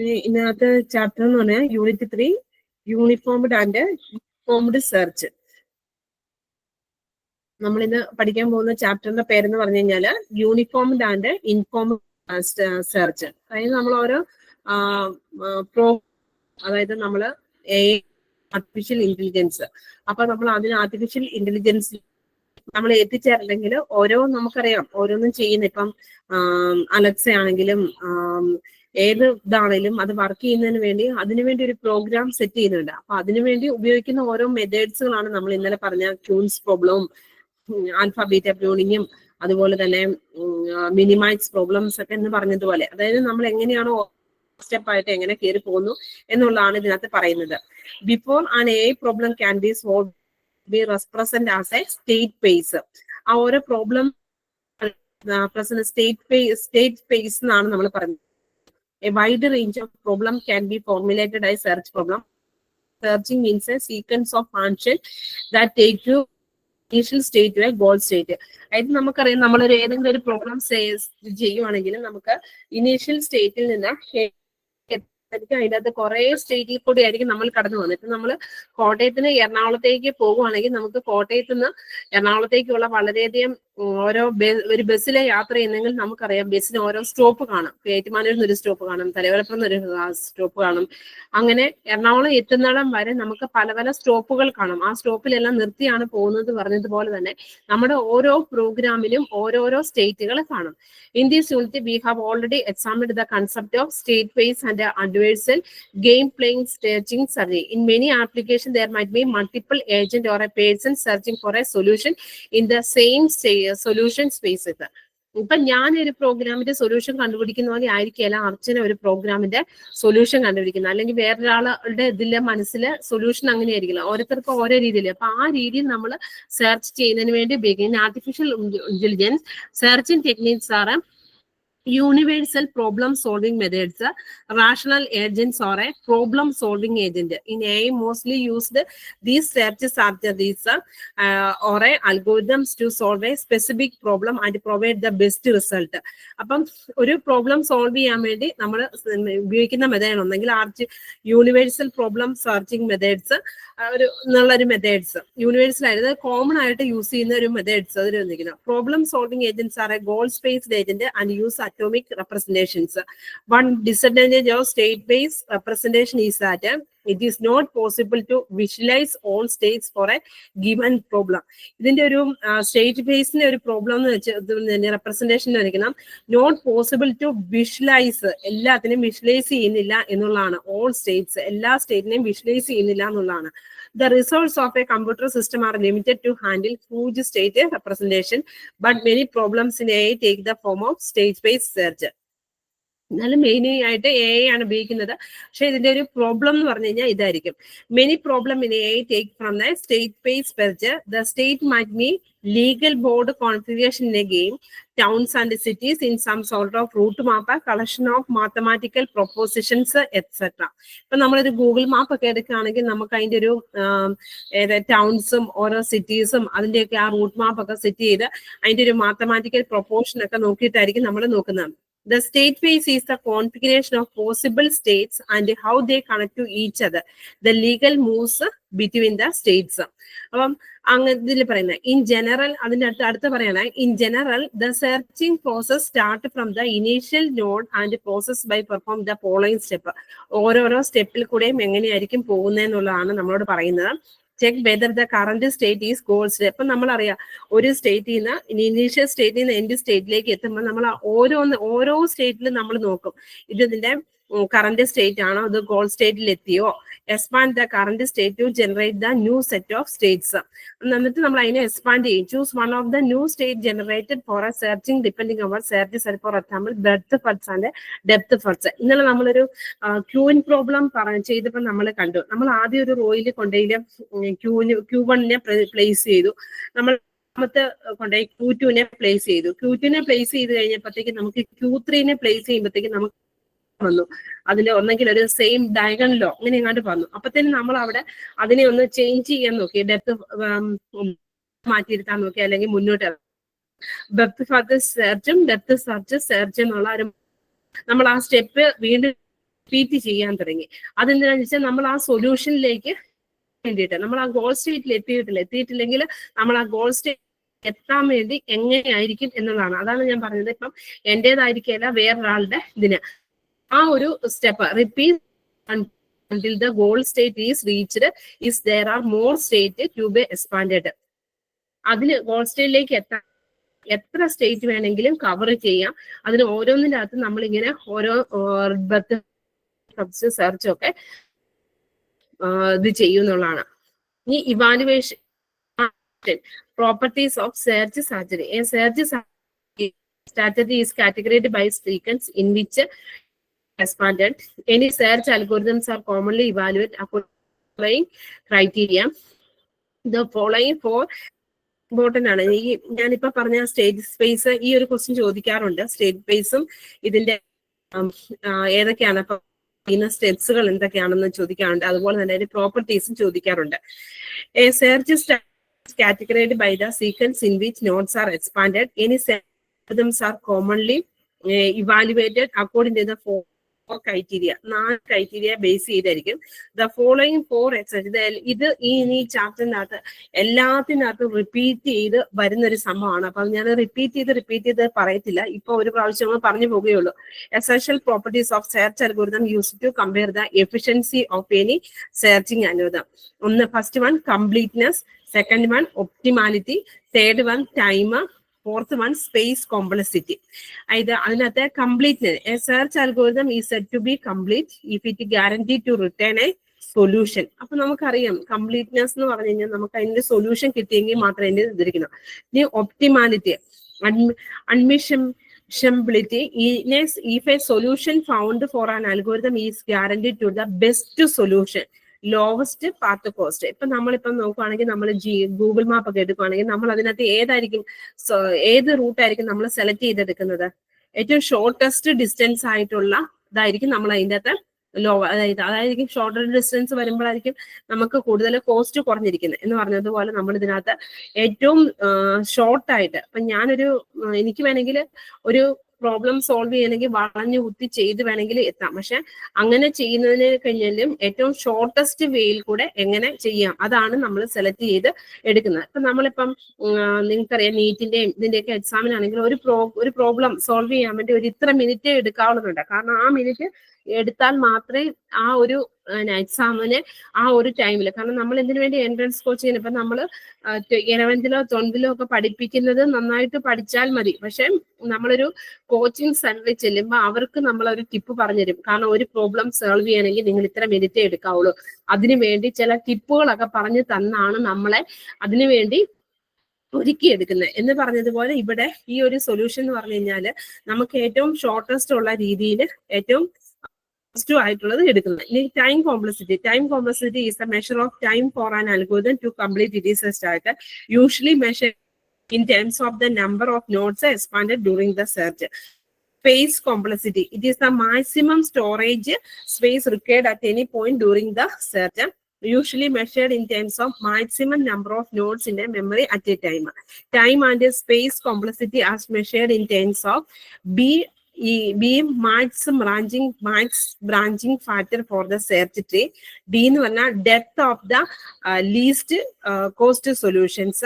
ഇതിനകത്ത് ചാപ്റ്റർ എന്ന് പറഞ്ഞാൽ unit 3 uniformed and informed search. നമ്മളിന്ന് പഠിക്കാൻ പോകുന്ന ചാപ്റ്ററിന്റെ പേരെന്ന് പറഞ്ഞു കഴിഞ്ഞാൽ യൂണിഫോംഡ് ആൻഡ് ഇൻഫോംഡ് സെർച്ച്. അതായത് നമ്മൾ ഓരോ അതായത് നമ്മൾ ആർട്ടിഫിഷ്യൽ ഇന്റലിജൻസ്, അപ്പൊ നമ്മൾ അതിന് ആർട്ടിഫിഷ്യൽ ഇന്റലിജൻസ് നമ്മൾ എത്തിച്ചേരണമെങ്കിൽ ഓരോ നമുക്കറിയാം ഓരോന്നും ചെയ്യുന്ന, ഇപ്പം അലക്സ ആണെങ്കിലും ഏത് ഇതാണെങ്കിലും അത് വർക്ക് ചെയ്യുന്നതിന് വേണ്ടി അതിനുവേണ്ടി ഒരു പ്രോഗ്രാം സെറ്റ് ചെയ്യുന്നുണ്ട്. അപ്പൊ അതിനുവേണ്ടി ഉപയോഗിക്കുന്ന ഓരോ മെത്തേഡ്സുകളാണ് നമ്മൾ ഇന്നലെ പറഞ്ഞ ക്യൂൻസ് പ്രോബ്ലവും ആൽഫാബീറ്റ ട്യൂണിങ്ങും അതുപോലെ തന്നെ മിനിമൈസ് പ്രോബ്ലംസ് ഒക്കെ എന്ന് പറഞ്ഞതുപോലെ, അതായത് നമ്മൾ എങ്ങനെയാണോ സ്റ്റെപ്പ് ആയിട്ട് എങ്ങനെ കയറി പോകുന്നു എന്നുള്ളതാണ് ഇതിനകത്ത് പറയുന്നത്. Before an A problem can be solve B represent as A state space. ആ ഓരോ പ്രോബ്ലം സ്റ്റേറ്റ് സ്പേസ് എന്നാണ് നമ്മൾ പറയുന്നത്. A wide range of problem can be formulated as search problem. Searching means a sequence of functions that take you initial state to a goal state. അതായത് നമുക്കറിയാം നമ്മളൊരു ഏതെങ്കിലും ഒരു പ്രോബ്ലം ചെയ്യുവാണെങ്കിൽ നമുക്ക് ഇനീഷ്യൽ സ്റ്റേറ്റിൽ നിന്ന് അതിൻ്റെ അകത്ത് കുറെ സ്റ്റേറ്റിൽ കൂടി ആയിരിക്കും നമ്മൾ കടന്നു പോകുന്നത്. ഇപ്പൊ നമ്മൾ കോട്ടയത്തിന് എറണാകുളത്തേക്ക് പോകുവാണെങ്കിൽ നമുക്ക് കോട്ടയത്ത് നിന്ന് എറണാകുളത്തേക്കുള്ള വളരെയധികം ഒരു ബസ്സിലെ യാത്ര ചെയ്യുന്നെങ്കിൽ നമുക്കറിയാം ബസ്സിന് ഓരോ സ്റ്റോപ്പ് കാണും. ഏറ്റുമാനൂരിൽ നിന്ന് ഒരു സ്റ്റോപ്പ് കാണും, തലയോലപ്പുറം ഒരു സ്റ്റോപ്പ് കാണും. അങ്ങനെ എറണാകുളം എത്തുന്നിടം വരെ നമുക്ക് പല പല സ്റ്റോപ്പുകൾ കാണും. ആ സ്റ്റോപ്പിലെല്ലാം നിർത്തിയാണ് പോകുന്നത് പറഞ്ഞതുപോലെ തന്നെ നമ്മുടെ ഓരോ പ്രോഗ്രാമിലും ഓരോരോ സ്റ്റേറ്റുകൾ കാണും. In this unit, we have already examined the concept of state space and adversarial game playing searching survey. In many applications, there might be multiple agent or a person searching for a solution in the same solution space. ഇപ്പൊ ഞാൻ ഒരു പ്രോഗ്രാമിന്റെ solution കണ്ടുപിടിക്കുന്ന പോലെ ആയിരിക്കില്ല അർച്ചന ഒരു പ്രോഗ്രാമിന്റെ solution കണ്ടുപിടിക്കുന്നത്, അല്ലെങ്കിൽ വേറൊരാളുടെ ഇതിലെ മനസ്സിൽ സൊല്യൂഷൻ അങ്ങനെ ആയിരിക്കില്ല. ഓരോരുത്തർക്കും ഓരോ രീതിയിൽ. അപ്പൊ ആ രീതിയിൽ നമ്മൾ സെർച്ച് ചെയ്യുന്നതിന് വേണ്ടി ഉപയോഗിക്കുന്ന ആർട്ടിഫിഷ്യൽ ഇന്റലിജൻസ് സെർച്ചിങ് ടെക്നിക്സ് ആണ് universal problem solving methods, rational agents or a problem solving agent. In AI mostly used these searches are these or a algorithms to solve a specific problem and provide the best result. അപ്പം ഒരു problem solve ചെയ്യാൻ വേണ്ടി നമ്മൾ ഉപയോഗിക്കുന്ന method ഒന്നെങ്കിൽ universal problem searching methods എന്നുള്ളൊരു methods universal ആയിട്ട് common ആയിട്ട് യൂസ് ചെയ്യുന്ന ഒരു മെത്തേഡ്സ് അതിൽ വന്നിരിക്കുന്നത്. Problem solving agents are a goal based agent and use atomic representations. One disadvantage of state-based representation is that it is not possible to visualize all states for a given problem. ഇതിന്റെ ഒരു state ബേസിന്റെ ഒരു problem എന്ന് വെച്ചാൽ representation വരയ്ക്കണം. Not possible to visualise, എല്ലാത്തിനെയും visualise ചെയ്യുന്നില്ല എന്നുള്ളതാണ്. All States, എല്ലാ സ്റ്റേറ്റിനെയും വിഷ്വലൈസ് ചെയ്യുന്നില്ല എന്നുള്ളതാണ്. The results of a computer system are limited to handle huge state representation, but many problems in AI take the form of state-based search. എന്നാലും main ആയിട്ട് AI ആണ് ഉപയോഗിക്കുന്നത്. പക്ഷെ ഇതിന്റെ ഒരു പ്രോബ്ലം എന്ന് പറഞ്ഞു കഴിഞ്ഞാൽ ഇതായിരിക്കും. Many problem in AI take from the state based search. The state might be legal board configuration in a game, towns and cities in some sort of route map, a collection of mathematical propositions, etc. ഇപ്പൊ നമ്മളൊരു Google map ഒക്കെ എടുക്കുകയാണെങ്കിൽ നമുക്ക് അതിന്റെ ഒരു ടൗൺസും ഓരോ സിറ്റീസും അതിന്റെയൊക്കെ ആ റൂട്ട് മാപ്പ് ഒക്കെ സെറ്റ് ചെയ്ത് അതിന്റെ ഒരു മാത്തമാറ്റിക്കൽ പ്രൊപ്പോർഷൻ ഒക്കെ നോക്കിയിട്ടായിരിക്കും നമ്മൾ നോക്കുന്നത്. The state space is the configuration of possible states and how they connect to each other. The legal moves between the states. അപ്പം ഇതിൽ പറയുന്നത് ഇൻ ജനറൽ, അതിന്റെ അടുത്ത് പറയണ in general the searching process start from the initial node and process by perform the following step. ഓരോരോ സ്റ്റെപ്പിൽ കൂടെയും എങ്ങനെയായിരിക്കും പോകുന്നതെന്നുള്ളതാണ് നമ്മളോട് പറയുന്നത്. Check whether the current state is goal state. അപ്പൊ നമ്മളറിയാം ഒരു സ്റ്റേറ്റിൽ നിന്ന് ഇനീഷ്യൽ സ്റ്റേറ്റിൽ നിന്ന് എൻഡ് സ്റ്റേറ്റിലേക്ക് എത്തുമ്പോൾ നമ്മൾ ഓരോ സ്റ്റേറ്റിലും നമ്മൾ നോക്കും ഇതിന്റെ കറന്റ് സ്റ്റേറ്റ് ആണോ, അത് ഗോൾ സ്റ്റേറ്റിൽ എത്തിയോ. Expand the current state to generate the new set of states. എന്നിട്ട് നമ്മൾ അതിനെ എക്സ്പാൻഡ് ചെയ്യും. Choose one of the new state generated for a searching depending our search set. For example breadth first and depth first. ഇന്നലെ നമ്മളൊരു queen problem ചെയ്തപ്പോൾ നമ്മൾ കണ്ടു. നമ്മൾ ആദ്യം ഒരു റോയിൽ കൊണ്ടുപോയി Q1 പ്ലേസ് ചെയ്തു. നമ്മൾ കൊണ്ടുപോയി Q2 പ്ലേസ് ചെയ്തു. Q2 പ്ലേസ് ചെയ്ത് കഴിഞ്ഞപ്പോഴത്തേക്ക് നമുക്ക് Q3 പ്ലേസ് ചെയ്യുമ്പോഴത്തേക്ക് നമുക്ക് വന്നു അതിൽ ഒന്നെങ്കിൽ ഒരു സെയിം ഡയഗണലോ അങ്ങനെ എങ്ങാണ്ട് വന്നു. അപ്പത്തേനും നമ്മൾ അവിടെ അതിനെ ഒന്ന് ചേഞ്ച് ചെയ്യാൻ നോക്കി, ഡെപ്ത് മാറ്റിയിരുത്താൻ നോക്കി, അല്ലെങ്കിൽ മുന്നോട്ട് ഡെപ്ത് സെർച്ച് എന്നുള്ള ഒരു നമ്മൾ ആ സ്റ്റെപ്പ് വീണ്ടും റിപ്പീറ്റ് ചെയ്യാൻ തുടങ്ങി. അതെന്തിനാന്ന് വെച്ചാൽ നമ്മൾ ആ സൊല്യൂഷനിലേക്ക് വേണ്ടിയിട്ട് നമ്മൾ ആ ഗോൾ സ്റ്റേറ്റിൽ എത്തിയിട്ടില്ലെങ്കിൽ നമ്മൾ ആ ഗോൾ സ്റ്റേറ്റ് എത്താൻ വേണ്ടി എങ്ങനെയായിരിക്കും എന്നുള്ളതാണ്. അതാണ് ഞാൻ പറഞ്ഞത്. ഇപ്പം എന്റേതായിരിക്കില്ല വേറൊരാളുടെ ഇതിന് ആ ഒരു step repeat until the goal state is reached is there are more state to be expanded. അതിന് ഗോൾ സ്റ്റേറ്റിലേക്ക് എത്താൻ എത്ര സ്റ്റേറ്റ് വേണമെങ്കിലും കവർ ചെയ്യാം. അതിന് ഓരോന്നിൻ്റെ അകത്ത് നമ്മളിങ്ങനെ ഓരോ സെർച്ച് ഒക്കെ ഇത് ചെയ്യുന്നുള്ളതാണ്. ഈ evaluation properties of search strategy. A search strategy is categorized by sequence in which expanded. Any search algorithms are commonly evaluated according to the following criteria. The following four important ആണ്. ഈ ഞാനിപ്പോ പറഞ്ഞ state space ഈ ഒരു question ചോദിക്കാറുണ്ട്. State സ്പേസും ഇതിന്റെ ഏതൊക്കെയാണ് ഇപ്പൊ ചെയ്യുന്ന സ്റ്റെപ്സുകൾ എന്തൊക്കെയാണെന്ന് ചോദിക്കാറുണ്ട്. അതുപോലെ തന്നെ അതിന്റെ പ്രോപ്പർട്ടീസും ചോദിക്കാറുണ്ട്. A search is categorized by the sequence in which nodes are expanded. Any search algorithms are commonly evaluated according to the four criteria. 4 criteria base ചെയ്തായിരിക്കും. The following 4 exercises. ഇത് ഈ ചാപ്റ്ററിനകത്ത് എല്ലാത്തിനകത്തും റിപ്പീറ്റ് ചെയ്ത് വരുന്നൊരു സംഭവമാണ്. അപ്പൊ ഞാൻ റിപ്പീറ്റ് ചെയ്ത് പറയത്തില്ല. ഇപ്പൊ ഒരു പ്രാവശ്യം പറഞ്ഞു പോവുകയുള്ളൂ. Essential properties of search algorithm used to compare the efficiency of any searching algorithm. First one, completeness. Second one, optimality. Third one, time. Fourth one, space complexity. അതിനകത്ത് completeness. A search algorithm is said to be complete if it guaranteed to return a solution. അപ്പൊ നമുക്കറിയാം completeness എന്ന് പറഞ്ഞു കഴിഞ്ഞാൽ നമുക്ക് അതിന്റെ solution കിട്ടിയെങ്കിൽ മാത്രമേ അതിന്റെ ഇതിരിക്കണം. ഇനി optimality, admissibility. If a solution found for an algorithm is guaranteed to the best solution, lowest path cost. ഇപ്പൊ നമ്മളിപ്പം നോക്കുവാണെങ്കിൽ നമ്മൾ ഗൂഗിൾ മാപ്പ് ഒക്കെ എടുക്കുവാണെങ്കിൽ നമ്മൾ അതിനകത്ത് ഏത് റൂട്ടായിരിക്കും നമ്മൾ സെലക്ട് ചെയ്തെടുക്കുന്നത്? ഏറ്റവും ഷോർട്ടസ്റ്റ് ഡിസ്റ്റൻസ് ആയിട്ടുള്ള ഇതായിരിക്കും നമ്മൾ അതിൻ്റെ അകത്ത് അതായിരിക്കും ഷോർട്ടർ ഡിസ്റ്റൻസ് വരുമ്പോഴായിരിക്കും നമുക്ക് കൂടുതൽ കോസ്റ്റ് കുറഞ്ഞിരിക്കുന്നത് എന്ന് പറഞ്ഞതുപോലെ നമ്മൾ ഇതിനകത്ത് ഏറ്റവും ഷോർട്ടായിട്ട് ഇപ്പൊ എനിക്ക് വേണമെങ്കിൽ ഒരു പ്രോബ്ലം സോൾവ് ചെയ്യണമെങ്കിൽ വളഞ്ഞു കുത്തി ചെയ്ത് വേണമെങ്കിൽ എത്താം. പക്ഷെ അങ്ങനെ ചെയ്യുന്നതിന് കഴിഞ്ഞാലും ഏറ്റവും ഷോർട്ടസ്റ്റ് വേയിൽ കൂടെ എങ്ങനെ ചെയ്യാം അതാണ് നമ്മൾ സെലക്ട് ചെയ്ത് എടുക്കുന്നത്. ഇപ്പൊ നമ്മളിപ്പം നിങ്ങൾക്കറിയാം നീറ്റിന്റെയും ഇതിന്റെയൊക്കെ എക്സാമിനാണെങ്കിൽ ഒരു പ്രോബ്ലം സോൾവ് ചെയ്യാൻ വേണ്ടി ഒരു ഇത്ര മിനിറ്റ് എടുക്കാവുന്നതുണ്ട്. കാരണം ആ മിനിറ്റ് എടുത്താൽ മാത്രമേ ആ ഒരു എക്സാമിന് ആ ഒരു ടൈമിൽ, കാരണം നമ്മൾ എന്തിനു വേണ്ടി എൻട്രൻസ് കോച്ചിങ്ങിന് ഇപ്പൊ നമ്മൾ 11th-ലോ 12th-ലോ ഒക്കെ പഠിപ്പിക്കുന്നത് നന്നായിട്ട് പഠിച്ചാൽ മതി. പക്ഷെ നമ്മളൊരു കോച്ചിങ് സെന്ററിൽ ചെല്ലുമ്പോൾ അവർക്ക് നമ്മളൊരു ടിപ്പ് പറഞ്ഞുതരും. കാരണം ഒരു പ്രോബ്ലം സോൾവ് ചെയ്യണമെങ്കിൽ നിങ്ങൾ ഇത്ര മിനിറ്റ് എടുക്കാവുള്ളൂ. അതിനുവേണ്ടി ചില ടിപ്പുകളൊക്കെ പറഞ്ഞു തന്നാണ് നമ്മളെ അതിനുവേണ്ടി ഒരുക്കിയെടുക്കുന്നത്. എന്ന് പറഞ്ഞതുപോലെ ഇവിടെ ഈ ഒരു സൊല്യൂഷൻ എന്ന് പറഞ്ഞു കഴിഞ്ഞാൽ നമുക്ക് ഏറ്റവും ഷോർട്ടസ്റ്റ് ഉള്ള രീതിയിൽ ഏറ്റവും ആയിട്ടുള്ളത് എടുക്കുന്നത്. ഇനി time complexity is a measure of time for an algorithm to complete it is a start, usually measure in terms of the number of nodes expanded during the search. Space complexity, it is the maximum storage space required at any point during the search, usually measured in terms of maximum number of nodes in a memory at a time. Time and space complexity as measured in terms of max branching factor for the search tree. D എന്ന് പറഞ്ഞാൽ depth of the least cost solutions.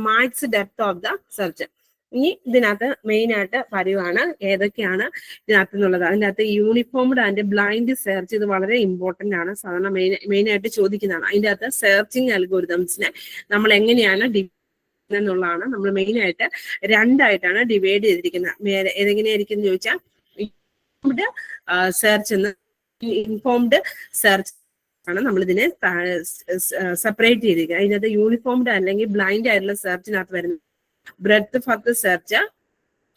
Max depth of the search. ഇനി ഇതിനകത്ത് main ആയിട്ട് പറയുവാണ് ഏതൊക്കെയാണ് ഇതിനകത്ത് എന്നുള്ളത്. അതിനകത്ത് യൂണിഫോംഡ് ആൻഡ് ബ്ലൈൻഡ് സെർച്ച് ഇത് വളരെ ഇമ്പോർട്ടന്റ് ആണ്. സാധാരണ മെയിൻ ആയിട്ട് ചോദിക്കുന്നതാണ്. അതിൻ്റെ അകത്ത് സെർച്ചിങ് അൽഗോരിതംസിനെ നമ്മൾ എങ്ങനെയാണ് എന്നുള്ളതാണ് നമ്മൾ മെയിൻ ആയിട്ട് രണ്ടായിട്ടാണ് ഡിവൈഡ് ചെയ്തിരിക്കുന്നത്. ഏതെങ്ങനെയായിരിക്കും എന്ന് ചോദിച്ചാൽ സെർച്ച് എന്ന് ഇൻഫോംഡ് സെർച്ച് ആണ് നമ്മൾ ഇതിനെ സെപ്പറേറ്റ് ചെയ്തിരിക്കുന്നത്. അതിനകത്ത് യൂണിഫോംഡ് അല്ലെങ്കിൽ ബ്ലൈൻഡ് ആയിട്ടുള്ള സെർച്ചിനകത്ത് വരുന്നത് breadth first search,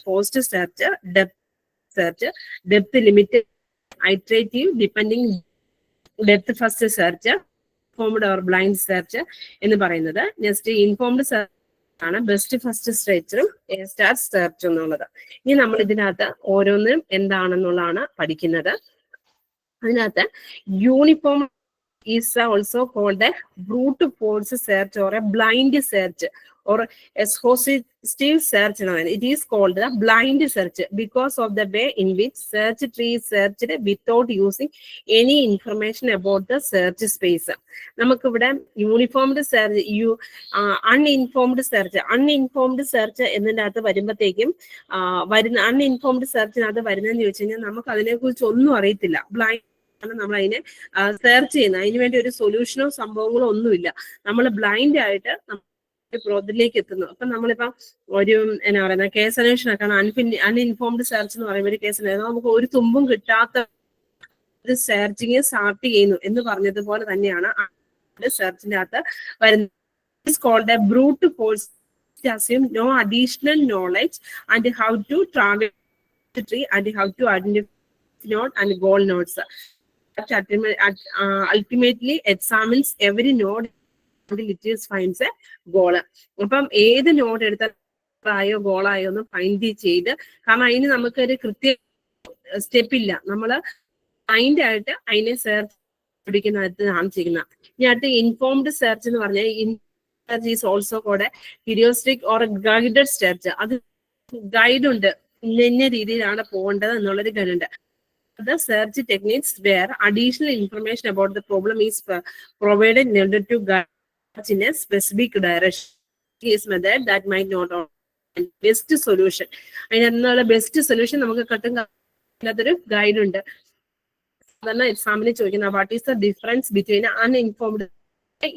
post search, depth search, depth limit, iterative deepening depth first search, informed or blind search എന്ന് പറയുന്നത്. നെക്സ്റ്റ് ഇൻഫോംഡ് സെർച്ച് ആണ് ബെസ്റ്റ് ഫസ്റ്റ് സെർച്ചും എ സ്റ്റാർ സെർച്ച് എന്നുള്ളത്. ഇനി നമ്മൾ ഇതിനകത്ത് ഓരോന്നും എന്താണെന്നുള്ളതാണ് പഠിക്കുന്നത്. അതിനകത്ത് uniform is also called a brute force search or a blind search. or exhaustive search. It is called the blind search because of the way in which search tree is searched without using any information about the search space. നമുക്ക് ഇവിടെ uniformed search, uninformed search എന്നതിന്റെ അകത്ത് വരുമ്പോഴത്തേക്കും വരുന്ന uninformed സെർച്ചിനകത്ത് വരുന്നതെന്ന് ചോദിച്ചു കഴിഞ്ഞാൽ നമുക്ക് അതിനെ കുറിച്ച് ഒന്നും അറിയത്തില്ല. ബ്ലൈൻഡ് നമ്മൾ അതിനെ സെർച്ച് ചെയ്യുന്നത്, അതിന് വേണ്ടി ഒരു സൊല്യൂഷനോ സംഭവങ്ങളോ ഒന്നുമില്ല. നമ്മൾ ബ്ലൈൻഡ് ആയിട്ട് പ്രോജക്റ്റിലേക്ക് എത്തുന്നു. അപ്പൊ നമ്മളിപ്പം ഒരു എന്നാ പറയുന്നത് കേസ് അന്വേഷണമൊക്കെയാണ് അൺഇൻഫോംഡ് സെർച്ച് എന്ന് പറയുമ്പോൾ ഒരു കേസ് നമുക്ക് ഒരു തുമ്പും കിട്ടാത്ത ഒരു സെർച്ചിങ് സ്റ്റാർട്ട് ചെയ്യുന്നു എന്ന് പറഞ്ഞതുപോലെ തന്നെയാണ് സെർച്ചിന്റെ അകത്ത് വരുന്നത്. Brute force assume no additional knowledge and how to travel the tree and how to identify node and goal nodes. Ultimately examines every node until it finds a goal. അപ്പം ഏത് node എടുത്താലോ ഗോളായോ ഒന്ന് ഫൈൻഡ് ചെയ്ത്, കാരണം അതിന് നമുക്കൊരു കൃത്യ step ഇല്ല, നമ്മൾ മൈൻഡ് ആയിട്ട് അതിനെ സെർച്ച് പിടിക്കുന്നതാണ് ചെയ്യുന്നത്. ഇനി അടുത്ത ഇൻഫോംഡ് സെർച്ച് എന്ന് പറഞ്ഞാൽ search is also called a heuristic or a guided search. അത് ഗൈഡ് ഉണ്ട്, ഇന്ന രീതിയിലാണ് പോകേണ്ടത് എന്നുള്ളൊരു ഗൈഡ് ഉണ്ട്. The search techniques where additional information about the problem is provided in order to guide in a specific direction. Is method that might not be best solution. അതിനുള്ള best solution നമുക്ക് കിട്ടുന്നതൊരു guide ഉണ്ട്. സാധാരണ എക്സാമിന് ചോദിക്കുന്ന what is the difference between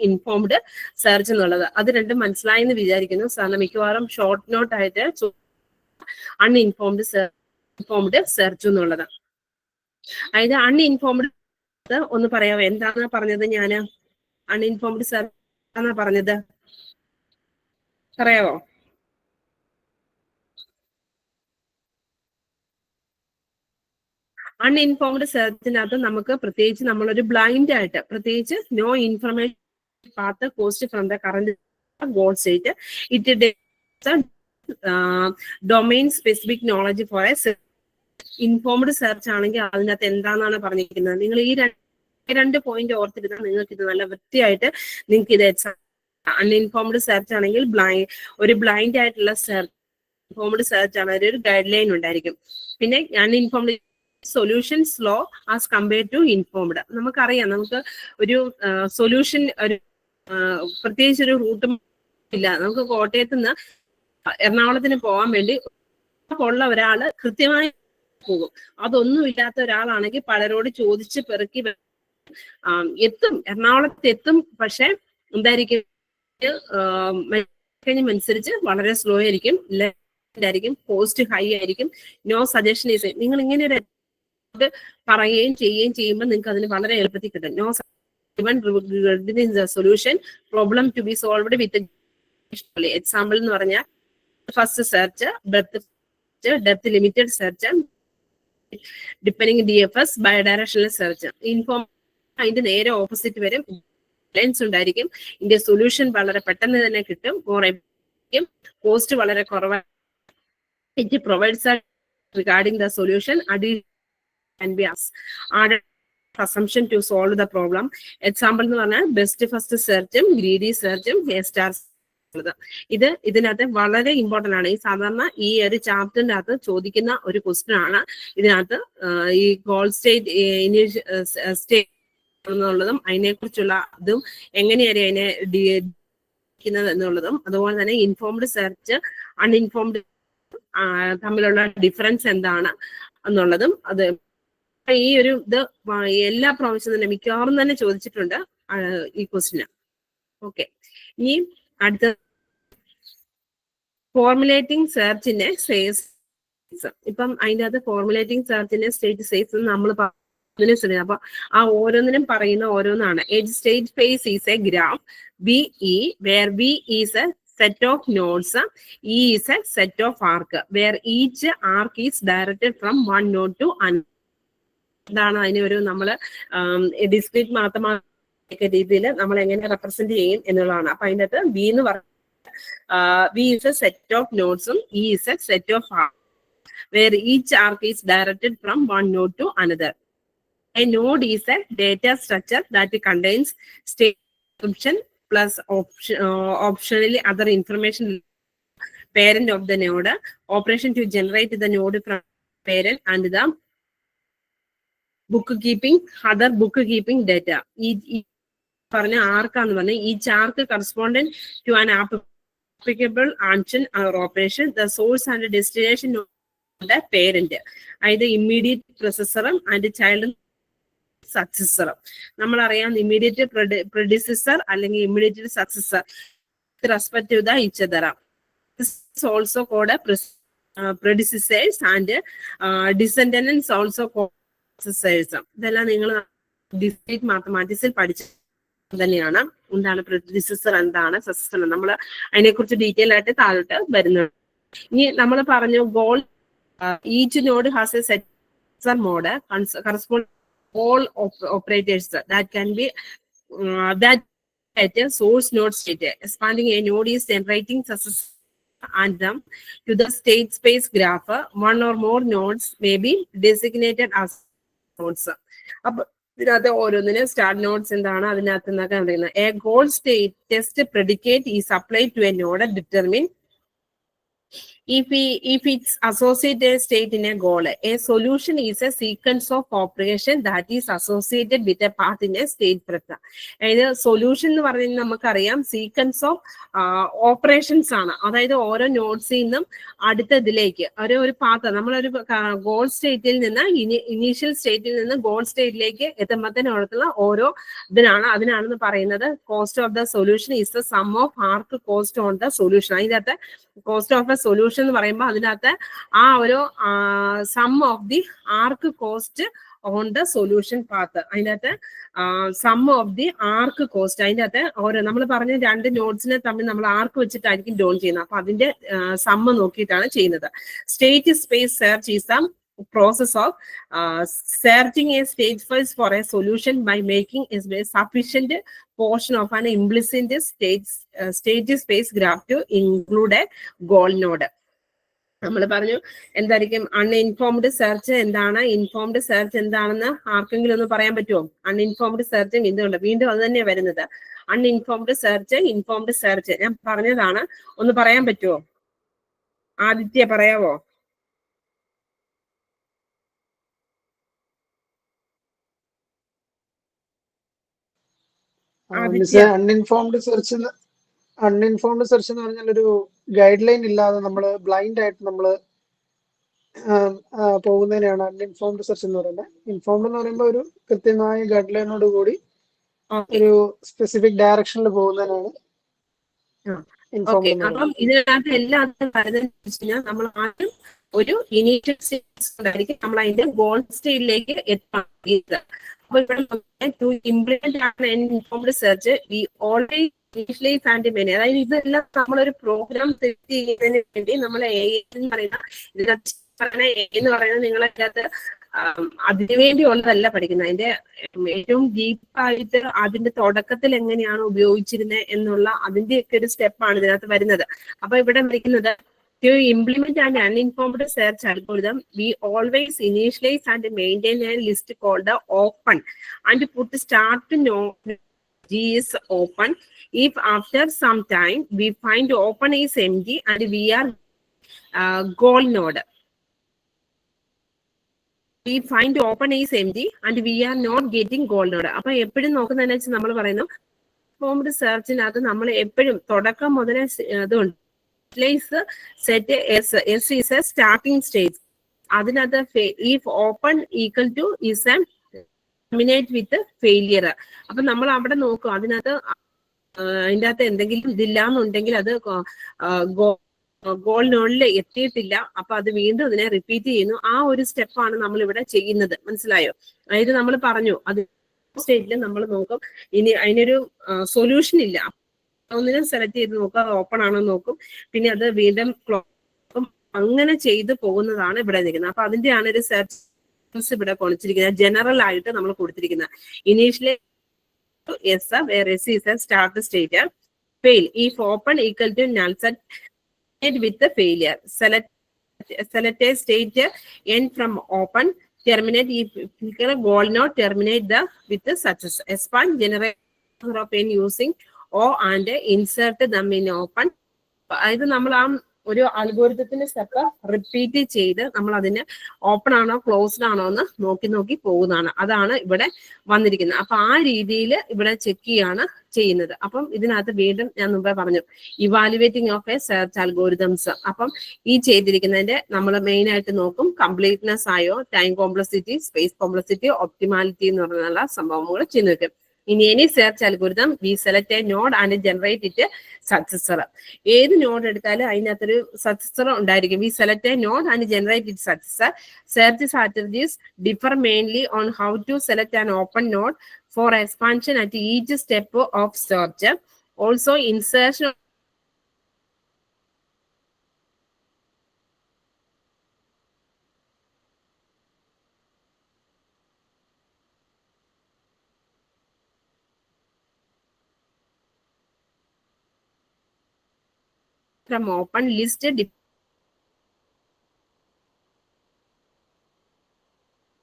informed search എന്നുള്ളത്. അത് രണ്ടും മനസ്സിലായെന്ന് വിചാരിക്കുന്നു. സാധാരണ മിക്കവാറും ഷോർട്ട് നോട്ട് ആയിട്ട് അൺഇൻഫോംഡ് സെർച്ച് എന്നുള്ളത്. അതായത് അൺഇൻഫോംഡ് ഒന്ന് പറയാമോ, എന്താണ് പറഞ്ഞത്? ഞാൻ അൺഇൻഫോംഡ് സെർച്ച് എന്നാ പറഞ്ഞത്, പറയാമോ? അൺഇൻഫോംഡ് സെർച്ചിനകത്ത് നമുക്ക് പ്രത്യേകിച്ച് നമ്മളൊരു ബ്ലൈൻഡ് ആയിട്ട് പ്രത്യേകിച്ച് no information path cost from the current goal state it domain specific knowledge for a informed search ആണെങ്കിൽ അതിനകത്ത് എന്താണെന്നാണ് പറഞ്ഞിരിക്കുന്നത്. നിങ്ങൾ ഈ രണ്ട് പോയിന്റ് ഓർത്തിരുന്നാൽ നിങ്ങൾക്ക് ഇത് നല്ല വൃത്തിയായിട്ട് നിങ്ങൾക്ക് ഇത് എക്സാം. അൺഇൻഫോംഡ് സെർച്ച് ആണെങ്കിൽ ഒരു ബ്ലൈൻഡ് ആയിട്ടുള്ള സെർച്ച്, ഇൻഫോംഡ് സെർച്ച് ആണ്, ഒരു ഗൈഡ് ലൈൻ ഉണ്ടായിരിക്കും. പിന്നെ uninformed solution slow as compared to informed. നമുക്കറിയാം, നമുക്ക് ഒരു സൊല്യൂഷൻ ഒരു പ്രത്യേകിച്ച് ഒരു റൂട്ടും ഇല്ല. നമുക്ക് കോട്ടയത്ത് നിന്ന് എറണാകുളത്തിന് പോകാൻ വേണ്ടി ഉള്ള ഒരാള് കൃത്യമായി പോകും. അതൊന്നും ഇല്ലാത്ത ഒരാളാണെങ്കിൽ പലരോട് ചോദിച്ച് പെറുക്കി എത്തും, എറണാകുളത്ത് എത്തും. പക്ഷെ എന്തായിരിക്കും, അനുസരിച്ച് വളരെ സ്ലോ ആയിരിക്കും, ആയിരിക്കും, കോസ്റ്റ് ഹൈ ആയിരിക്കും, നോ സജഷൻ ഈസ്. നിങ്ങൾ ഇങ്ങനെ ഒരു പറയുകയും ചെയ്യുകയും ചെയ്യുമ്പോൾ നിങ്ങൾക്ക് അതിന് വളരെ എളുപ്പത്തിൽ കിട്ടും. No solution problem to be solved with. Example എന്ന് പറഞ്ഞാൽ first search, depth limited search, depending DFS, bidirectional search. Inform അതിന്റെ നേരെ ഓപ്പോസിറ്റ് വരും, ലൈൻസ് ഉണ്ടായിരിക്കും. ഇതിന്റെ സൊല്യൂഷൻ വളരെ പെട്ടെന്ന് തന്നെ കിട്ടും, കോസ്റ്റ് വളരെ കുറവാണ്. It provides regarding the solution can be added assumption to solve the problem. Example എന്ന് പറഞ്ഞാൽ ബെസ്റ്റ് ഫസ്റ്റ് സെർച്ചും ഗ്രീഡി സെർച്ചും A*. ഇതിനകത്ത് വളരെ ഇമ്പോർട്ടന്റ് ആണ്. ഈ സാധാരണ ഈ ഒരു ചാപ്റ്ററിന്റെ അകത്ത് ചോദിക്കുന്ന ഒരു ക്വസ്റ്റ്യൻ ആണ്. ഇതിനകത്ത് ഈ ഗോൾ സ്റ്റേറ്റ് എന്നുള്ളതും അതിനെക്കുറിച്ചുള്ള ഇതും എങ്ങനെയാണ് അതിനെ എന്നുള്ളതും, അതുപോലെ തന്നെ ഇൻഫോംഡ് സെർച്ച് അൺഇൻഫോംഡ് തമ്മിലുള്ള ഡിഫറൻസ് എന്താണ് എന്നുള്ളതും, അത് ഈ ഒരു ഇത് എല്ലാ പ്രാവശ്യം തന്നെ മിക്കവാറും തന്നെ ചോദിച്ചിട്ടുണ്ട് ഈ ക്വസ്റ്റിന്. ഓക്കെ, ഇനി അടുത്ത ഫോർമുലേറ്റിംഗ് സെർച്ചിന്റെ സേസ്. ഇപ്പം അതിൻ്റെ അകത്ത് ഫോർമുലേറ്റിംഗ് സെർച്ചിന്റെ സ്റ്റേറ്റ് സേസ് നമ്മൾ ശ്രദ്ധിക്കും. അപ്പൊ ആ ഓരോന്നിനും പറയുന്ന ഓരോന്നാണ്. Edge state space is a graph VE where V is a set of nodes, E is a set of arc where each arc is directed from one node to another. ഇതാണ് അതിനെ ഒരു നമ്മള് ഡിസ്ക്രീറ്റ് മാത്തമാറ്റിക്കൽ രീതിയിൽ നമ്മൾ എങ്ങനെ represent ചെയ്യും എന്നുള്ളതാണ്. അപ്പൊ അതിൻ്റെ അകത്ത് V എന്ന് പറഞ്ഞ V is a set of nodes, E is a set of arc where each arc is directed from one node to another. A node is a data structure that contains state description, plus optionally other information parent of the node, operation to generate the node from parent, and the bookkeeping, other bookkeeping data. Each arc correspondent to an applicable action or operation, the source and destination of the parent, either immediate processor and child successor. Nammal immediate predecessor and immediate successor with respect to the each other. This is also called a predecessors, and descendants also called successors. ഇതെല്ലാം നിങ്ങൾ discrete മാത്തമാറ്റിക്സിൽ പഠിച്ച തന്നെയാണ്. എന്താണ് predecessor, എന്താണ് successor, നമ്മൾ അതിനെക്കുറിച്ച് detail ആയിട്ട് താഴോട്ട് വരുന്നുണ്ട്. ഇനി നമ്മൾ പറഞ്ഞു goal each node has a successor mode correspond all operators that can be that at a source node state. Expanding a node is generating successor and them to the state space graph. One or more nodes may be designated as nodes. ഇതിനകത്ത് ഓരോന്നിനും start notes എന്താണ് അതിനകത്ത് നിന്നൊക്കെ പറയുന്നത്. A goal state test predicate is applied to a node determine if it's associated state in a goal. A solution is a sequence of operation that is associated with a path in a state vector. അതായത് solution എന്ന് പറയുന്നത് നമുക്കറിയാം sequence of operations ആണ്. അതായത് ഓരോ നോട്ട്സിൽ നിന്നും അടുത്ത ഇതിലേക്ക് ഒരു പാത്ത് നമ്മളൊരു ഗോൾ സ്റ്റേറ്റിൽ നിന്ന് ഇനീഷ്യൽ സ്റ്റേറ്റിൽ നിന്ന് ഗോൾ സ്റ്റേറ്റിലേക്ക് എത്തുമ്പോഴത്തേനുള്ള ഓരോ അതിനാണെന്ന് പറയുന്നത് cost of the solution is the sum of arc cost on the solution. അതിനകത്ത് കോസ്റ്റ് ഓഫ് എ സൊല്യൂഷൻ എന്ന് പറയുമ്പോൾ അതിനകത്ത് ആ ഒരു sum of the arc cost on the solution path, അതിനകത്ത് sum of the arc cost, അതിൻ്റെ അകത്ത് ഓരോ നമ്മൾ പറഞ്ഞ രണ്ട് നോട്ട്സിനെ തമ്മിൽ നമ്മൾ ആർക്ക് വെച്ചിട്ടായിരിക്കും ഡോൺ ചെയ്യുന്നത്. അപ്പൊ അതിന്റെ സമ്മ് നോക്കിയിട്ടാണ് ചെയ്യുന്നത്. State space search is the process of searching a state space for a solution by making a sufficient portion of an implicit state space graph to include a goal node. നമ്മൾ പറഞ്ഞു എന്തായിരിക്കും uninformed search എന്താണ്, informed search എന്താണെന്ന് ആർക്കെങ്കിലും ഒന്ന് പറയാൻ പറ്റുമോ? Uninformed സെർച്ചും ഇതുണ്ട്, വീണ്ടും അത് തന്നെയാണ് വരുന്നത്. അൺഇൻഫോംഡ് സെർച്ച്, ഇൻഫോംഡ് സെർച്ച് ഞാൻ പറഞ്ഞതാണ്, ഒന്ന് പറയാൻ പറ്റുമോ? ആദിത്യ പറയാവോ? അൺഇൻഫോംഡ് സെർച്ച് എന്ന് പറഞ്ഞാൽ ഒരു ഗൈഡ് ലൈൻ ഇല്ലാതെ നമ്മൾ ബ്ലൈൻഡ് ആയിട്ട് നമ്മൾ പോകുന്നതിനാണ് അൺഇൻഫോംഡ് സെർച്ച് എന്ന് പറയുന്നത്. ഇൻഫോംഡ് എന്ന് പറയുമ്പോൾ ഒരു കൃത്യമായ ഗൈഡ് ലൈനോട് കൂടി ഒരു സ്പെസിഫിക് ഡയറക്ഷനിൽ പോകുന്നതിനാണ് ഇൻഫോംഡ്. അപ്പം ഇതിനകത്ത് എല്ലാത്തിനും പറയുന്നത് നമ്മൾ ആദ്യം ഒരു ഇനീഷ്യൽ സ്റ്റേജ് ഉണ്ടായിരിക്കും നമ്മൾ അതിന്റെ ഗോൾ സ്റ്റേജിലേക്ക് എത്താൻ. അപ്പൊ ഇവിടെ ടു ഇംപ്ലിമെന്റ് ആണ് informed search we already initialise and many. അതായത് ഇതെല്ലാം നമ്മളൊരു പ്രോഗ്രാം സെറ്റ് ചെയ്യുന്നതിന് വേണ്ടി നമ്മൾ എ എന്ന് പറയുന്നത് നിങ്ങളതിനകത്ത് അതിനു വേണ്ടിയുള്ളതല്ല പഠിക്കുന്നത്. അതിന്റെ ഏറ്റവും ഡീപ്പായിട്ട് അതിന്റെ തുടക്കത്തിൽ എങ്ങനെയാണ് ഉപയോഗിച്ചിരുന്നത് എന്നുള്ള അതിന്റെയൊക്കെ ഒരു സ്റ്റെപ്പാണ് ഇതിനകത്ത് വരുന്നത്. അപ്പൊ ഇവിടെ വിളിക്കുന്നത് to implement an uninformed search algorithm, we always initialize and maintain a list called the open and put start node G is open. If after some time we find open is empty and we are goal node, we find open is empty and we are not getting goal node. അപ്പൊ എപ്പോഴും നോക്കുന്നതെന്ന് വെച്ചാൽ നമ്മൾ പറയുന്നു informed സെർച്ചിനകത്ത് നമ്മൾ എപ്പോഴും തുടക്കം മുതലേ ഇതുണ്ട് set S is a starting stage. അതിനകത്ത് if open equal to is a terminate with failure. അപ്പൊ നമ്മൾ അവിടെ നോക്കും അതിനകത്ത് അതിൻ്റെ അകത്ത് എന്തെങ്കിലും ഇതില്ലാന്നുണ്ടെങ്കിൽ അത് ഗോൾ നോഡിൽ എത്തിയിട്ടില്ല, അപ്പൊ അത് വീണ്ടും അതിനെ റിപ്പീറ്റ് ചെയ്യുന്നു. ആ ഒരു സ്റ്റെപ്പാണ് നമ്മൾ ഇവിടെ ചെയ്യുന്നത്, മനസ്സിലായോ? അതായത് നമ്മൾ പറഞ്ഞു അത് സ്റ്റേജിൽ നമ്മൾ നോക്കും ഇനി അതിനൊരു സൊല്യൂഷൻ ഇല്ല, ഒന്നിനും സെലക്ട് ചെയ്ത് നോക്കും, അത് ഓപ്പൺ ആണോ നോക്കും, പിന്നെ അത് വീണ്ടും ക്ലോക്കും, അങ്ങനെ ചെയ്ത് പോകുന്നതാണ് ഇവിടെ നിൽക്കുന്നത്. അപ്പൊ അതിന്റെയാണ് ഒരു സെർച്ച് ഇവിടെ കൊടുത്തിരിക്കുന്നത്, ജനറൽ ആയിട്ട് നമ്മൾ കൊടുത്തിരിക്കുന്നത്. Initially S where S is a start state, fail if open equal to null set with the failure, select a state n from open, terminate if goal node, terminate the with the success. Expand generator of n using O and insert them in open. അതായത് നമ്മൾ ആ ഒരു അൽഗോരിതത്തിന്റെ step repeat ചെയ്ത് നമ്മൾ അതിന് open ആണോ closed ആണോ എന്ന് നോക്കി നോക്കി പോകുന്നതാണ്. അതാണ് ഇവിടെ വന്നിരിക്കുന്നത്. അപ്പൊ ആ രീതിയിൽ ഇവിടെ ചെക്ക് ചെയ്യാണ് ചെയ്യുന്നത്. അപ്പം ഇതിനകത്ത് വീണ്ടും ഞാൻ മുമ്പേ പറഞ്ഞു evaluating of A search algorithms. അപ്പം ഈ ചെയ്തിരിക്കുന്നതിന്റെ നമ്മൾ മെയിൻ ആയിട്ട് നോക്കും കംപ്ലീറ്റ്നെസ് ആയോ, time complexity, space complexity, optimality എന്ന് പറഞ്ഞുള്ള സംഭവങ്ങൾ ചെയ്തു വെക്കും. In any search algorithm, we select a node and generate it successor. ഏത് നോഡ് എടുത്താലും അതിനകത്തൊരു സക്സസർ ഉണ്ടായിരിക്കും. We select a node and generate its successor. Search strategies differ mainly on how to select an open node for expansion at each step of search. Also, insertion from open list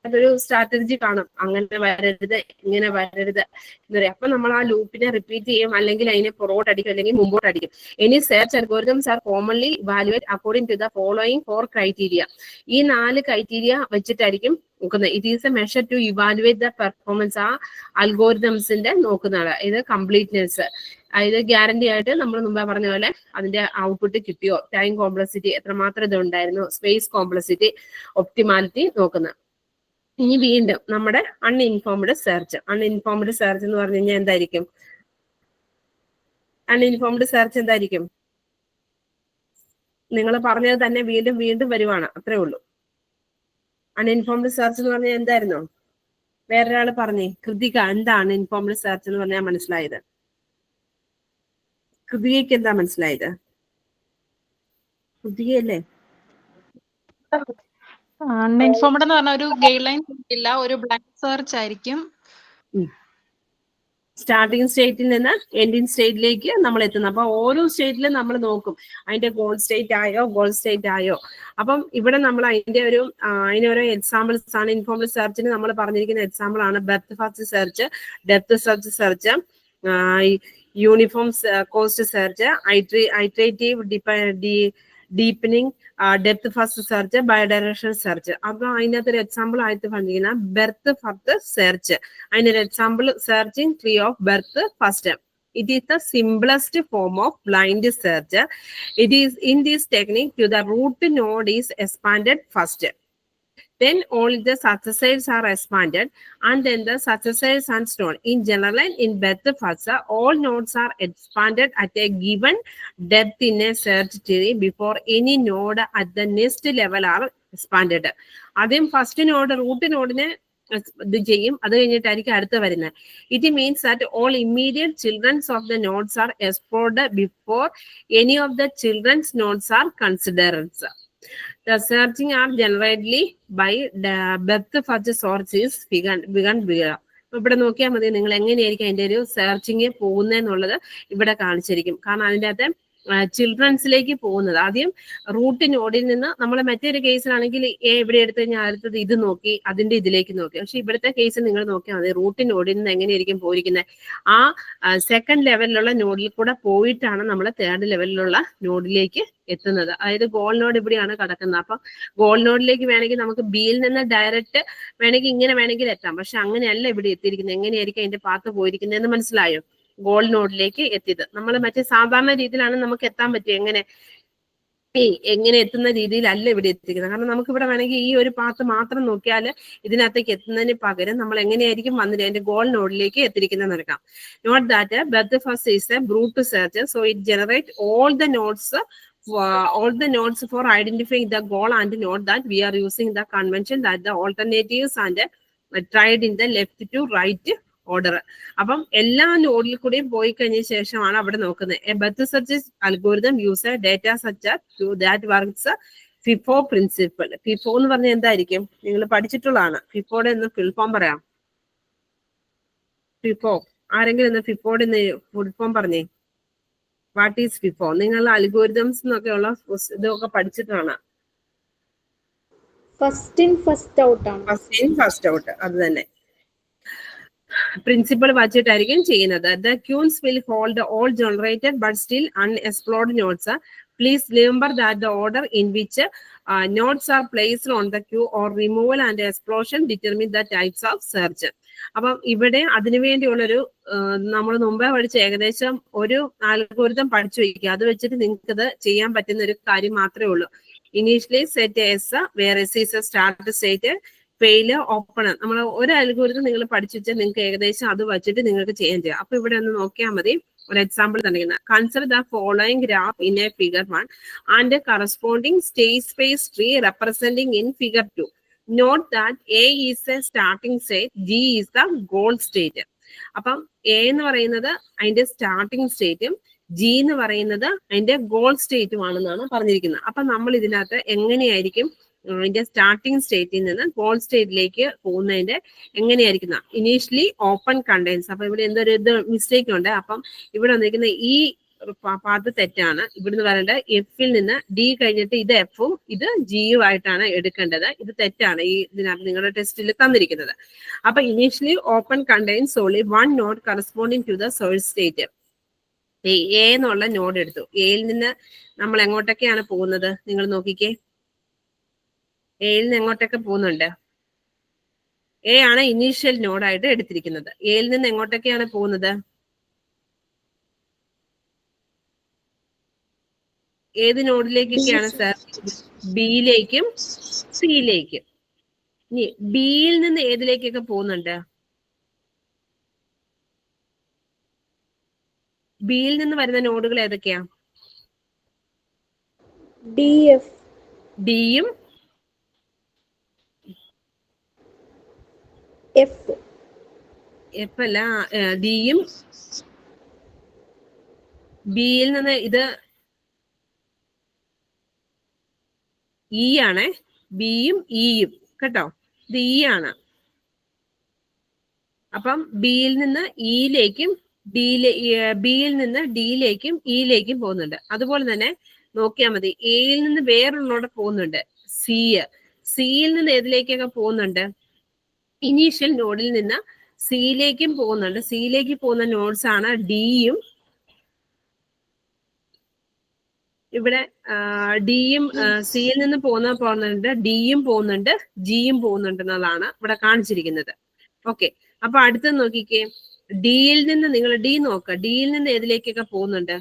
അതൊരു strategy കാണും. അങ്ങനെ വരരുത്, ഇങ്ങനെ വരരുത് എന്ന് പറയും. അപ്പൊ നമ്മൾ ആ ലൂപ്പിനെ റിപ്പീറ്റ് ചെയ്യും, അല്ലെങ്കിൽ അതിനെ പുറകോട്ട് അടിക്കും, അല്ലെങ്കിൽ മുമ്പോട്ട് അടിക്കും. ഇനി search algorithms are commonly evaluate according to the following 4 criteria. ഈ 4 ക്രൈറ്റീരിയ വെച്ചിട്ടായിരിക്കും നോക്കുന്നത്. It is a measure to evaluate the performance. ആ അൽഗോരിതംസിന്റെ നോക്കുന്നതാണ്. ഇത് കംപ്ലീറ്റ്നെസ്, അതായത് ഗ്യാരണ്ടി ആയിട്ട് നമ്മൾ മുമ്പേ പറഞ്ഞ പോലെ അതിന്റെ ഔട്ട്പുട്ട് കിട്ടിയോ, ടൈം കോംപ്ലക്സിറ്റി എത്രമാത്രം ഇത് ഉണ്ടായിരുന്നു, സ്പേസ് കോംപ്ലക്സിറ്റി, ഒപ്റ്റിമാലിറ്റി നോക്കുന്നത്. ഇനി വീണ്ടും നമ്മുടെ അൺഇൻഫോംഡ് സെർച്ച്. അൺഇൻഫോംഡ് സെർച്ച് എന്ന് പറഞ്ഞു കഴിഞ്ഞാൽ എന്തായിരിക്കും? അൺഇൻഫോംഡ് സെർച്ച് എന്തായിരിക്കും? നിങ്ങൾ പറഞ്ഞത് തന്നെ വീണ്ടും വീണ്ടും വരുവാണ്, അത്രേ ഉള്ളൂ. അൺഇൻഫോംഡ് സെർച്ച് എന്ന് പറഞ്ഞാൽ എന്തായിരുന്നു? വേറൊരാൾ പറഞ്ഞേ, കൃതിക, എന്താണ് ഇൻഫോംഡ് സെർച്ച് എന്ന് പറഞ്ഞാൽ മനസ്സിലായത്? കൃതികയ്ക്ക് എന്താ മനസ്സിലായത്? കൃതികയല്ലേ? അൺഇൻഫോംഡ് എന്ന് പറഞ്ഞ ഒരു ഗൈഡ് ലൈൻ ഇല്ല, ഒരു ബ്ലാങ്ക് സെർച്ച് ആയിരിക്കും. സ്റ്റാർട്ടിംഗ് സ്റ്റേറ്റിൽ നിന്ന് എൻഡിങ് സ്റ്റേറ്റിലേക്ക് നമ്മൾ എത്തുന്നത്. അപ്പൊ ഓരോ സ്റ്റേറ്റിലും നമ്മൾ നോക്കും അതിന്റെ ഗോൾ സ്റ്റേറ്റ് ആയോ, ഗോൾ സ്റ്റേറ്റ് ആയോ. അപ്പം ഇവിടെ നമ്മൾ അതിനോരോ എക്സാമ്പിൾസ് ആണ്. ഇൻഫോംഡ് സെർച്ചിന് നമ്മൾ പറഞ്ഞിരിക്കുന്ന എക്സാമ്പിൾ ആണ് breadth first search, depth first search, uniform cost search, iterative deepening, depth first search, bidirectional search. അപ്പൊ അതിനകത്തൊരു എക്സാമ്പിൾ ആയിട്ട് പറഞ്ഞിരിക്കുന്ന ബെർത്ത് ഫസ്റ്റ് സെർച്ച്. അതിനൊരു example searching tree of breadth first. It is the simplest form of blind search. It is in this technique to the root node is expanded first. Then all the successors are expanded and then the successors are stored. In general, in breadth first, all nodes are expanded at a given depth in a search tree before any node at the next level are expanded. ആദ്യം first node root നോഡിനെ ഇത് ചെയ്യും, അത് കഴിഞ്ഞിട്ടായിരിക്കും അടുത്ത് വരുന്നത്. It means that all immediate childrens of the nodes are explored before any of the childrens nodes are considered. The searching are generally by the breadth first source is begun bigger. ഇവിടെ നോക്കിയാൽ മതി നിങ്ങൾ എങ്ങനെയായിരിക്കും അതിന്റെ ഒരു searching പോകുന്നതെന്നുള്ളത് ഇവിടെ കാണിച്ചിരിക്കും. കാരണം അതിൻ്റെ അകത്ത് ചിൽഡ്രൻസിലേക്ക് പോകുന്നത് ആദ്യം റൂട്ട് നോഡിൽ നിന്ന് നമ്മൾ മറ്റൊരു കേസിലാണെങ്കിൽ ഇവിടെ എടുത്തു കഴിഞ്ഞാൽ അടുത്തത് ഇത് നോക്കി അതിന്റെ ഇതിലേക്ക് നോക്കി. പക്ഷെ ഇവിടുത്തെ കേസിൽ നിങ്ങൾ നോക്കിയാൽ മതി റൂട്ട് നോഡിൽ നിന്ന് എങ്ങനെയായിരിക്കും പോയിരിക്കുന്നത്. ആ സെക്കൻഡ് ലെവലിലുള്ള നോഡിൽ കൂടെ പോയിട്ടാണ് നമ്മൾ തേർഡ് ലെവലിലുള്ള നോഡിലേക്ക് എത്തുന്നത്. അതായത് ഗോൾ നോഡ് ഇവിടെയാണ് കിടക്കുന്നത്. അപ്പൊ ഗോൾ നോഡിലേക്ക് വേണമെങ്കിൽ നമുക്ക് ബിയിൽ നിന്ന് ഡയറക്റ്റ് വേണമെങ്കിൽ ഇങ്ങനെ വേണമെങ്കിൽ എത്താം. പക്ഷെ അങ്ങനെയല്ല ഇവിടെ എത്തിയിരിക്കുന്നത്. എങ്ങനെയായിരിക്കും അതിന്റെ പാത്ത് പോയിരിക്കുന്നതെന്ന് മനസ്സിലായോ? ഗോൾ നോഡിലേക്ക് എത്തിയത് നമ്മൾ മറ്റേ സാധാരണ രീതിയിലാണ് നമുക്ക് എത്താൻ പറ്റുക. എങ്ങനെ എത്തുന്ന രീതിയിലല്ല ഇവിടെ എത്തിക്കുന്നത്. കാരണം നമുക്ക് ഇവിടെ വേണമെങ്കിൽ ഈ ഒരു പാത്ത് മാത്രം നോക്കിയാൽ ഇതിനകത്തേക്ക് എത്തുന്നതിന് പകരം നമ്മൾ എങ്ങനെയായിരിക്കും വന്നിട്ട് അതിന്റെ ഗോൾ നോഡിലേക്ക് എത്തിയിരിക്കുന്നത് നടക്കാം. Note that breadth first is a brute search, so it generates all the nodes for identifying the goal and note that we are using the convention that the alternatives and tried in the left to right order. അപ്പം എല്ലാ നോഡിൽ കൂടെയും പോയി കഴിഞ്ഞ ശേഷമാണ് അവിടെ നോക്കുന്നത്. A breadth search algorithm use a data such that works FIFO principle. FIFO എന്ന് പറഞ്ഞാൽ എന്തായിരിക്കും? നിങ്ങൾ പഠിച്ചിട്ടുള്ളതാണ്. ഫിഫോയുടെ ഒന്ന് ഫുൾ ഫോം പറയാം. ഫിഫോ ആരെങ്കിലും ഒന്ന് ഫിഫോയുടെ ഫുൾ ഫോം പറഞ്ഞേ. What is FIFO? നിങ്ങൾ അൽഗോരിതംസ് എന്നൊക്കെയുള്ള ഇതൊക്കെ പഠിച്ചിട്ടാണ്. ഫസ്റ്റ് ഇൻ ഫസ്റ്റ് ഔട്ട് ആണ്. ഫസ്റ്റ് ഇൻ ഫസ്റ്റ് ഔട്ട്, അത് തന്നെ. പ്രിൻസിപ്പിൾ വച്ചിട്ടായിരിക്കും ചെയ്യുന്നത്. The queues will hold all generated but still unexplored nodes. Please remember that the order in which nodes are placed on the queue or removal and explosion determine the types of search. അപ്പം ഇവിടെ അതിനുവേണ്ടിയുള്ളൊരു നമ്മൾ മുമ്പേ പഠിച്ച ഏകദേശം ഒരു algorithm പഠിച്ചു വയ്ക്കുക. അത് വെച്ചിട്ട് നിങ്ങൾക്ക് ഇത് ചെയ്യാൻ പറ്റുന്ന ഒരു കാര്യം മാത്രമേ ഉള്ളൂ. Initially set S where S is a start state fail open. നമ്മൾ ഒരു അൽഗോരിതം നിങ്ങൾ പഠിച്ചു വെച്ചാൽ നിങ്ങൾക്ക് ഏകദേശം അത് വെച്ചിട്ട് നിങ്ങൾക്ക് ചെയ്യാം. അപ്പൊ ഇവിടെ ഒന്ന് നോക്കിയാൽ മതി. ഒരു എക്സാമ്പിൾ തന്നിരിക്കുന്നത്. Consider the following graph in a figure 1 and corresponding state space tree representing in figure 2. Note that A is a starting state, G is the goal state. അപ്പം എ എന്ന് പറയുന്നത് അതിന്റെ സ്റ്റാർട്ടിംഗ് സ്റ്റേറ്റും ജി എന്ന് പറയുന്നത് അതിന്റെ goal സ്റ്റേറ്റും ആണെന്നാണ് പറഞ്ഞിരിക്കുന്നത്. അപ്പൊ നമ്മൾ ഇതിനകത്ത് എങ്ങനെയായിരിക്കും അതിന്റെ സ്റ്റാർട്ടിംഗ് സ്റ്റേറ്റിൽ നിന്ന് ഗോൾ സ്റ്റേറ്റിലേക്ക് പോകുന്നതിന്റെ എങ്ങനെയായിരിക്കുന്ന ഇനീഷ്യലി ഓപ്പൺ കണ്ടെയ്ൻസ്. അപ്പൊ ഇവിടെ എന്തൊരു ഇത് മിസ്റ്റേക്ക് ഉണ്ട്. അപ്പം ഇവിടെ വന്നിരിക്കുന്ന ഈ പാത്ത് തെറ്റാണ്. ഇവിടുന്ന് വരേണ്ട എഫിൽ നിന്ന് ഡി കഴിഞ്ഞിട്ട് ഇത് എഫും ഇത് ജിയും ആയിട്ടാണ് എടുക്കേണ്ടത്. ഇത് തെറ്റാണ് ഈ ഇതിനകത്ത് നിങ്ങളുടെ ടെസ്റ്റിൽ തന്നിരിക്കുന്നത്. അപ്പൊ initially open contains only one node corresponding to the source state. A എന്നുള്ള നോഡ് എടുത്തു. എയിൽ നിന്ന് നമ്മൾ എങ്ങോട്ടൊക്കെയാണ് പോകുന്നത്? നിങ്ങൾ നോക്കിക്കേ, എയിൽ നിന്ന് എങ്ങോട്ടൊക്കെ പോകുന്നുണ്ട്? എ ആണ് ഇനീഷ്യൽ നോഡായിട്ട് എടുത്തിരിക്കുന്നത്. എയിൽ നിന്ന് എങ്ങോട്ടൊക്കെയാണ് പോകുന്നത്? ഏത് നോഡിലേക്കൊക്കെയാണ് സർ? ബിയിലേക്കും സിയിലേക്കും. ഇനി ബിയിൽ നിന്ന് ഏതിലേക്കൊക്കെ പോകുന്നുണ്ട്? ബിയിൽ നിന്ന് വരുന്ന നോഡുകൾ ഏതൊക്കെയാ? ഡിയും എഫ് അല്ല, ഡിയും ബിയിൽ നിന്ന് ഇത് ഇ ആണ്. ബിയും ഇയും കേട്ടോ, ഇത് ഇ ആണ്. അപ്പം ബിയിൽ നിന്ന് ഇയിലേക്കും ബിയിൽ നിന്ന് ഡിയിലേക്കും ഇയിലേക്കും പോകുന്നുണ്ട്. അതുപോലെ തന്നെ നോക്കിയാൽ മതി, എയിൽ നിന്ന് വേറൊള്ളോടെ പോകുന്നുണ്ട്, സിയിൽ നിന്ന് ഏതിലേക്കൊക്കെ പോകുന്നുണ്ട്? ഇനീഷ്യൽ നോഡിൽ നിന്ന് സിയിലേക്കും പോകുന്നുണ്ട്. സിയിലേക്ക് പോകുന്ന നോഡ്സ് ആണ് ഡിയും. ഇവിടെ ഡിയും സിയിൽ നിന്ന് പോകുന്നുണ്ട്, ഡിയും പോകുന്നുണ്ട്, ജിയും പോകുന്നുണ്ട് എന്നതാണ് ഇവിടെ കാണിച്ചിരിക്കുന്നത്. ഓക്കെ, അപ്പൊ അടുത്ത് നോക്കിക്കേ, ഡിയിൽ നിന്ന് നിങ്ങൾ ഡി നോക്കുക. ഡിയിൽ നിന്ന് ഏതിലേക്കൊക്കെ പോകുന്നുണ്ട്?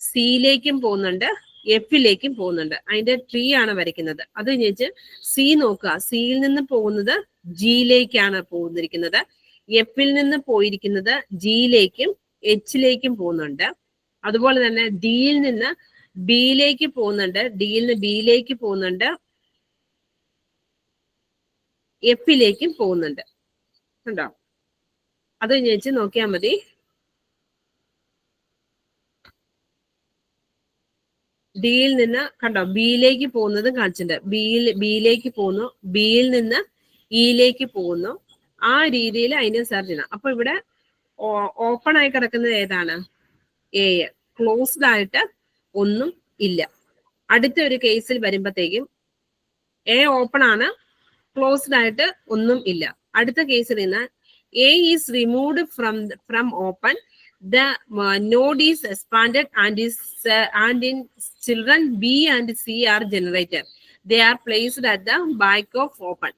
സിയിലേക്കും പോകുന്നുണ്ട്, എഫിലേക്കും പോകുന്നുണ്ട്. അതിന്റെ ട്രീ ആണ് വരയ്ക്കുന്നത്. അത് കഴിഞ്ഞ് സി നോക്കുക. സിയിൽ നിന്ന് പോകുന്നത് ജിയിലേക്കാണ് പോകുന്നിരിക്കുന്നത്. എഫിൽ നിന്ന് പോയിരിക്കുന്നത് ജിയിലേക്കും എച്ചിലേക്കും പോകുന്നുണ്ട്. അതുപോലെ തന്നെ ഡിയിൽ നിന്ന് ബിയിലേക്ക് പോകുന്നുണ്ട്, ഡിയിൽ നിന്ന് ബിയിലേക്ക് പോകുന്നുണ്ട്, എഫിലേക്കും പോകുന്നുണ്ട്. കണ്ടോ? അത് കഴിഞ്ഞ് നോക്കിയാൽ മതി. ഡിയിൽ നിന്ന് കണ്ടോ ബിയിലേക്ക് പോകുന്നത് കാണിച്ചിട്ടുണ്ട്. ബിയിലേക്ക് പോകുന്നു, ബിയിൽ നിന്ന് ഇയിലേക്ക് പോകുന്നു. ആ രീതിയിൽ അതിനെ സെർച്ച് ചെയ്യണം. അപ്പൊ ഇവിടെ ഓപ്പൺ ആയി കിടക്കുന്നത് ഏതാണ്? എ. ക്ലോസ്ഡ് ആയിട്ട് ഒന്നും ഇല്ല. അടുത്ത ഒരു കേസിൽ വരുമ്പോഴത്തേക്കും എ ഓപ്പൺ ആണ്, ക്ലോസ്ഡ് ആയിട്ട് ഒന്നും ഇല്ല. അടുത്ത കേസിൽ നിന്ന് A is removed from open, the node is expanded and in children B and C are generated. They are placed at the back of open.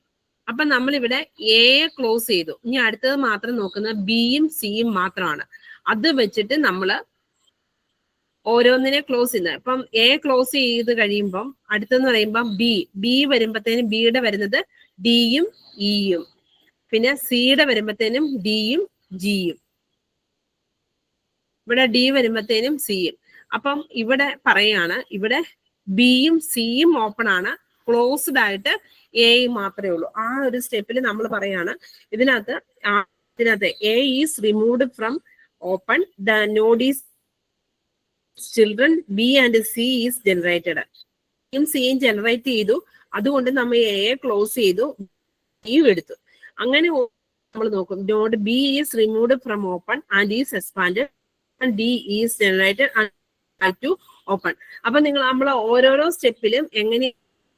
അപ്പൊ നമ്മൾ ഇവിടെ എ ക്ലോസ് ചെയ്തു. ഇനി അടുത്തത് മാത്രം നോക്കുന്നത് ബിയും സിയും മാത്രമാണ്. അത് വെച്ചിട്ട് നമ്മൾ ഓരോന്നിനെ ക്ലോസ് ചെയ്യുന്നത്. ഇപ്പം എ ക്ലോസ് ചെയ്ത് കഴിയുമ്പം അടുത്തെന്ന് പറയുമ്പം ബി വരുമ്പത്തേനും ബിയുടെ വരുന്നത് ഡിയും ഇയും, പിന്നെ സിയുടെ വരുമ്പത്തേനും ഡിയും ജിയും, ഇവിടെ ഡി വരുമ്പത്തേനും സിയും. അപ്പം ഇവിടെ പറയാണ്, ഇവിടെ ബിയും സിയും ഓപ്പൺ ആണ്, ക്ലോസ്ഡ് ആയിട്ട് എയും മാത്രമേ ഉള്ളൂ. ആ ഒരു സ്റ്റെപ്പിൽ നമ്മൾ പറയാണ് ഇതിനകത്ത് A is removed from open, the node is children B and C is generated. ബിയും സിയും ജനറേറ്റ് ചെയ്തു, അതുകൊണ്ട് നമ്മൾ എ ക്ലോസ് ചെയ്തു, ബിയും എടുത്തു. അങ്ങനെ നമ്മൾ നോക്കും, node B is removed from open and is expanded, D is generated and to open. അപ്പൊ നമ്മൾ ഓരോരോ സ്റ്റെപ്പിലും എങ്ങനെ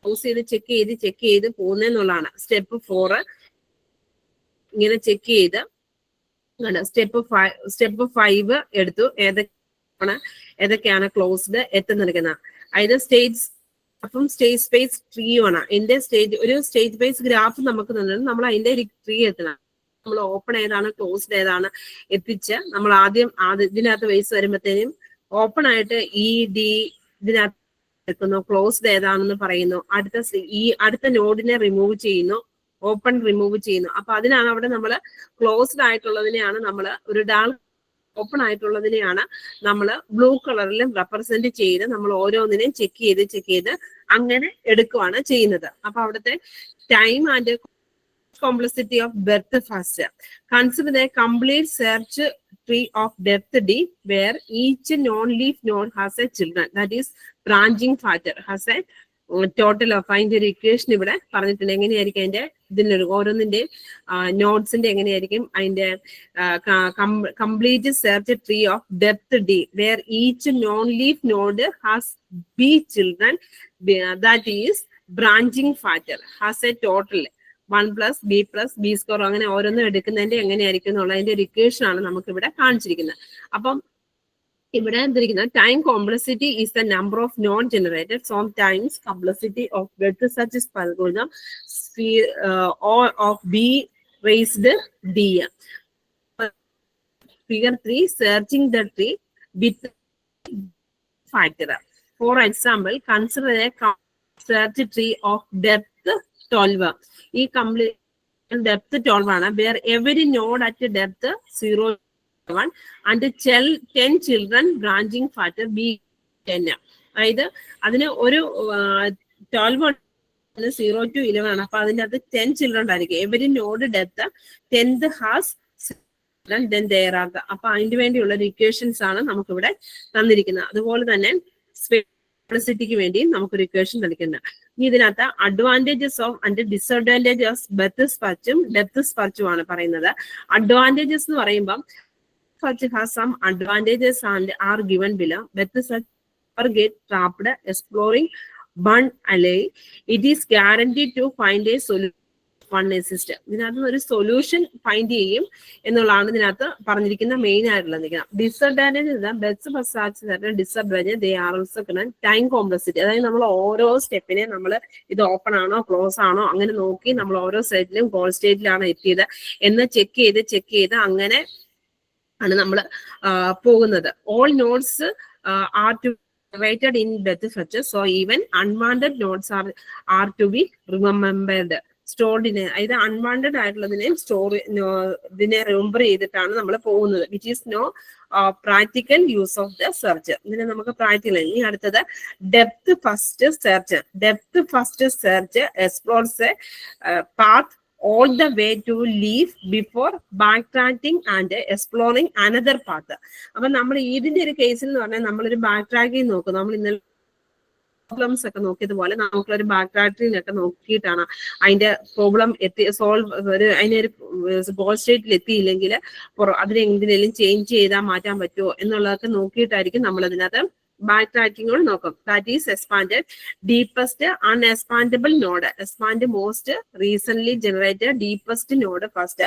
ക്ലോസ് ചെയ്ത് ചെക്ക് ചെയ്ത് പോകുന്നെന്നുള്ളതാണ്. സ്റ്റെപ്പ് 4 ഇങ്ങനെ ചെക്ക് ചെയ്ത് സ്റ്റെപ്പ് 5 എടുത്തു, ഏതൊക്കെയാണ് ക്ലോസ്ഡ് എത്തുന്നിരിക്കുന്നത്. അതായത് സ്റ്റേറ്റ്സ്, അപ്പം സ്റ്റേറ്റ് സ്പേസ് ട്രീയുമാണ്. അതിന്റെ ഒരു സ്റ്റേറ്റ് സ്പേസ് ഗ്രാഫ് നമുക്ക് തന്നിട്ട് നമ്മൾ അതിന്റെ ഒരു ട്രീ എത്തണം. നമ്മൾ ഓപ്പൺ ഏതാണ് ക്ലോസ്ഡ് ഏതാണ് എത്തിച്ച് നമ്മൾ ആദ്യം ഇതിനകത്ത് ബേസ് വരുമ്പോഴത്തേനും ഓപ്പൺ ആയിട്ട് ഡി ഇതിനകത്ത് എടുക്കുന്നു, ക്ലോസ്ഡ് ഏതാണെന്ന് പറയുന്നു, അടുത്ത നോഡിനെ റിമൂവ് ചെയ്യുന്നു, ഓപ്പൺ റിമൂവ് ചെയ്യുന്നു. അപ്പൊ അതിനാണ് അവിടെ നമ്മൾ ക്ലോസ്ഡ് ആയിട്ടുള്ളതിനെയാണ് നമ്മൾ ഒരു ഓപ്പൺ ആയിട്ടുള്ളതിനെയാണ് നമ്മൾ ബ്ലൂ കളറിലും റെപ്രസെന്റ് ചെയ്ത് നമ്മൾ ഓരോന്നിനെയും ചെക്ക് ചെയ്ത് അങ്ങനെ എടുക്കുകയാണ് ചെയ്യുന്നത്. അപ്പൊ അവിടുത്തെ time and complexity of depth first. Consider the complete search tree of depth D, where each non-leaf node has a children, that is branching factor, has a total of അതിന്റെ ഒരു ഇക്വേഷൻ ഇവിടെ പറഞ്ഞിട്ടുണ്ട്. എങ്ങനെയായിരിക്കും അതിന്റെ ഇതിനൊരു ഓരോന്നിന്റെ നോട്ട്സിന്റെ എങ്ങനെയായിരിക്കും അതിന്റെ complete search tree of depth D, where each non leaf node has B children, that is branching factor has a total 1 + b square, അങ്ങനെ ഓരോന്നും എടുക്കുന്നതിന്റെ എങ്ങനെയായിരിക്കും എന്നുള്ളതിന്റെ ഒരു ഇക്വേഷൻ ആണ് നമുക്ക് ഇവിടെ കാണിച്ചിരിക്കുന്നത്. അപ്പം ഇവിടെ എന്തിരിക്കുന്ന time complexity is the number of non generated some times complexity of depth such is algorithm of b raised d. Figure 3, searching the tree with factor. For example, consider a search tree of depth 12. ഈ complete depth 12 ആണ്, where every node at depth 0 1 and 10 children branching factor B 10. അതായത് അതിന് ഒരു 12 0 to 11 ആണ്. അപ്പൊ അതിന്റെ അകത്ത് 10 children ആയിരിക്കും. Every node depth 10th has then there are the. അപ്പൊ അതിന് വേണ്ടിയുള്ള ഒരു ഇക്വേഷൻസ് ആണ് നമുക്കിവിടെ തന്നിരിക്കുന്നത്. അതുപോലെ തന്നെ ക്ക് വേണ്ടി നമുക്കൊരു ഇക്വേഷൻ നൽകുന്നത്. ഇനി ഇതിനകത്ത് advantages of and disadvantages breadth സ്പച്ചും ഡെപ്ത് സ്പച്ചും ആണ് പറയുന്നത്. അഡ്വാൻറ്റേജസ് എന്ന് പറയുമ്പോൾ search has some advantages and are given below. Breadth search get trapped exploring blind alley. It is guaranteed to find a solution one exist. ഇതിനകത്ത് ഒരു solution find ചെയ്യും എന്നുള്ളതാണ് ഇതിനകത്ത് പറഞ്ഞിരിക്കുന്ന മെയിൻ ആയിട്ടുള്ളത്. Disadvantage disadvantage they are also time complexity. അതായത് നമ്മൾ ഓരോ സ്റ്റെപ്പിനെ നമ്മൾ ഇത് ഓപ്പൺ ആണോ ക്ലോസ് ആണോ അങ്ങനെ നോക്കി നമ്മൾ ഓരോ സ്റ്റേറ്റിലും ഗോൾ സ്റ്റേറ്റിലാണ് എത്തിയത് എന്ന് ചെക്ക് ചെയ്ത് അങ്ങനെ ആണ് നമ്മൾ പോകുന്നത്. All nodes are to generated in depth searches, so even unwanted nodes are to be remembered. സ്റ്റോർഡിനെ, അതായത് അൺവാണ്ടഡ് ആയിട്ടുള്ളതിനെയും ഇതിനെ റിമെമ്പർ ചെയ്തിട്ടാണ് നമ്മൾ പോകുന്നത്. Which is no practical use of the search. ഇതിനെ നമുക്ക് പ്രാക്ടിക്കൽ. ഇനി അടുത്തത് depth first search. Depth first search explores path all the way to leave before backtracking and exploring another path. അപ്പൊ നമ്മൾ ഇതിന്റെ ഒരു കേസിൽ എന്ന് പറഞ്ഞാൽ നമ്മളൊരു ബാക്ക് ട്രാക്കിംഗ് നോക്കും. നമ്മൾ ഇന്നലെ പ്രോബ്ലംസ് ഒക്കെ നോക്കിയതുപോലെ നമുക്കൊരു ബാക്ക് ട്രാക്കിങ്ങിലൊക്കെ നോക്കിയിട്ടാണ് അതിന്റെ പ്രോബ്ലം അതിനൊരു ഗോൾ സ്റ്റേറ്റിൽ എത്തിയില്ലെങ്കിൽ അതിനെ എന്തിനേലും ചേഞ്ച് ചെയ്താൽ മാറ്റാൻ പറ്റുമോ എന്നുള്ളതൊക്കെ നോക്കിയിട്ടായിരിക്കും നമ്മൾ അതിനകത്ത് back tracking or നോക്കും. That is expanded deepest unexpandable node. Expand most recently generated deepest node first.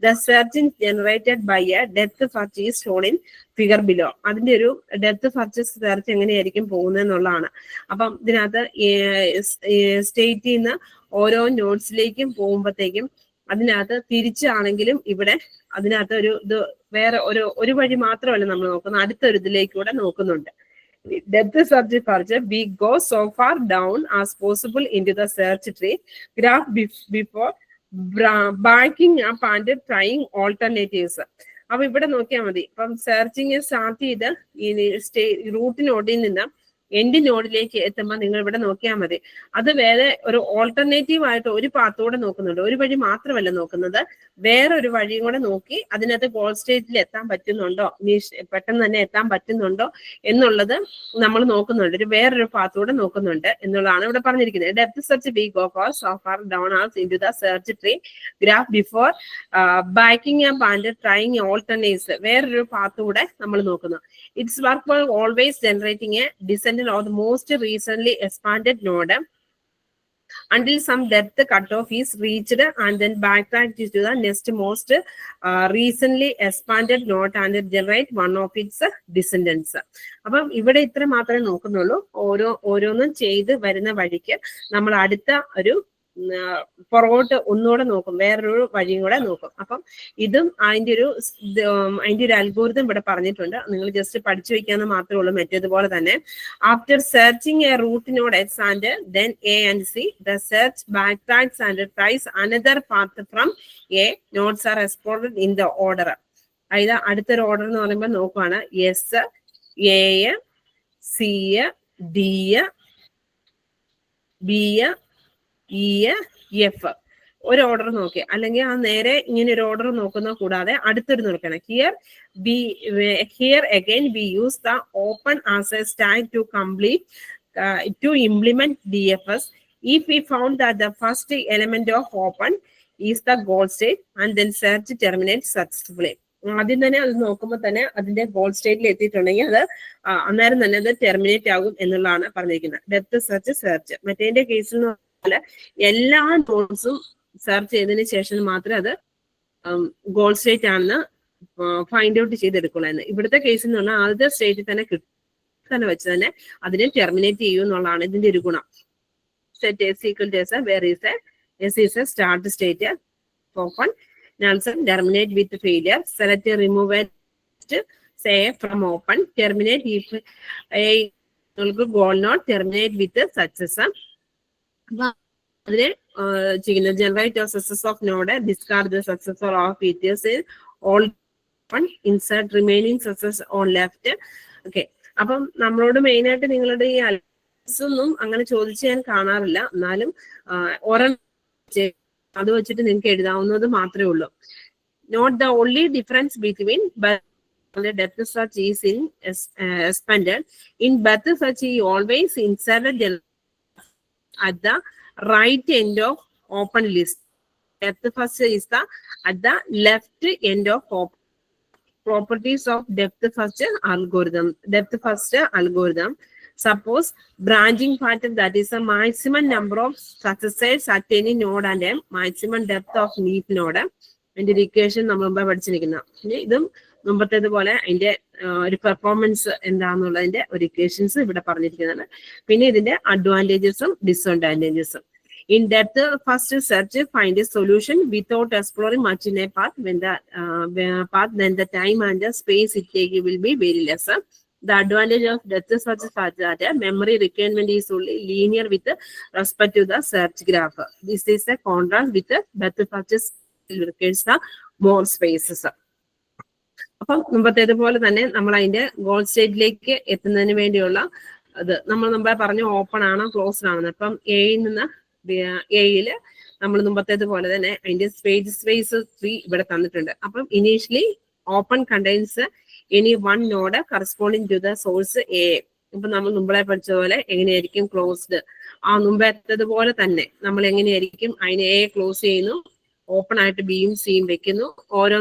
The search generated by a depth search is shown in figure below. അതിന്റെ ഒരു ഡെപ്ത് ഫസ്റ്റ് സെർച്ച് എങ്ങനെയായിരിക്കും പോകുന്നത് എന്നുള്ളതാണ്. അപ്പം ഇതിനകത്ത് സ്റ്റേറ്റിൽ നിന്ന് ഓരോ നോഡ്സിലേക്കും പോകുമ്പോഴത്തേക്കും അതിനകത്ത് തിരിച്ചാണെങ്കിലും ഇവിടെ അതിനകത്ത് ഇത് വേറെ ഒരു വഴി മാത്രമല്ല നമ്മൾ നോക്കുന്നത്, അടുത്തൊരു ഇതിലേക്ക് കൂടെ നോക്കുന്നുണ്ട്. Depth search further, we go so far down as possible into the search tree graph before backing up and trying alternatives. അപ്പൊ ഇവിടെ നോക്കിയാൽ മതി. ഇപ്പം സെർച്ചിങ് സ്റ്റാർട്ട് ചെയ്ത് ഈ റൂട്ട് നോഡിൽ നിന്ന് എൻഡ് നോഡിലേക്ക് എത്തുമ്പോൾ നിങ്ങൾ ഇവിടെ നോക്കിയാൽ മതി. അത് വേറെ ഒരു ഓൾട്ടർനേറ്റീവ് ആയിട്ട് ഒരു പാത്തൂടെ നോക്കുന്നുണ്ട്. ഒരു വഴി മാത്രമല്ല നോക്കുന്നത്, വേറെ ഒരു വഴിയും കൂടെ നോക്കി അതിനകത്ത് ഗോൾ സ്റ്റേറ്റിൽ എത്താൻ പറ്റുന്നുണ്ടോ, പെട്ടെന്ന് തന്നെ എത്താൻ പറ്റുന്നുണ്ടോ എന്നുള്ളത് നമ്മൾ നോക്കുന്നുണ്ട്. വേറൊരു പാത്തൂടെ നോക്കുന്നുണ്ട് എന്നുള്ളതാണ് ഇവിടെ പറഞ്ഞിരിക്കുന്നത്. Depth search we go for so far down also into the search tree graph before backing up and trying alternates. വേറൊരു പാത്തൂടെ നമ്മൾ നോക്കുന്നു. It's work for always generating a descendant of the most recently expanded node until some depth cutoff is reached and then backtrack to the next most recently expanded node and generate one of its descendants. അപ്പം ഇവിടെ ഇത്ര മാത്രമേ നോക്കുന്നുള്ളൂ. ഓരോന്നും ചെയ്ത് വരുന്ന വഴിക്ക് നമ്മൾ അടുത്ത ഒരു പുറകോട്ട് ഒന്നുകൂടെ നോക്കും, വേറൊരു വഴിയും കൂടെ നോക്കും. അപ്പം ഇതും അതിന്റെ ഒരു അൽഗോരിതം ഇവിടെ പറഞ്ഞിട്ടുണ്ട്. നിങ്ങൾ ജസ്റ്റ് പഠിച്ചു വെക്കാന്ന് മാത്രമേ ഉള്ളൂ. മറ്റേതുപോലെ തന്നെ after searching a root node X and then A and C, the search backtracks and tries another path from A, nodes are explored in the order. അതായത് അടുത്തൊരു ഓർഡർ എന്ന് പറയുമ്പോൾ നോക്കുവാണ് S, A, C, D, B, E, F ഒരു order നോക്കി, അല്ലെങ്കിൽ ആ നേരെ ഇങ്ങനെ ഒരു ഓർഡർ നോക്കുന്ന കൂടാതെ അടുത്തൊരു നോക്കണം. Here again we use the open as a stack to complete to implement DFS. If we found that the first element of open is the goal state and then search terminates successfully. ആദ്യം തന്നെ അത് നോക്കുമ്പോൾ തന്നെ അതിന്റെ goal സ്റ്റേറ്റിൽ എത്തിയിട്ടുണ്ടെങ്കിൽ അത് അന്നേരം തന്നെ അത് ടെർമിനേറ്റ് ആകും എന്നുള്ളതാണ് പറഞ്ഞിരിക്കുന്നത്. ഡെപ്ത് സെർച്ച് മറ്റേതിന്റെ കേസിൽ എന്ന് പറഞ്ഞാൽ എല്ലാ നോഡ്സും സെർച്ച് ചെയ്തതിന് ശേഷം മാത്രമേ അത് ഗോൾ സ്റ്റേറ്റ് ആണെന്ന് ഫൈൻഡ് ഔട്ട് ചെയ്തെടുക്കുള്ളൂ എന്ന്. ഇവിടുത്തെ കേസിൽ എന്ന് പറഞ്ഞാൽ ആദ്യത്തെ സ്റ്റേറ്റിൽ തന്നെ തന്നെ വെച്ച് തന്നെ അതിനെ ടെർമിനേറ്റ് ചെയ്യും എന്നുള്ളതാണ് ഇതിന്റെ ഒരു ഗുണം. Set S equal to S, where is S is a start state, open, null terminate with failure, select remove it, say from open, terminate if a goal node, terminate with success. Generate a success of node, discard the successor of it is all open, insert remaining success on left. Okay, അപ്പം നമ്മളോട് main ആയിട്ട് നിങ്ങളുടെ ഈ ഒന്നും അങ്ങനെ ചോദിച്ച് ഞാൻ കാണാറില്ല. എന്നാലും അത് വെച്ചിട്ട് നിങ്ങൾക്ക് എഴുതാവുന്നത് മാത്രമേ ഉള്ളൂ. Note the only difference between depth search is in expanded. In depth search ഈ always inserted at the right end of open list. Depth first is the at the left end of open. Properties of depth first algorithm. Depth first algorithm. Suppose branching pattern, that is a maximum number of successors at any node and a maximum depth of leaf node. അതിന്റെ equation നമ്മൾ മുമ്പ് പഠിച്ചിരിക്കുന്ന ഇതും മുമ്പത്തേതുപോലെ അതിന്റെ ഒരു performance എന്താണെന്നുള്ളതിന്റെ ഒരു equations ഇവിടെ പറഞ്ഞിരിക്കുന്നതാണ്. പിന്നെ ഇതിന്റെ അഡ്വാൻറ്റേജസും ഡിസ്അഡ്വാൻറ്റേജസും. In depth first search, find a solution without exploring much in a path. When the path, then the time and the space it take will be very less. The advantage of depth search is that memory requirement is only linear with respect to the search graph. This is a contrast with the depth search requires the more spaces. അപ്പം മുമ്പത്തേതുപോലെ തന്നെ നമ്മൾ അതിന്റെ goal സ്റ്റേറ്റിലേക്ക് എത്തുന്നതിന് വേണ്ടിയുള്ള അത് നമ്മൾ മുമ്പേ പറഞ്ഞു ഓപ്പൺ ആണോ ക്ലോസ്ഡ് ആണെന്ന്. അപ്പം എയിൽ നിന്ന് എയില് നമ്മൾ മുമ്പത്തേതുപോലെ തന്നെ അതിന്റെ സ്പേസ് 3 ഇവിടെ തന്നിട്ടുണ്ട്. അപ്പം initially open contains any one node corresponding to the source A. ഇപ്പൊ നമ്മൾ മുമ്പേ പഠിച്ചതുപോലെ എങ്ങനെയായിരിക്കും ക്ലോസ്ഡ്, ആ മുമ്പേത്തതുപോലെ തന്നെ നമ്മൾ എങ്ങനെയായിരിക്കും അതിനെ എ ക്ലോസ് ചെയ്യുന്നു, ഓപ്പൺ ആയിട്ട് ബിയും സിയും വെക്കുന്നു. ഓരോ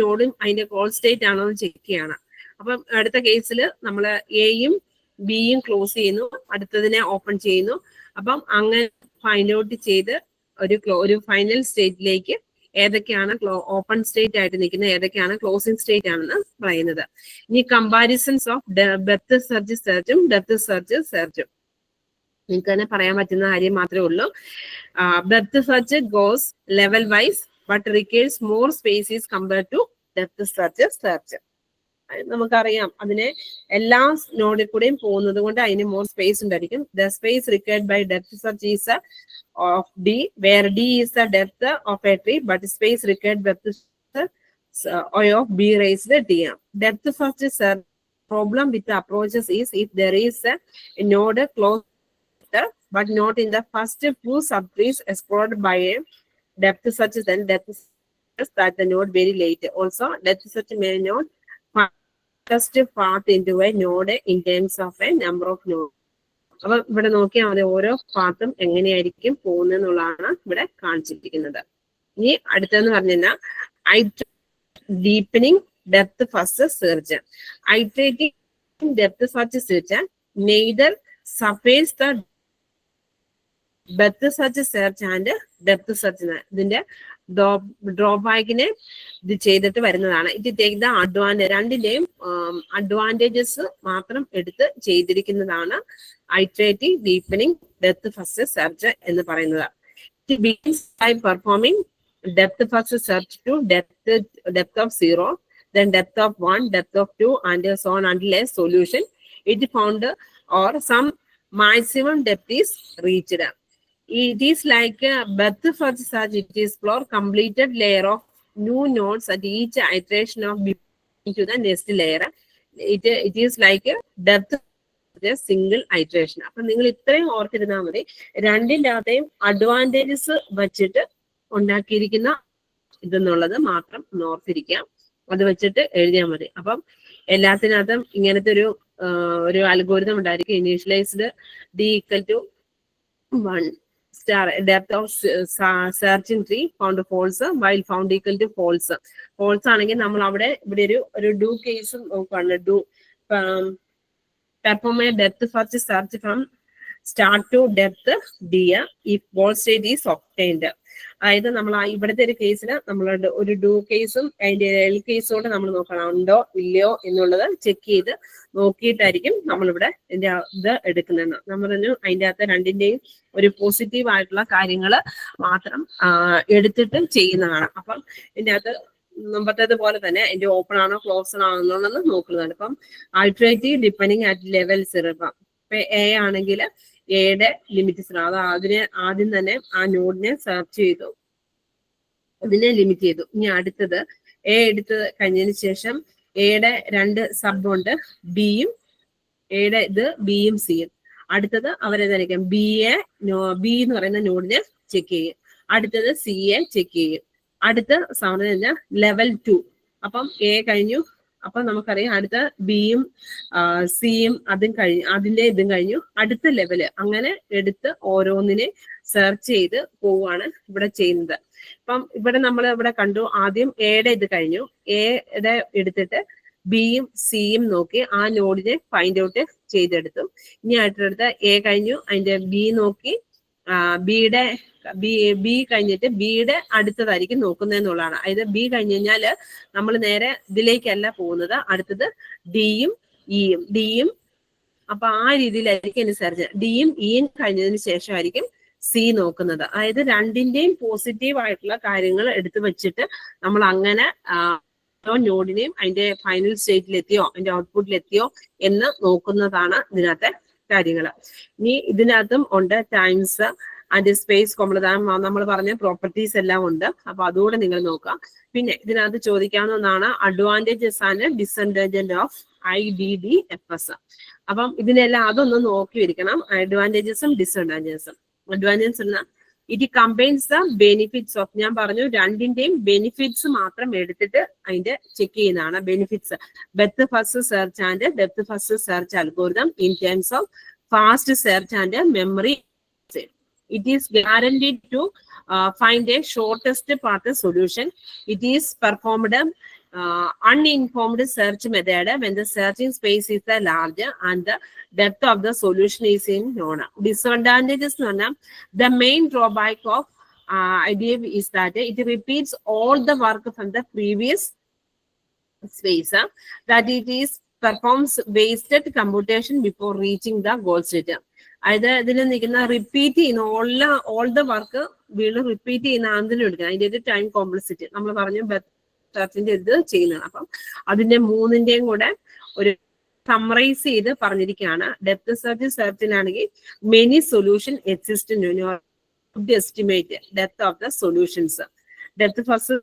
നോഡും അതിന്റെ കോൾ സ്റ്റേറ്റ് ആണോ എന്ന് ചെക്ക് ചെയ്യണം. അപ്പം അടുത്ത കേസിൽ നമ്മൾ എയും ബിയും ക്ലോസ് ചെയ്യുന്നു, അടുത്തതിനെ ഓപ്പൺ ചെയ്യുന്നു. അപ്പം അങ്ങനെ ഫൈൻഡ് ഔട്ട് ചെയ്ത് ഒരു ഫൈനൽ സ്റ്റേറ്റിലേക്ക് ഏതൊക്കെയാണ് ഓപ്പൺ സ്റ്റേറ്റ് ആയിട്ട് നിൽക്കുന്നത്, ഏതൊക്കെയാണ് ക്ലോസിംഗ് സ്റ്റേറ്റ് ആണെന്ന് പറയുന്നത്. ഇനി കമ്പാരിസൺസ് ഓഫ് ഡെപ്ത് സെർച്ചും ഡെപ്ത് സെർച്ചും നിങ്ങൾക്ക് തന്നെ പറയാൻ പറ്റുന്ന കാര്യം മാത്രമേ ഉള്ളൂ. Depth search goes level wise but requires more spaces compared to depth search. നമുക്കറിയാം അതിനെ എല്ലാ നോഡിൽ കൂടെയും പോകുന്നത് കൊണ്ട് അതിന് മോർ സ്പേസ് ഉണ്ടായിരിക്കും. The space required by depth search is of D, where D is the depth of a tree, but space required depth of B raised D. Depth first search problem with the approaches is if there is a node close but not in the first few subtrees explored by a depth search, then depth search that the node very late. Also, depth search may not first path into a node in terms of a number of nodes. അപ്പൊ ഇവിടെ നോക്കിയാൽ മതി ഓരോ പാത്തും എങ്ങനെയായിരിക്കും പോകുന്നതെന്നുള്ളതാണ് ഇവിടെ കാണിച്ചിരിക്കുന്നത്. ഇനി അടുത്തെന്ന് പറഞ്ഞാൽ deepening depth first search. Iterating depth first search neither suffers the breadth search search and depth search. ഇതിന്റെ ഡ്രോബാക്കിനെ ഇത് ചെയ്തിട്ട് വരുന്നതാണ്. ഇത് ടേക്ക് ദ അഡ്വാൻറ്റേജ്, രണ്ടിന്റെയും അഡ്വാൻറ്റേജസ് മാത്രം എടുത്ത് ചെയ്തിരിക്കുന്നതാണ് iterative deepening depth first search എന്ന് പറയുന്നത്. It begins by performing depth first search to depth of 0, then depth of 1, depth of 2, and so on until a solution it found or some maximum depth is reached. It is like a depth first search. It is for completed layer of new nodes at each iteration of into the next layer. It is like a depth single iteration. അപ്പൊ നിങ്ങൾ ഇത്രയും ഓർത്തിരുന്നാൽ മതി. രണ്ടിൻ്റെ അകത്തെയും advantages വച്ചിട്ട് ഉണ്ടാക്കിയിരിക്കുന്ന ഇതെന്നുള്ളത് മാത്രം ഓർത്തിരിക്കാം. അത് വെച്ചിട്ട് എഴുതിയാൽ മതി. അപ്പം എല്ലാത്തിനകത്തും ഇങ്ങനത്തെ ഒരു അൽഗോരിതം ഉണ്ടായിരിക്കും. Initialized D equal to 1 star, depth of searching tree found false, while found equal to false. False ആണെങ്കിൽ നമ്മൾ അവിടെ ഇവിടെ ഒരു ഡു കേസും നോക്കുകയാണ്. Do perform a depth first search from start to depth D if goal state is obtained. അതായത് നമ്മൾ ഇവിടുത്തെ ഒരു കേസിന് നമ്മൾ ഒരു ഡു കേസും അതിന്റെ എൽ കേസോടെ നമ്മൾ നോക്കണം, ഉണ്ടോ ഇല്ലയോ എന്നുള്ളത് ചെക്ക് ചെയ്ത് നോക്കിയിട്ടായിരിക്കും നമ്മളിവിടെ ഇതിന്റെ ഇത് എടുക്കുന്നതെന്ന്. നമ്മൾ അതിന്റെ അകത്ത് രണ്ടിന്റെയും ഒരു പോസിറ്റീവ് ആയിട്ടുള്ള കാര്യങ്ങൾ മാത്രം എടുത്തിട്ട് ചെയ്യുന്നതാണ്. അപ്പം ഇതിന്റെ അകത്ത് മുമ്പത്തേത് പോലെ തന്നെ അതിന്റെ ഓപ്പൺ ആണോ ക്ലോസ് ആണോ എന്നുള്ളത് നോക്കുന്നതാണ്. ഇപ്പം ഐട്രേറ്റീവ് ഡിപ്പെൻഡിങ് അറ്റ് ലെവൽ 0. ഇപ്പൊ എ ആണെങ്കിൽ എയുടെ ലിമിറ്റ് 0, അത് അതിനെ ആദ്യം തന്നെ ആ നോഡിനെ സെർച്ച് ചെയ്തു, അതിനെ ലിമിറ്റ് ചെയ്തു. ഇനി അടുത്തത് എ എടുത്ത് കഴിഞ്ഞതിന് ശേഷം എയുടെ 2 സബ് ഉണ്ട്, ബിയും എയുടെ ഇത് ബിയും സിയും. അടുത്തത് അവരെന്തായിരിക്കും ബി എന്ന് പറയുന്ന നോഡിനെ ചെക്ക് ചെയ്യും, അടുത്തത് സി എ ചെക്ക് ചെയ്യും, അടുത്ത സാധനം കഴിഞ്ഞാൽ ലെവൽ 2. അപ്പം എ കഴിഞ്ഞു, അപ്പൊ നമുക്കറിയാം അടുത്ത ബിയും സിയും അതും കഴിഞ്ഞു, അതിന്റെ ഇതും കഴിഞ്ഞു, അടുത്ത ലെവല്. അങ്ങനെ എടുത്ത് ഓരോന്നിനെ സെർച്ച് ചെയ്ത് പോവാണ് ഇവിടെ ചെയ്യുന്നത്. അപ്പം ഇവിടെ നമ്മൾ ഇവിടെ കണ്ടു, ആദ്യം എയുടെ ഇത് കഴിഞ്ഞു, എയുടെ എടുത്തിട്ട് ബിയും സിയും നോക്കി ആ നോഡിനെ ഫൈൻഡ് ഔട്ട് ചെയ്തെടുത്തു. ഇനി അടുത്തടുത്ത എ കഴിഞ്ഞു, അതിന്റെ ബി നോക്കി, ബിയുടെ ബി കഴിഞ്ഞിട്ട് ബിയുടെ അടുത്തതായിരിക്കും നോക്കുന്നതെന്നുള്ളതാണ്. അതായത് ബി കഴിഞ്ഞ് കഴിഞ്ഞാല് നമ്മൾ നേരെ ഇതിലേക്കല്ല പോകുന്നത്, അടുത്തത് ഡിയും അപ്പൊ ആ രീതിയിലായിരിക്കും അനുസരിച്ച് ഡിയും ഇയും കഴിഞ്ഞതിന് ശേഷമായിരിക്കും സി നോക്കുന്നത്. അതായത് രണ്ടിന്റെയും പോസിറ്റീവ് ആയിട്ടുള്ള കാര്യങ്ങൾ എടുത്തു വെച്ചിട്ട് നമ്മൾ അങ്ങനെ നോഡിനെയും അതിന്റെ ഫൈനൽ സ്റ്റേറ്റിലെത്തിയോ അതിന്റെ ഔട്ട്പുട്ടിലെത്തിയോ എന്ന് നോക്കുന്നതാണ് ഇതിനകത്തെ കാര്യങ്ങൾ. ഇനി ഇതിനകത്തും ഉണ്ട് ടൈംസ് ആൻഡ് സ്പേസ് നമ്മൾ പറഞ്ഞ പ്രോപ്പർട്ടീസ് എല്ലാം ഉണ്ട്. അപ്പൊ അതുകൂടെ നിങ്ങൾ നോക്കാം. പിന്നെ ഇതിനകത്ത് ചോദിക്കാവുന്നതാണ് advantages and disadvantage of IDDFS. അപ്പം ഇതിനെല്ലാം അതൊന്ന് നോക്കി വരിക്കണം, അഡ്വാൻറ്റേജസും ഡിസഡ്വാൻറ്റേജസും. Advantages it combines the benefits of, ഞാൻ പറഞ്ഞു രണ്ടിന്റെയും ബെനിഫിറ്റ്സ് മാത്രം എടുത്തിട്ട് അതിന്റെ ചെക്ക് ചെയ്യുന്നതാണ് benefits. Depth first search and depth first search algorithm in terms of fast search and memory. It is guaranteed to find a shortest path solution. It is performed uninformed search method when the searching space is larger and the depth of the solution is known. Disadvantages, the main drawback of IDF is that it repeats all the work from the previous space, that it is performs wasted computation before reaching the goal state. അതായത് ഇതിൽ നിൽക്കുന്ന repeat ചെയ്യുന്ന all the work വീണ്ടും repeat ചെയ്യുന്ന അതിലും എടുക്കണം. അതിന്റെ ഒരു ടൈം കോംപ്ലക്സിറ്റി നമ്മൾ പറഞ്ഞു സെർച്ചിന്റെ ഇത് ചെയ്യുന്നതാണ്. അപ്പം അതിന്റെ മൂന്നിന്റെയും കൂടെ ഒരു സമ്മറൈസ് ചെയ്ത് പറഞ്ഞിരിക്കുകയാണ്. ഡെപ്ത് സെർച്ചിലാണെങ്കിൽ many solution exist estimate depth of the solutions. Depth first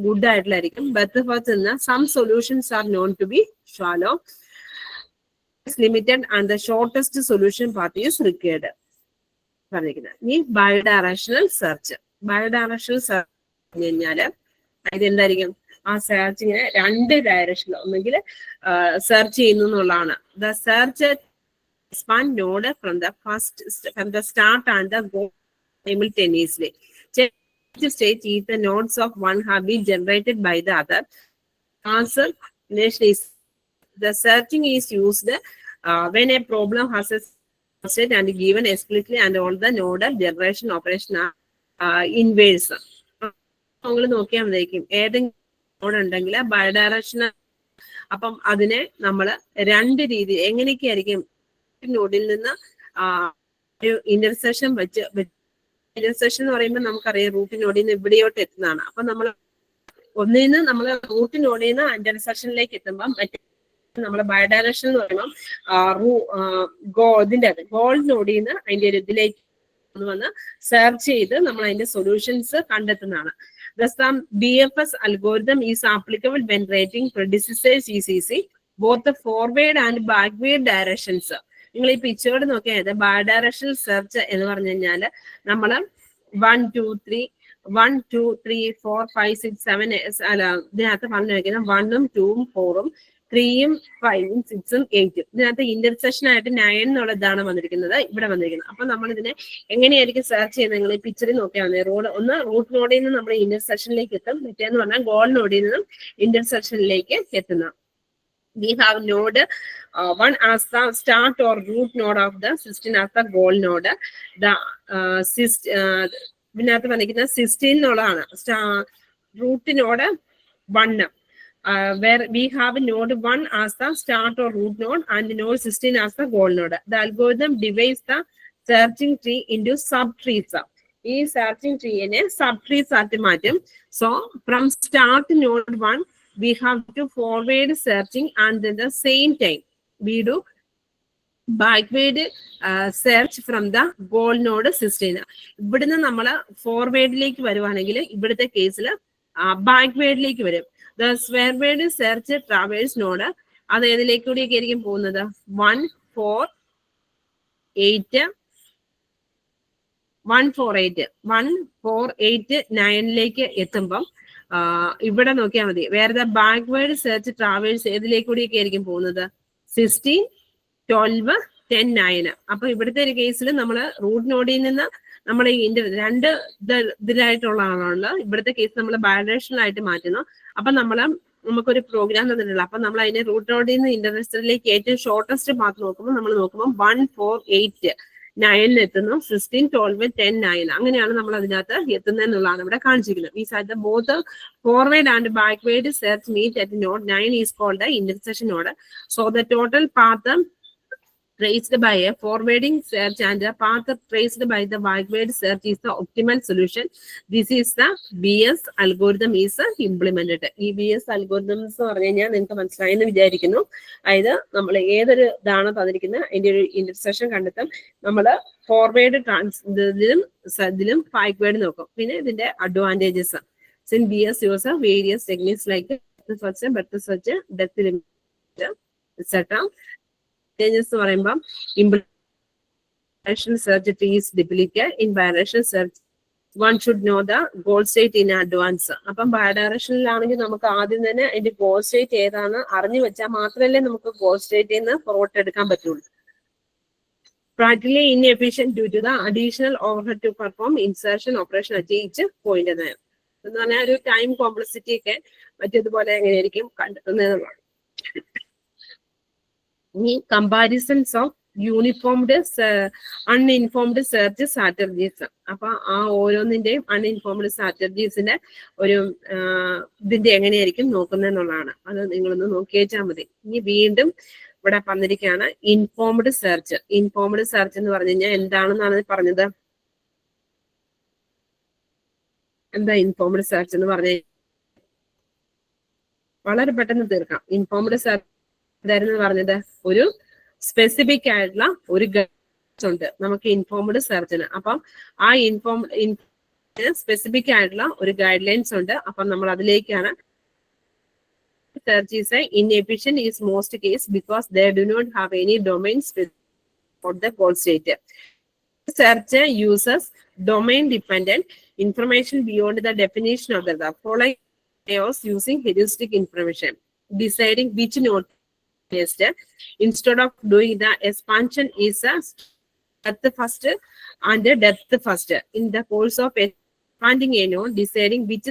good ആയിട്ടുള്ളതായിരിക്കും. Depth first some solutions are known to be shallow, limited and the shortest solution path is required. ഇനി ബൈഡയറക്ഷണൽ സെർച്ച്. ബൈഡയറക്ഷണൽ സെർച്ച് കഴിഞ്ഞാല് ഇതെന്തായിരിക്കും, ആ സെർച്ചിങ്ങിനെ 2 ഡയറക്ഷനിൽ ഒന്നെങ്കിൽ search ചെയ്യുന്നു എന്നുള്ളതാണ്. The search expand node from the start and the goal simultaneously. State if the nodes of one have been generated by the other. Answer is the searching is used when a problem has a state and given explicitly and all the nodal generation operation are inverse. നിങ്ങൾ നോക്കിയാൽ മതിയായിരിക്കും ഏതെങ്കിലും node ഉണ്ടെങ്കിൽ bidirectional. അപ്പം അതിനെ നമ്മൾ രണ്ട് രീതി എങ്ങനെയൊക്കെ ആയിരിക്കും നോഡിൽ നിന്ന് ഒരു ഇന്റർസെക്ഷൻ വെച്ച് ഇന്റർസെക്ഷൻ എന്ന് പറയുമ്പോൾ നമുക്കറിയാം റൂട്ട് നോഡിൽ നിന്ന് ഇവിടെയോട്ട് എത്തുന്നതാണ്. അപ്പൊ നമ്മൾ ഒന്നിൽ നിന്ന് നമ്മൾ റൂട്ട് നോഡിൽ നിന്ന് ഇന്റർസെക്ഷനിലേക്ക് എത്തുമ്പോൾ മറ്റേ നമ്മൾ ബൈഡയറക്ഷൻ എന്ന് പറയുമ്പോൾ ഇതിന്റെ ഗോൾ നോഡിൽ നിന്ന് അതിന്റെ ഒരു ഇതിലേക്ക് വന്ന് സെർച്ച് ചെയ്ത് നമ്മൾ അതിന്റെ solutions കണ്ടെത്തുന്നതാണ്. Thus, the BFS algorithm is applicable when writing predecessors ECC, both the forward and backward directions. നിങ്ങൾ ഈ പിക്ചറോട് നോക്കിയാൽ ബൈഡയറക്ഷണൽ സെർച്ച് എന്ന് പറഞ്ഞു കഴിഞ്ഞാൽ നമ്മൾ 1 2 3 4 5 6 7 അല്ല ഇതിനകത്ത് പറഞ്ഞു വെക്കുന്നത് 1ഉം 2ഉം 4ഉം 3ഉം 5ഉം 6ഉം 8ഉം. ഇതിനകത്ത് ഇന്റർസെക്ഷൻ ആയിട്ട് 9 എന്നുള്ള ഇതാണ് വന്നിരിക്കുന്നത്, ഇവിടെ വന്നിരിക്കുന്നത്. അപ്പൊ നമ്മൾ ഇതിനെ എങ്ങനെയായിരിക്കും സെർച്ച് ചെയ്യുന്നത്? നിങ്ങൾ ഈ പിക്ചറിൽ നോക്കിയാൽ മതി. ഒന്ന് റൂട്ട് നോഡിൽ നിന്ന് നമ്മൾ ഇന്റർസെക്ഷനിലേക്ക് എത്തും, മറ്റേന്ന് പറഞ്ഞാൽ ഗോൾ നോഡിൽ നിന്നും ഇന്റർസെക്ഷനിലേക്ക് എത്തുന്ന. We have node 1 as the start or root node of the system as the goal node. The ഇതിനകത്ത് വന്നിരിക്കുന്ന 16 എന്നുള്ളതാണ് root node 1. Where we have node 1 as the start or root node and node 16 as the goal node. The algorithm divides the searching tree into subtrees. ഈ searching tree നെ subtrees ആയിട്ട് മാറ്റും. So from start node 1 we have to forward searching and at the same time we do backward search from the goal node 16. ഇവിടുന്ന് നമ്മൾ ഫോർവേഡിലേക്ക് വരുവാണെങ്കിൽ ഇവിടുത്തെ കേസിൽ ബാക്ക്വേഡിലേക്ക് വരും. The forward search traverse node അത് ഏതിലേക്ക് കൂടിയൊക്കെ ആയിരിക്കും പോകുന്നത്? 1 4 8 9ലേക്ക് എത്തുമ്പം ഇവിടെ നോക്കിയാൽ മതി. വേറെ ബാക്ക്വേർഡ് സെർച്ച് ട്രാവേഴ്സ് ഏതിലേക്ക് കൂടിയൊക്കെ ആയിരിക്കും പോകുന്നത്? 16 12 10 9. അപ്പൊ ഇവിടുത്തെ ഒരു കേസിൽ നമ്മൾ റൂട്ട് നോഡിൽ നിന്ന് നമ്മൾ രണ്ട് ഇതിലായിട്ടുള്ളതാണല്ലോ. ഇവിടുത്തെ കേസ് നമ്മൾ ബൈഡയറക്ഷണൽ ആയിട്ട് മാറ്റുന്നു. അപ്പൊ നമുക്കൊരു പ്രോഗ്രാം തന്നിട്ടുള്ള അപ്പൊ നമ്മൾ അതിനെ റൂട്ട് നോഡിൽ നിന്ന് ഇന്റർസെക്ഷനിലേക്ക് ഏറ്റവും ഷോർട്ടസ്റ്റ് പാത്ത് നോക്കുമ്പോൾ 1 4 8 9 എത്തുന്നു, 16 12 10 9. അങ്ങനെയാണ് നമ്മൾ അതിനകത്ത് എത്തുന്നതെന്നുള്ളതാണ് ഇവിടെ കാണിച്ചിരിക്കുന്നത്. ഈ സാധ്യത both forward and backward search meet at node 9 is called intersection node. So the total path traced by a forwarding search and a path traced by the backward search is the optimal solution. This is the BS algorithm is implemented. ഈ BS algorithm എന്ന് പറഞ്ഞു കഴിഞ്ഞാൽ നിങ്ങൾക്ക് മനസ്സിലായെന്ന് വിചാരിക്കുന്നു. അതായത് നമ്മൾ ഏതൊരു ഇതാണ് തന്നിരിക്കുന്നത് അതിന്റെ ഒരു ഇന്റർസെക്ഷൻ കണ്ടെത്തും. നമ്മൾ ഫോർവേഡ് ഇതിലും ബാക്ക്വേർഡ് നോക്കും. പിന്നെ ഇതിന്റെ advantages since BS use various techniques like breadth search, depth limit etcetera. എന്ന് പറയുമ്പോൾ bidirectional search tree is duplicate. In bidirectional search one should know the goal state in advance. അപ്പം ബൈഡയറക്ഷനിലാണെങ്കിൽ നമുക്ക് ആദ്യം തന്നെ അതിന്റെ ഗോൾ സ്റ്റേറ്റ് ഏതാണ് അറിഞ്ഞു വെച്ചാൽ മാത്രമല്ലേ നമുക്ക് ഗോൾ സ്റ്റേറ്റിൽ നിന്ന് ഫോർവേഡ് എടുക്കാൻ പറ്റുള്ളൂ. Practically inefficient due to the additional overhead to perform insertion operation at each point എന്ന് പറഞ്ഞാൽ ഒരു ടൈം കോംപ്ലക്സിറ്റി ഒക്കെ മറ്റേതുപോലെ എങ്ങനെയായിരിക്കും കണ്ടെത്തുന്നതെന്നാണ്. ഈ comparisons of uniformed uninformed search strategies. അപ്പൊ ആ ഓരോന്നിന്റെയും അൺഇൻഫോംഡ് സ്ട്രാറ്റജീസിന്റെ ഒരു ഇതിന്റെ എങ്ങനെയായിരിക്കും നോക്കുന്നതെന്നുള്ളതാണ്. അത് നിങ്ങളൊന്ന് നോക്കിയേച്ചാൽ മതി. ഇനി വീണ്ടും ഇവിടെ പറഞ്ഞിരിക്കുകയാണ് ഇൻഫോംഡ് സെർച്ച്. ഇൻഫോംഡ് സെർച്ച് എന്ന് പറഞ്ഞു കഴിഞ്ഞാൽ എന്താണെന്നാണ് പറഞ്ഞത്? എന്താ ഇൻഫോംഡ് സെർച്ച് എന്ന് പറഞ്ഞ വളരെ പെട്ടെന്ന് തീർക്കാം. ഇൻഫോംഡ് സെർച്ച് എന്തായിരുന്നു പറഞ്ഞത്? ഒരു സ്പെസിഫിക് ആയിട്ടുള്ള ഒരു ഗൈഡൻസ് ഉണ്ട് നമുക്ക് ഇൻഫോംഡ് സെർച്ചിന്. അപ്പം ആ സ്പെസിഫിക് ആയിട്ടുള്ള ഒരു ഗൈഡ് ലൈൻസ് ഉണ്ട്. അപ്പം നമ്മൾ അതിലേക്കാണ്. Search is inefficient is most case because they do not have any domain for the goal state. Search uses domain dependent information beyond the definition of the following chaos using heuristic information, deciding which node instead of doing the expansion is a depth first and depth first. In the course of expanding a node, deciding which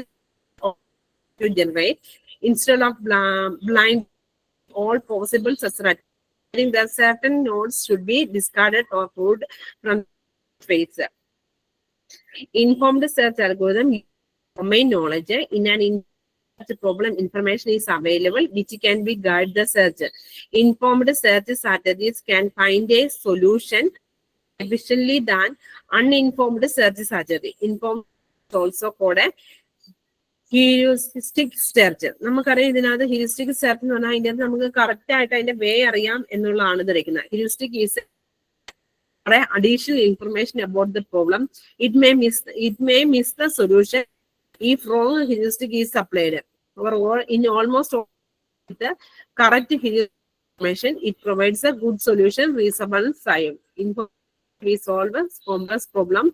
to generate instead of blind all possible such that certain nodes should be discarded or moved from space. Informed search algorithm domain knowledge in an problem information is available which can be guide the search. Informed search strategies can find a solution efficiently than uninformed search strategy. Informed is also called a heuristic search. നമുക്കറിയാം ഇതിനകത്ത് heuristic search എന്ന് പറഞ്ഞാൽ അതിൻ്റെ നമുക്ക് correct ആയിട്ട് അതിന്റെ വേ അറിയാം എന്നുള്ളതാണ് ധരിക്കുന്നത്. Heuristic is additional information about the problem. It may miss the solution if wrong heuristic is applied. Or in almost all the correct information, it provides a good solution, reasonable time. We solve a complex problem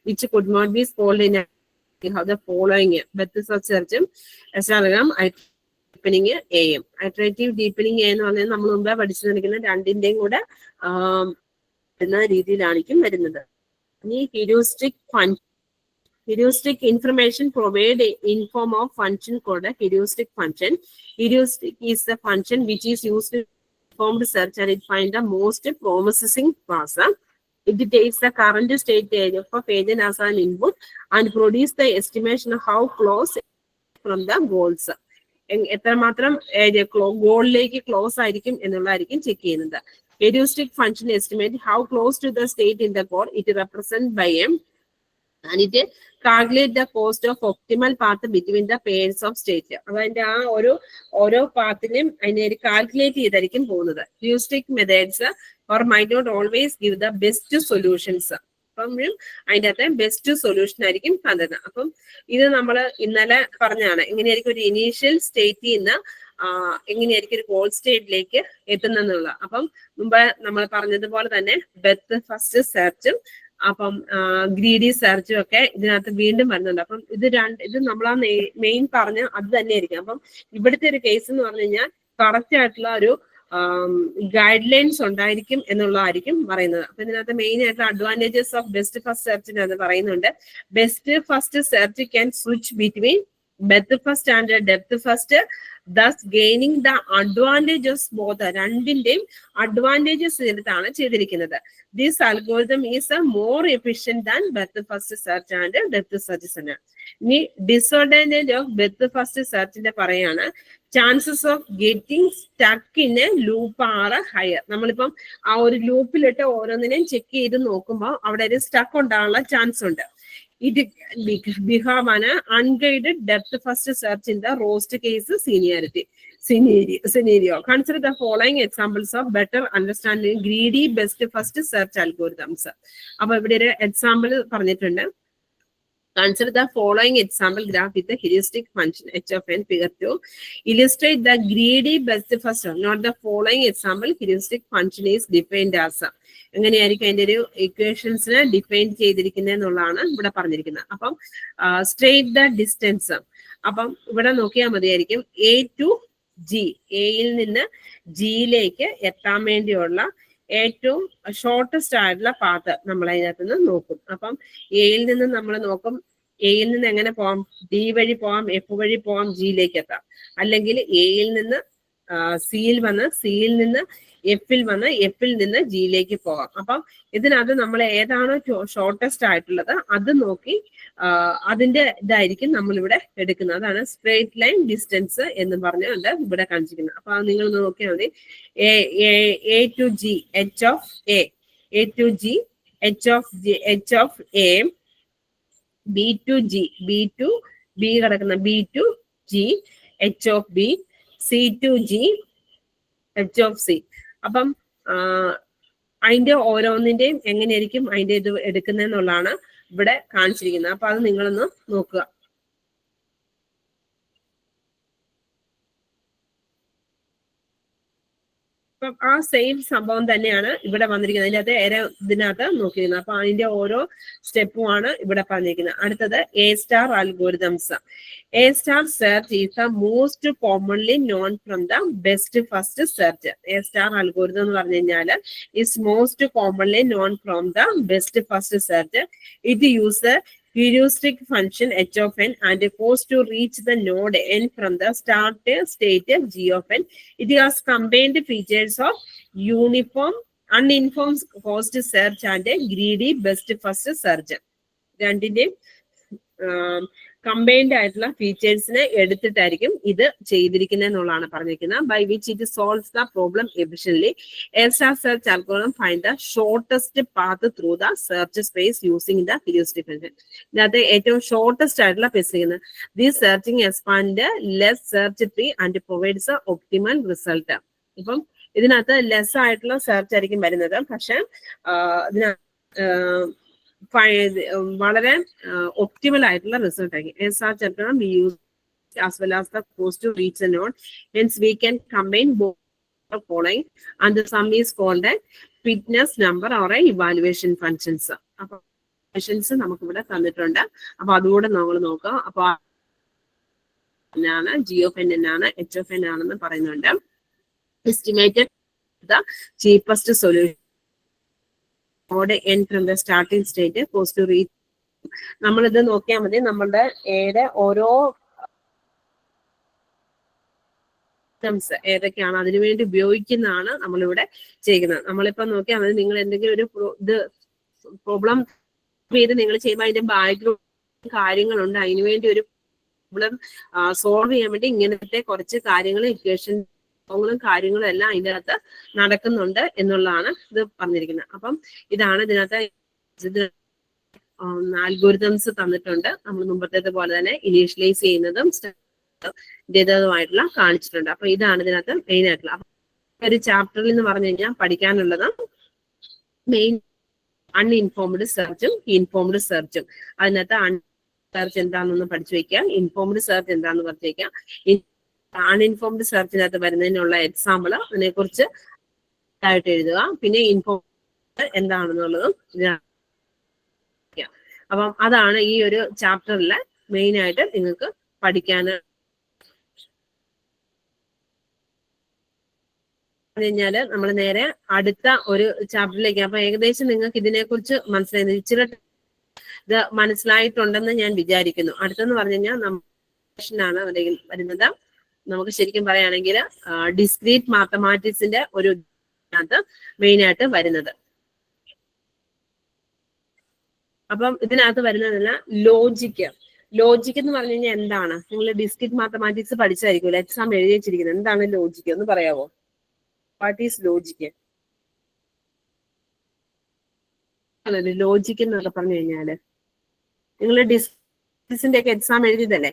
which could not be solved in we have the following method of search. Deepening AM. Iterative deepening എന്ന് പറഞ്ഞാൽ നമ്മൾ മുമ്പേ പഠിച്ചിരിക്കുന്ന രണ്ടിന്റെയും കൂടെ എന്ന രീതിയിലായിരിക്കും വരുന്നത്. ഇനി heuristic information provide in form of function called a heuristic function. Heuristic is the function which is used to informed search and it find the most promising path. It takes the current state of a agent as an input and produce the estimation of how close from the goals. എത്രമാത്രം ഗോളിലേക്ക് close ആയിരിക്കും എന്നുള്ളതായിരിക്കും check ചെയ്യുന്നത്. Heuristic function estimate how close to the state in the code it represents by m, and it calculate the cost of optimal path between the pairs of state. അതിന്റെ ആ ഓരോ പാത്തിനെയും അതിനെ calculate ചെയ്തായിരിക്കും പോകുന്നത്. Heuristic methods or might not always give the best solutions. അപ്പം അതിൻ്റെ അകത്തെ best solution ആയിരിക്കും കണ്ടത്. അപ്പം ഇത് നമ്മൾ ഇന്നലെ പറഞ്ഞാണ് എങ്ങനെയായിരിക്കും ഒരു ഇനീഷ്യൽ സ്റ്റേറ്റിൽ നിന്ന് എങ്ങനെയായിരിക്കും ഒരു ഗോൾ സ്റ്റേറ്റിലേക്ക് എത്തുന്നുള്ള. അപ്പം മുമ്പ് നമ്മൾ പറഞ്ഞതുപോലെ തന്നെ ബെത്ത് ഫസ്റ്റ് സെർച്ചും അപ്പം ഗ്രീഡി സെർച്ചും ഒക്കെ ഇതിനകത്ത് വീണ്ടും വരുന്നുണ്ട്. അപ്പം ഇത് നമ്മൾ ആ മെയിൻ പറഞ്ഞ അത് തന്നെയായിരിക്കും. അപ്പം ഇവിടുത്തെ ഒരു കേസ് എന്ന് പറഞ്ഞു കഴിഞ്ഞാൽ കറക്റ്റ് ആയിട്ടുള്ള ഒരു ഗൈഡ് ലൈൻസ് ഉണ്ടായിരിക്കും എന്നുള്ളതായിരിക്കും പറയുന്നത്. അപ്പൊ ഇതിനകത്ത് മെയിൻ ആയിട്ടുള്ള അഡ്വാൻറ്റേജസ് ഓഫ് ബെസ്റ്റ് ഫസ്റ്റ് സെർച്ചിനകത്ത് പറയുന്നുണ്ട്. Best first search can switch between Beth first and depth first, thus gaining the advantages both. രണ്ടിന്റെയും അഡ്വാൻറ്റേജസ് ഇതിനകത്താണ് ചെയ്തിരിക്കുന്നത്. This algorithm is more efficient than breadth first search and depth search. ഇനി disadvantage of breadth first സെർച്ചിന്റെ പറയാണ് chances of getting stuck in a loop are higher. നമ്മളിപ്പം ആ ഒരു ലൂപ്പിലിട്ട് ഓരോന്നിനെയും check ചെയ്ത് നോക്കുമ്പോൾ അവിടെ ഒരു സ്റ്റക്ക് ഉണ്ടാകാനുള്ള ചാൻസ് ഉണ്ട്. It behave an unguided depth first search in the roast case scenario. Consider the following examples of better understanding greedy best first search algorithms. അപ്പൊ ഇവിടെ ഒരു എക്സാമ്പിൾ പറഞ്ഞിട്ടുണ്ട്. Consider the following example graph with the heuristic function h of n figure 2. Illustrate the greedy best first. Not the following example heuristic function is defined as. എങ്ങനെയായിരിക്കും അതിന്റെ ഒരു ഇക്വേഷൻസിനെ define ചെയ്തിരിക്കുന്നത് എന്നുള്ളതാണ് ഇവിടെ പറഞ്ഞിരിക്കുന്നത്. അപ്പം സ്ട്രേറ്റ് ദ ഡിസ്റ്റൻസ്. അപ്പം ഇവിടെ നോക്കിയാൽ മതിയായിരിക്കും എ ടു ജി, എയിൽ നിന്ന് ജിയിലേക്ക് എത്താൻ വേണ്ടിയുള്ള ഏറ്റവും ഷോർട്ടസ്റ്റ് ആയിട്ടുള്ള പാത്ത് നമ്മൾ അതിനകത്ത് നിന്ന് നോക്കും. അപ്പം എയിൽ നിന്ന് നമ്മൾ നോക്കും എയിൽ നിന്ന് എങ്ങനെ പോവാം, ഡി വഴി പോവാം, എഫ് വഴി പോവാം, ജിയിലേക്ക് എത്താം. അല്ലെങ്കിൽ എയിൽ നിന്ന് സിയിൽ വന്ന് സിയിൽ നിന്ന് എഫിൽ വന്ന് എഫിൽ നിന്ന് ജിയിലേക്ക് പോകാം. അപ്പം ഇതിനകത്ത് നമ്മൾ ഏതാണോ ഷോർട്ടസ്റ്റ് ആയിട്ടുള്ളത് അത് നോക്കി അതിന്റെ ഇതായിരിക്കും നമ്മളിവിടെ എടുക്കുന്നത്. അതാണ് സ്ട്രേറ്റ് ലൈൻ ഡിസ്റ്റൻസ് എന്ന് പറഞ്ഞുകൊണ്ട് ഇവിടെ കാണിച്ചിരിക്കുന്നത്. അപ്പൊ നിങ്ങൾ നോക്കിയാൽ മതി. A to G H of A to G H of A, B to G B കിടക്കുന്ന B to G H of B, C to G H of C. അപ്പം അതിന്റെ ഓരോന്നിന്റെയും എങ്ങനെയായിരിക്കും അതിന്റെ ഇത് എടുക്കുന്നതെന്നുള്ളതാണ് ഇവിടെ കാണിച്ചിരിക്കുന്നത്. അപ്പൊ അത് നിങ്ങളൊന്ന് നോക്കുക. അപ്പം ആ സെയിം സംഭവം തന്നെയാണ് ഇവിടെ വന്നിരിക്കുന്നത്. അതിൻ്റെ ഇതിനകത്ത് നോക്കിയിരുന്നത്. അപ്പൊ അതിന്റെ ഓരോ സ്റ്റെപ്പുമാണ് ഇവിടെ പറഞ്ഞിരിക്കുന്നത്. അടുത്തത് A star algorithms. A star search is the most commonly known from the best first search. A star algorithm എന്ന് പറഞ്ഞു കഴിഞ്ഞാൽ is most commonly known from the best first search. It use heuristic function h of n and goes to reach the node n from the start state g of n. It has combined features of uniform, uninformed cost search and greedy best first search. രണ്ടിന്റെയും combined ആയിട്ടുള്ള ഫീച്ചേഴ്സിനെ എടുത്തിട്ടായിരിക്കും ഇത് ചെയ്തിരിക്കുന്നത് എന്നുള്ളതാണ് പറഞ്ഞിരിക്കുന്നത്. By which it solves the problem efficiently. A star search algorithm find the shortest path through the search space using the heuristic function. ഇതിനകത്ത് ഏറ്റവും ഷോർട്ടസ്റ്റ് ആയിട്ടുള്ള പേസിക്കുന്നത് this searching expand less search tree and provides optimal result. ഇപ്പം ഇതിനകത്ത് less ആയിട്ടുള്ള search ആയിരിക്കും വരുന്നത്, പക്ഷെ ഇതിനകത്ത് വളരെ ഒപ്റ്റിമൽ ആയിട്ടുള്ള റിസൾട്ട് ആയിരിക്കും. we use as well as the cost to reach the node. Hence we can combine both the following and the sum is called a fitness number or a evaluation functions. അപ്പൊ functions നമുക്ക് ഇവിടെ തന്നിട്ടുണ്ട്. അപ്പൊ അതുകൂടെ നമ്മൾ നോക്കാം. അപ്പൊ എന്നാണ് g of n എന്നാണ് h of n ആണെന്ന് പറയുന്നുണ്ട്. Estimated the cheapest solution node n from the starting state goes to reach. നമ്മളിത് നോക്കിയാൽ മതി. നമ്മളുടെ ഏടെ ഓരോ ഏതൊക്കെയാണ് അതിനുവേണ്ടി ഉപയോഗിക്കുന്നതാണ് നമ്മളിവിടെ ചെയ്യുന്നത്. നമ്മളിപ്പോ നോക്കിയാൽ മതി. നിങ്ങൾ എന്തെങ്കിലും ഒരു ഇത് പ്രോബ്ലം ചെയ്ത് നിങ്ങൾ ചെയ്യുമ്പോൾ അതിന്റെ ബാക്ക്ഗ്രൗണ്ട് കാര്യങ്ങളുണ്ട്. അതിനുവേണ്ടി ഒരു പ്രോബ്ലം സോൾവ് ചെയ്യാൻ വേണ്ടി ഇങ്ങനത്തെ കുറച്ച് കാര്യങ്ങൾ ഇക്വേഷൻ കാര്യങ്ങളും എല്ലാം അതിൻ്റെ അകത്ത് നടക്കുന്നുണ്ട് എന്നുള്ളതാണ് ഇത് പറഞ്ഞിരിക്കുന്നത്. അപ്പം ഇതാണ് ഇതിനകത്ത് ആൽഗോരിതംസ് തന്നിട്ടുണ്ട്. നമ്മൾ മുമ്പത്തേത് പോലെ തന്നെ ഇനീഷ്യലൈസ് ചെയ്യുന്നതും ഇതേതുമായിട്ടുള്ള കാണിച്ചിട്ടുണ്ട്. അപ്പൊ ഇതാണ് ഇതിനകത്ത് മെയിൻ ആയിട്ടുള്ള ഒരു ചാപ്റ്ററിൽ എന്ന് പറഞ്ഞു കഴിഞ്ഞാൽ പഠിക്കാനുള്ളത് മെയിൻ അൺഇൻഫോംഡ് സെർച്ചും ഇൻഫോംഡ് സെർച്ചും. അതിനകത്ത് സെർച്ച് എന്താണെന്ന് പഠിച്ചു വെക്കാം, ഇൻഫോംഡ് സെർച്ച് എന്താണെന്ന് പഠിച്ചു വെക്കാം. അൺഇൻഫോംഡ് സെർച്ചിനകത്ത് വരുന്നതിനുള്ള എക്സാമ്പിൾ അതിനെക്കുറിച്ച് ആയിട്ട് എഴുതുക. പിന്നെ ഇൻഫോംഡ് എന്താണെന്നുള്ളതും അപ്പം അതാണ് ഈ ഒരു ചാപ്റ്ററിലെ മെയിൻ ആയിട്ട് നിങ്ങൾക്ക് പഠിക്കാൻ കഴിഞ്ഞാല് നമ്മൾ നേരെ അടുത്ത ഒരു ചാപ്റ്ററിലേക്ക്. അപ്പൊ ഏകദേശം നിങ്ങൾക്ക് ഇതിനെക്കുറിച്ച് മനസ്സിലായി, ഇച്ചിരി ഇത് മനസ്സിലായിട്ടുണ്ടെന്ന് ഞാൻ വിചാരിക്കുന്നു. അടുത്തെന്ന് പറഞ്ഞു കഴിഞ്ഞാൽ ആണ് വരുന്നത്. നമുക്ക് ശരിക്കും പറയുകയാണെങ്കിൽ ഡിസ്ക്രീറ്റ് മാത്തമാറ്റിക്സിന്റെ ഒരു മെയിൻ ആയിട്ട് വരുന്നത്. അപ്പം ഇതിനകത്ത് വരുന്നതല്ല ലോജിക്ക്. ലോജിക് എന്ന് പറഞ്ഞു കഴിഞ്ഞാൽ എന്താണ്? നിങ്ങൾ ഡിസ്ക്രീറ്റ് മാത്തമാറ്റിക്സ് പഠിച്ചായിരിക്കുമല്ലോ, എക്സാം എഴുതി വെച്ചിരിക്കുന്നത്. എന്താണ് ലോജിക്ക് ഒന്ന് പറയാവോ? What is logic? ലോജിക്ക് എന്നൊക്കെ പറഞ്ഞു കഴിഞ്ഞാല് നിങ്ങൾ ഡിസ്ക്രീറ്റിന്റെ ഒക്കെ എക്സാം എഴുതിയതല്ലേ?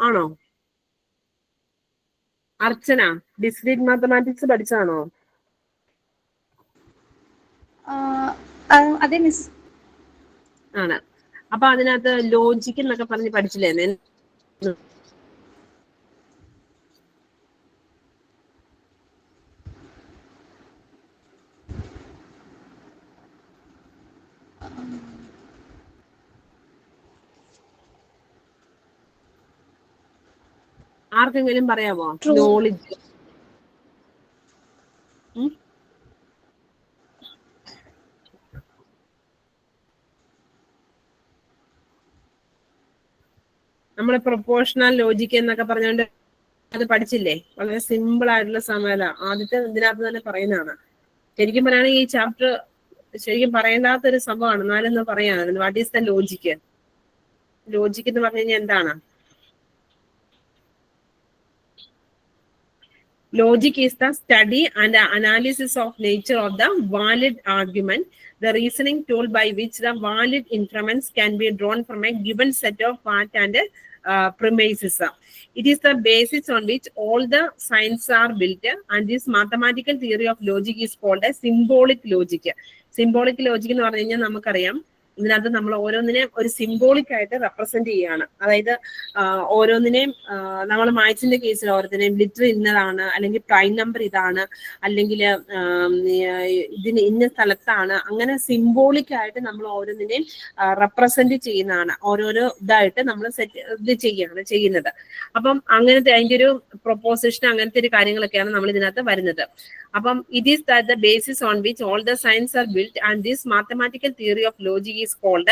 ആണോ അർച്ചന? Discrete mathematics പഠിച്ചാണോ? അതെ മിസ്. ആണ്. അപ്പൊ അതിനകത്ത് ലോജിക്ക് എന്നൊക്കെ പറഞ്ഞ് പഠിച്ചില്ലേ? ആർക്കെങ്കിലും പറയാമോ നോളജ്? നമ്മള് പ്രൊപ്പോർഷണൽ ലോജിക് എന്നൊക്കെ പറഞ്ഞുകൊണ്ട് അത് പഠിച്ചില്ലേ? വളരെ സിമ്പിൾ ആയിട്ടുള്ള സമയല. ആദ്യത്തെ ഇതിനകത്ത് തന്നെ പറയുന്നതാണ്. ശരിക്കും പറയുകയാണെങ്കിൽ ഈ ചാപ്റ്റർ ശരിക്കും പറയേണ്ടാത്തൊരു സംഭവമാണ്. എന്നാലെന്ന് പറയാൻ what is the logic? Logic എന്ന് പറഞ്ഞു കഴിഞ്ഞാൽ എന്താണ്? Logic is the study and the analysis of nature of the valid argument, the reasoning tool by which the valid inference can be drawn from a given set of fact and premises. It is the basis on which all the sciences are built, and this mathematical theory of logic is called a symbolic logic. Symbolic logic എന്ന് പറഞ്ഞു കഴിഞ്ഞാൽ നമുക്കറിയാം ഇതിനകത്ത് നമ്മൾ ഓരോന്നിനെയും ഒരു symbolic ആയിട്ട് represent ചെയ്യാണ്. അതായത് ഓരോന്നിനെയും നമ്മൾ മാത്സിന്റെ കേസിൽ ഓരോന്നിനെയും ലിറ്റർ ഇന്നതാണ്, അല്ലെങ്കിൽ പ്രൈം നമ്പർ ഇതാണ്, അല്ലെങ്കിൽ ഇതിന് ഇന്ന സ്ഥലത്താണ്, അങ്ങനെ സിംബോളിക് ആയിട്ട് നമ്മൾ ഓരോന്നിനെയും റെപ്രസെന്റ് ചെയ്യുന്നതാണ്. ഓരോരോ ഇതായിട്ട് നമ്മൾ ഇത് ചെയ്യുന്നത്. അപ്പം അങ്ങനത്തെ അതിന്റെ ഒരു പ്രൊപ്പോസിഷൻ അങ്ങനത്തെ ഒരു കാര്യങ്ങളൊക്കെയാണ് നമ്മൾ ഇതിനകത്ത് വരുന്നത്. അപ്പം it is the basis on which all the science R built, and this mathematical theory of logic is called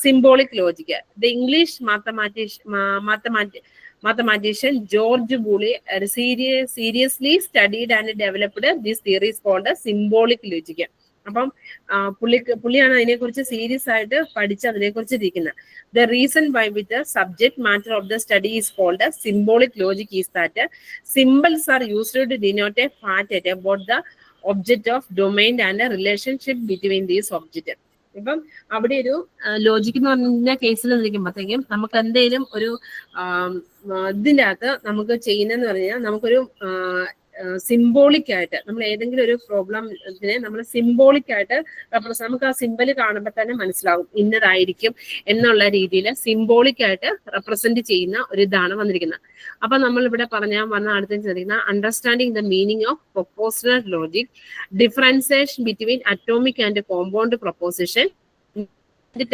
symbolic logic. The English mathematician George Boole seriously studied and developed this theory is called symbolic logic. അപ്പം പുള്ളിയാണ് അതിനെക്കുറിച്ച് serious ആയിട്ട് പഠിച്ച് അതിനെക്കുറിച്ച് ഇരിക്കുന്നത്. The reason why with the subject matter of the study is called symbolic logic is that symbols are used to denote a fact about the object of domain and a relationship between these objects. ഇപ്പം അവിടെ ഒരു logic എന്ന് പറഞ്ഞ കേസിൽ നിൽക്കുമ്പോഴത്തേക്കും നമുക്ക് എന്തെങ്കിലും ഒരു ഇതിൻ്റെ അകത്ത് നമുക്ക് ചെയ്യുന്നതെന്ന് പറഞ്ഞാൽ നമുക്കൊരു സിംബോളിക് ആയിട്ട് നമ്മൾ ഏതെങ്കിലും ഒരു പ്രോബ്ലത്തിനെ നമ്മൾ സിംബോളിക് ആയിട്ട് നമുക്ക് ആ സിംബല് കാണുമ്പോൾ തന്നെ മനസ്സിലാവും ഇന്നതായിരിക്കും എന്നുള്ള രീതിയിൽ സിംബോളിക് ആയിട്ട് റെപ്രസെന്റ് ചെയ്യുന്ന ഒരു ഇതാണ് വന്നിരിക്കുന്നത്. അപ്പൊ നമ്മൾ ഇവിടെ വന്ന അടുത്ത ശ്രദ്ധിക്കുന്ന understanding the meaning of propositional logic, differentiation between atomic and compound proposition,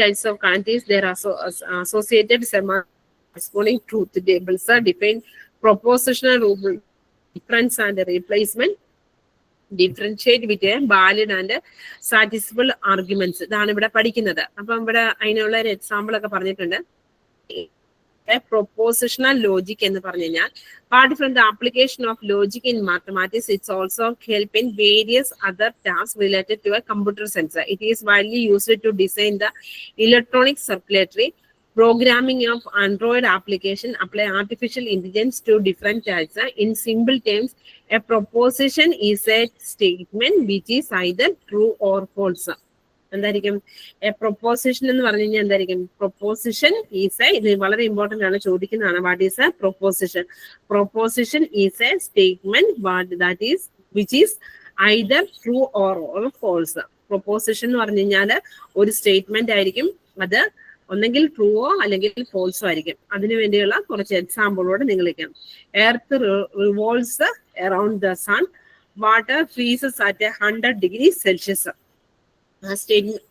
types of quantities there are associated corresponding truth tables are defined, propositional rule, difference and replacement, differentiate with a valid and satisfiable arguments. ഇതാണ് ഇവിടെ പഠിക്കുന്നത്. അപ്പം ഇവിടെ അതിനുള്ള ഒരു example ഒക്കെ പറഞ്ഞിട്ടുണ്ട്. Propositional logic എന്ന് പറഞ്ഞു കഴിഞ്ഞാൽ apart from the application of logic in mathematics, it's also help in various other tasks related to a computer science. It is widely used to design the electronic circuitry, programming of Android application, apply artificial intelligence to different tasks. In simple terms, a proposition is a statement which is either true or false. എന്തായിരിക്കും proposition എന്ന് പറഞ്ഞു കഴിഞ്ഞാൽ എന്തായിരിക്കും? Proposition is A, ഇത് വളരെ important ആണ്, ചോദിക്കുന്നതാണ്. What is a proposition? Proposition is a statement that is which is either true or false. Proposition എന്ന് പറഞ്ഞു കഴിഞ്ഞാൽ ഒരു സ്റ്റേറ്റ്മെന്റ് ആയിരിക്കും, അത് ഒന്നെങ്കിൽ ട്രൂവോ അല്ലെങ്കിൽ ഫോൾസോ ആയിരിക്കും. അതിനു വേണ്ടിയുള്ള കുറച്ച് എക്സാമ്പിളോട് നിങ്ങളിരിക്കാം. Earth revolves around the sun, water freezes at 100 degrees Celsius. Statement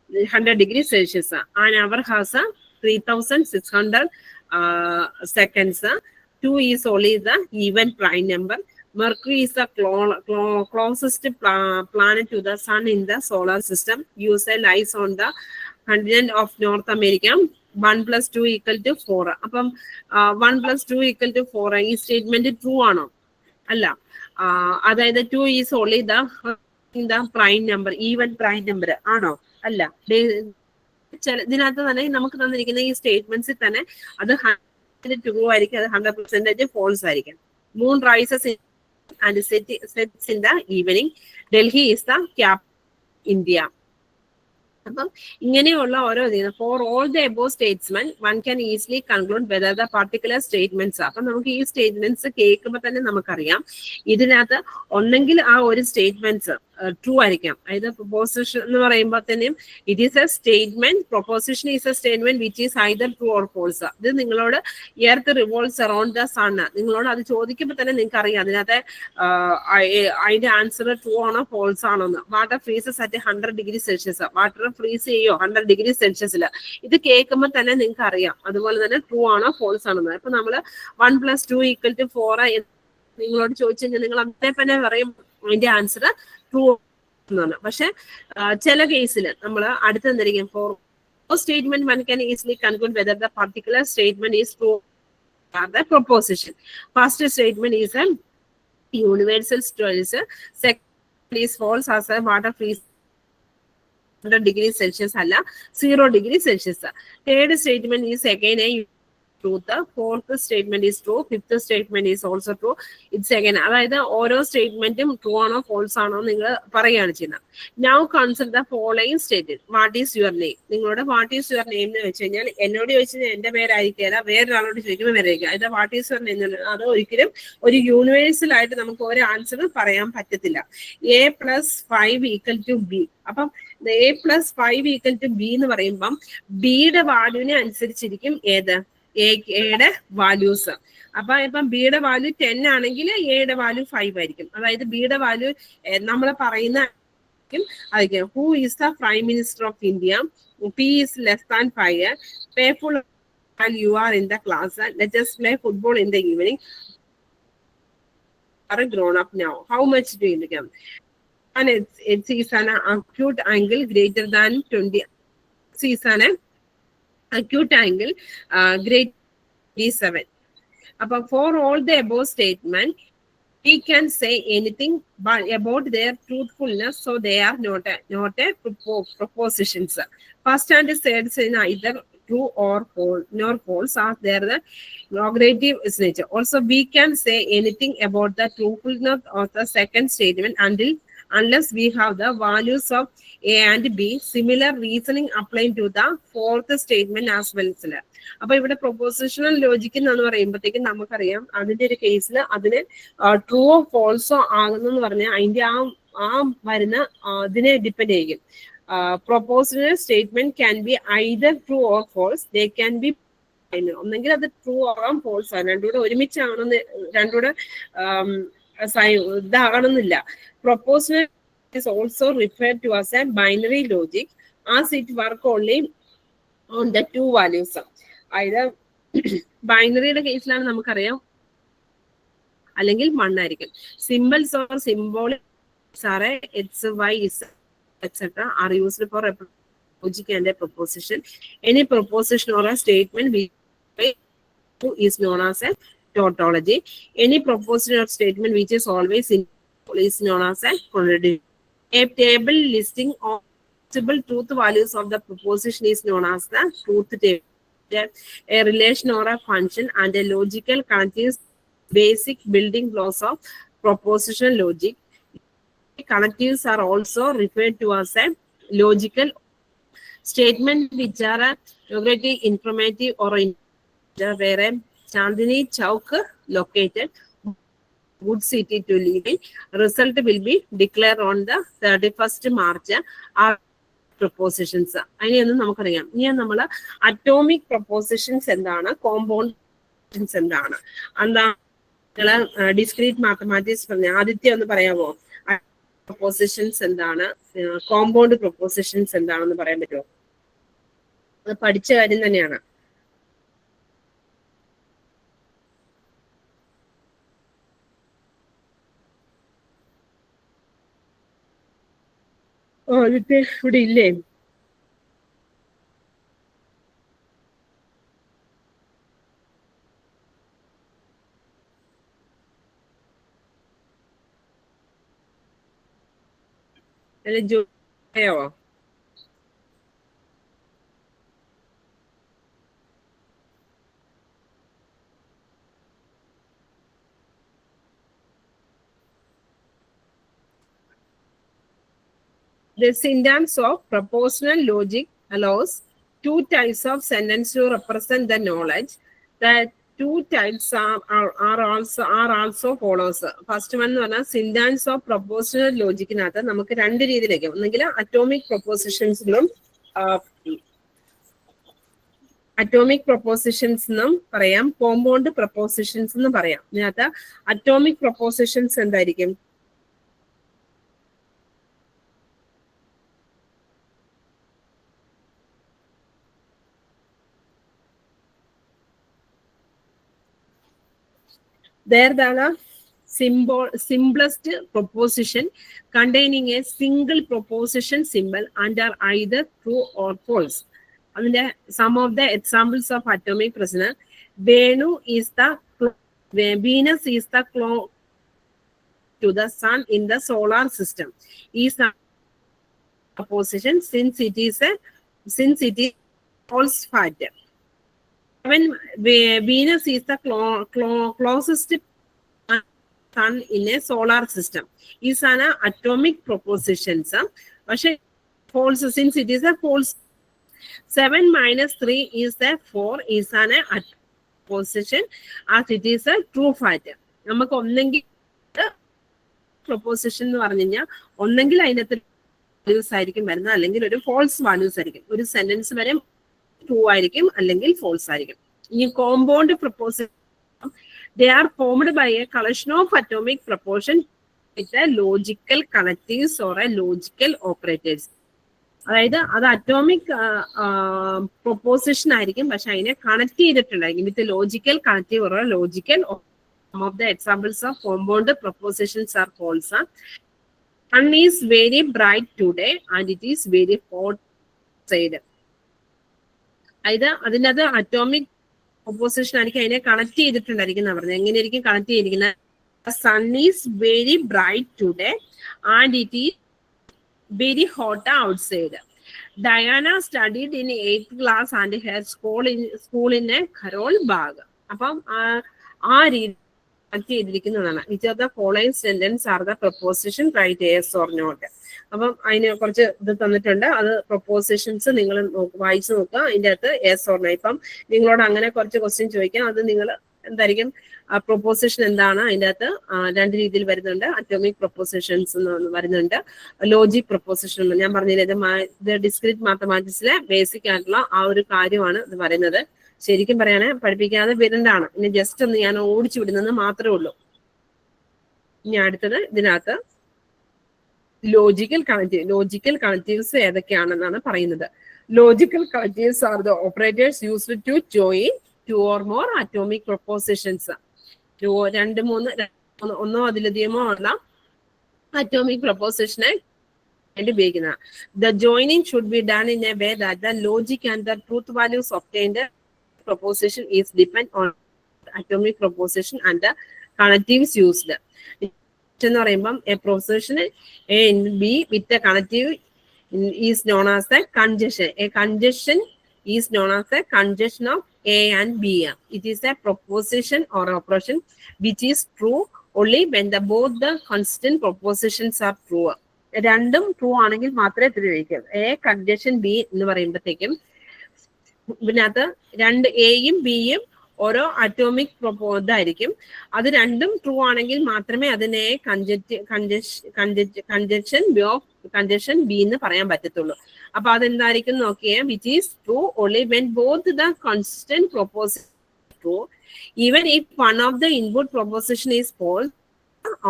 100 degrees Celsius. An hour has 3600 seconds. 2 is only the even prime number. Mercury is the closest planet to the sun in the solar system. USA lies on the continent of North America. 1 plus 2 equal to 4. അപ്പം 1 plus 2 equal to 4 ഈ statement true ആണോ? അല്ല. അതായത് 2 is only the prime number, even prime number ആണോ? അല്ല. ഇതിനകത്ത് തന്നെ നമുക്ക് തന്നിരിക്കുന്ന ഈ സ്റ്റേറ്റ്മെന്റ്സിൽ തന്നെ അത് 100% ട്രൂ ആയിരിക്കും, അത് 100% ഫോൾസ് ആയിരിക്കും. Moon rises and sets in the evening, Delhi is the capital India. അപ്പം ഇങ്ങനെയുള്ള ഓരോ ഫോർ ഓൾ ദ എബോവ് സ്റ്റേറ്റ്സ്മെൻ one can easily conclude whether the particular statements. അപ്പൊ നമുക്ക് ഈ സ്റ്റേറ്റ്മെന്റ്സ് കേൾക്കുമ്പോൾ തന്നെ നമുക്കറിയാം ഇതിനകത്ത് ഒന്നെങ്കിൽ ആ ഒരു സ്റ്റേറ്റ്മെന്റ്സ് ട്രൂ ആയിരിക്കാം. അതായത് പ്രൊപ്പോസിഷൻ എന്ന് പറയുമ്പോൾ തന്നെയും it is a statement, proposition is a statement which is either true or false. ഇത് നിങ്ങളോട് earth revolves around the sun, നിങ്ങളോട് അത് ചോദിക്കുമ്പോൾ തന്നെ നിങ്ങൾക്ക് അറിയാം അതിനകത്ത് അതിന്റെ ആൻസർ ട്രൂ ആണോ ഫോൾസ് ആണോ എന്ന്. Water freezes at 100 degrees Celsius, water freeze ചെയ്യോ 100 degrees Celsius. ഇത് കേൾക്കുമ്പോൾ തന്നെ നിങ്ങൾക്ക് അറിയാം അതുപോലെ തന്നെ ട്രൂ ആണോ ഫോൾസ് ആണോ എന്ന്. ഇപ്പൊ നമ്മള് 1 plus 2 equal to 4 നിങ്ങളോട് ചോദിച്ചു കഴിഞ്ഞാൽ നിങ്ങൾ അതേ തന്നെ പറയും അതിന്റെ ആൻസർ ട്രൂ എന്നാണ്. പക്ഷെ ചില കേസിൽ നമ്മൾ അടുത്ത് എന്തായിരിക്കും for statement one can easily conclude whether the particular statement is true or the proposition. First statement is a universal choice. Second is false as a water freeze 100 degrees Celsius അല്ല 0 degrees Celsius. Third statement is again a truth. Fourth statement is true. Fifth statement is also true. It's again അതായത് ഓരോ സ്റ്റേറ്റ്മെന്റും true ആണോ false ആണോ നിങ്ങൾ പറയുകയാണ് ചെയ്യുന്നത്. Now consider the following statement. What is your name? നിങ്ങളോട് what is your name എന്ന് വെച്ച് കഴിഞ്ഞാൽ എന്നോട് ചോദിച്ചാൽ എന്റെ പേരായിരിക്കില്ല, വേറൊരാളോട് ചോദിക്കുമ്പോൾ പേരായിരിക്കും. അതായത് വാട്ട് ഈസ് യുവർ നെയിം അത് ഒരിക്കലും ഒരു യൂണിവേഴ്സൽ ആയിട്ട് നമുക്ക് ഒരു ആൻസർ പറയാൻ പറ്റത്തില്ല. A+5 equal to B. അപ്പം A+5 equal to B എന്ന് പറയുമ്പം ബിയുടെ വാല്യൂവിനെ അനുസരിച്ചിരിക്കും ഏത് എയുടെ വാല്യൂസ്. അപ്പൊ ഇപ്പം ബിയുടെ വാല്യൂ 10 ആണെങ്കിൽ എയുടെ വാല്യൂ 5 ആയിരിക്കും. അതായത് ബിയുടെ വാല്യൂ നമ്മൾ പറയുന്ന ആയിരിക്കും. Who is the prime minister of India? P is less than 5. Playful while you are in the class. Let us play football in the evening. Are grown up now. How much do you become? and x is an acute angle greater than 20. X is an acute angle greater than 27. But for all the above statement, we can say anything but about their truthfulness, so they are not a propositions. First and third in either true or false, nor false, as they are the negative nature. Also, we can say anything about the truthfulness of the second statement unless we have the values of A and B. Similar reasoning applying to the fourth statement as well. അപ്പൊ ഇവിടെ propositional logic എന്ന് പറയുമ്പോഴത്തേക്കും നമുക്കറിയാം അതിന്റെ ഒരു കേസിൽ അതിന് ട്രൂവോ ഫോൾസോ ആകുന്നെന്ന് പറഞ്ഞാൽ അതിന്റെ ആ വരുന്ന ഇതിനെ ഡിപ്പെൻഡ് ചെയ്യും. Propositional statement can be either true or false. They can be ഒന്നെങ്കിൽ അത് ട്രൂ ആകാം ഫോൾസ് ആകാം, രണ്ടുകൂടെ ഒരുമിച്ചാണെന്ന് രണ്ടുകൂടെ ഇതാകണമെന്നില്ല. Propositional is also referred to as a binary logic as it work only on the two values. either ബൈനറിയുടെ കേസിലാണ് നമുക്കറിയാം അല്ലെങ്കിൽ 1 ആയിരിക്കും. Simples or symbolics are X Y Z etcetera are used for logic and a proposition. Any proposition or a statement is known as a tautology. Any proposition or statement which is always in is known as a contradiction. A table listing of possible truth values of the proposition is known as the truth table. A relation or a function and a logical connectives basic building blocks of propositional logic. Connectives are also referred to as a logical statement which are negative, informative, or where a Chandni Chowk located, good city to live in. Result will be declared on the 31st March. Our propositions. അതിനെയൊന്നും നമുക്കറിയാം. ഇനി നമ്മൾ atomic propositions എന്താണ്, compound എന്താണ്, എന്താണ് discrete mathematics പറഞ്ഞ ആദ്യത്തെ ഒന്ന് പറയാമോ? പ്രൊപ്പോസിഷൻസ് എന്താണ്, കോമ്പൗണ്ട് പ്രൊപ്പോസിഷൻസ് എന്താണെന്ന് പറയാൻ പറ്റുമോ? അത് പഠിച്ച കാര്യം തന്നെയാണ്. ആദ്യത്തെ ഇവിടെ ഇല്ലേ? അല്ലെ Joyo? The syntax of propositional logic allows two types of sentence to represent the knowledge. The two types are also follows. First one എന്ന് പറഞ്ഞാൽ syntax of propositional logic-നകത്ത് നമുക്ക് രണ്ട് രീതിയിലേക്ക്, ഒന്നെങ്കിൽ അറ്റോമിക് പ്രൊപ്പോസിഷൻസിലും അറ്റോമിക് പ്രൊപ്പോസിഷൻസ് എന്നും പറയാം, കോമ്പൗണ്ട് പ്രൊപ്പോസിഷൻസ് എന്നും പറയാം. ഇതിനകത്ത് അറ്റോമിക് പ്രൊപ്പോസിഷൻസ് എന്തായിരിക്കും? There the simplest proposition containing a single proposition symbol and are either true or false. And some of the examples of atomic precision: Venus is the clock to the sun in the solar system. Is a proposition since it is false fact. When Venus is the closest sun in a solar system, is an atomic proposition. But false since it is a false. 7 minus 3 is a 4 is an proposition as it is a true fact. നമുക്ക് ഒന്നെങ്കിൽ proposition എന്ന് പറഞ്ഞു കഴിഞ്ഞാൽ ഒന്നെങ്കിൽ അതിനകത്ത് values ആയിരിക്കും വരുന്നത്, അല്ലെങ്കിൽ ഒരു ഫോൾസ് വാല്യൂസ് ആയിരിക്കും. ഒരു സെന്റൻസ് വരെ ട്രൂ ആയിരിക്കും അല്ലെങ്കിൽ ഫോൾസ് ആയിരിക്കും. ഈ compound proposition they are formed by a collection of atomic proportion with a logical connectives or a logical operators. അതായത് അത് അറ്റോമിക് പ്രൊപ്പോസിഷൻ ആയിരിക്കും, പക്ഷെ അതിനെ കണക്ട് ചെയ്തിട്ടുണ്ടായിരിക്കും with logical connective or logical. Some of the examples of compound propositions are false. sun is very bright today and it is very hot outside. അതായത് അതിനകത്ത് atomic proposition ആയിരിക്കും അതിനെ കണക്ട് ചെയ്തിട്ടുണ്ടായിരിക്കും എന്നാ പറഞ്ഞത്. എങ്ങനെയായിരിക്കും കണക്ട് ചെയ്തിരിക്കുന്നത്? Sun is very bright today and it is very hot outside. Diana studied in 8th class and her school in a carol bag. അപ്പം ആ രീതി കണക്ട് ചെയ്തിരിക്കുന്നതാണ്. Which of the following sentence are the proposition right yes or not. അപ്പം അതിന് കുറച്ച് ഇത് തന്നിട്ടുണ്ട്. അത് പ്രൊപ്പോസിഷൻസ് നിങ്ങൾ വായിച്ചു നോക്കുക. അതിൻ്റെ അകത്ത് യെസ് ഓർ നോ. ഇപ്പം നിങ്ങളോട് അങ്ങനെ കുറച്ച് ക്വസ്റ്റ്യൻ ചോദിക്കാം. അത് നിങ്ങൾ എന്തായിരിക്കും പ്രൊപ്പോസിഷൻ എന്താണ്? അതിൻ്റെ അകത്ത് രണ്ട് രീതിയിൽ വരുന്നുണ്ട്. അറ്റോമിക് പ്രൊപ്പോസിഷൻസ് വരുന്നുണ്ട്, ലോജിക് പ്രൊപ്പോസിഷൻ. ഞാൻ പറഞ്ഞില്ലേ, ഇത് ഡിസ്ക്രീറ്റ് മാത്തമാറ്റിക്സിലെ ബേസിക് ആയിട്ടുള്ള ആ ഒരു കാര്യമാണ് ഇത് പറയുന്നത്. ശരിക്കും പറയാന് പഠിപ്പിക്കാതെ വരുന്നതാണ്. ഇനി ജസ്റ്റ് ഒന്ന് ഞാൻ ഓടിച്ചു വിടുന്നത് മാത്രമേ ഉള്ളൂ. ഇനി അടുത്തത് ഇതിനകത്ത് ലോജിക്കൽ കണക്റ്റീവ്സ് ഏതൊക്കെയാണെന്നാണ് പറയുന്നത്. Logical connectives are the operators used to join 2 or more atomic propositions. ഒന്നോ അതിലധികമോ ഉള്ള അറ്റോമിക് പ്രൊപ്പോസിഷനെ ഉപയോഗിക്കുന്ന. The joining should be done in a way that the logic and the truth values obtained proposition is depend on atomic proposition and the connectives used. എന്ന് പറയുമ്പം a proposition A and B with the connective is known as a conjunction. A conjunction is known as a conjunction of A and B. It is a proposition or operation which is true only when both the constant propositions are true. രണ്ടും true ആണെങ്കിൽ മാത്രമേ ഉപയോഗിക്കൂ. A conjunction B എന്ന് പറയുമ്പോഴത്തേക്കും ഇതിനകത്ത് രണ്ട് എയും ബിയും ഓരോ അറ്റോമിക് ഇതായിരിക്കും. അത് രണ്ടും ട്രൂ ആണെങ്കിൽ മാത്രമേ അതിനെ കൺജക്ഷൻ ബി എന്ന് പറയാൻ പറ്റത്തുള്ളൂ. അപ്പൊ അതെന്തായിരിക്കും നോക്കിയേ, which is true only when both the constant proposition true even if one of the input proposition is false,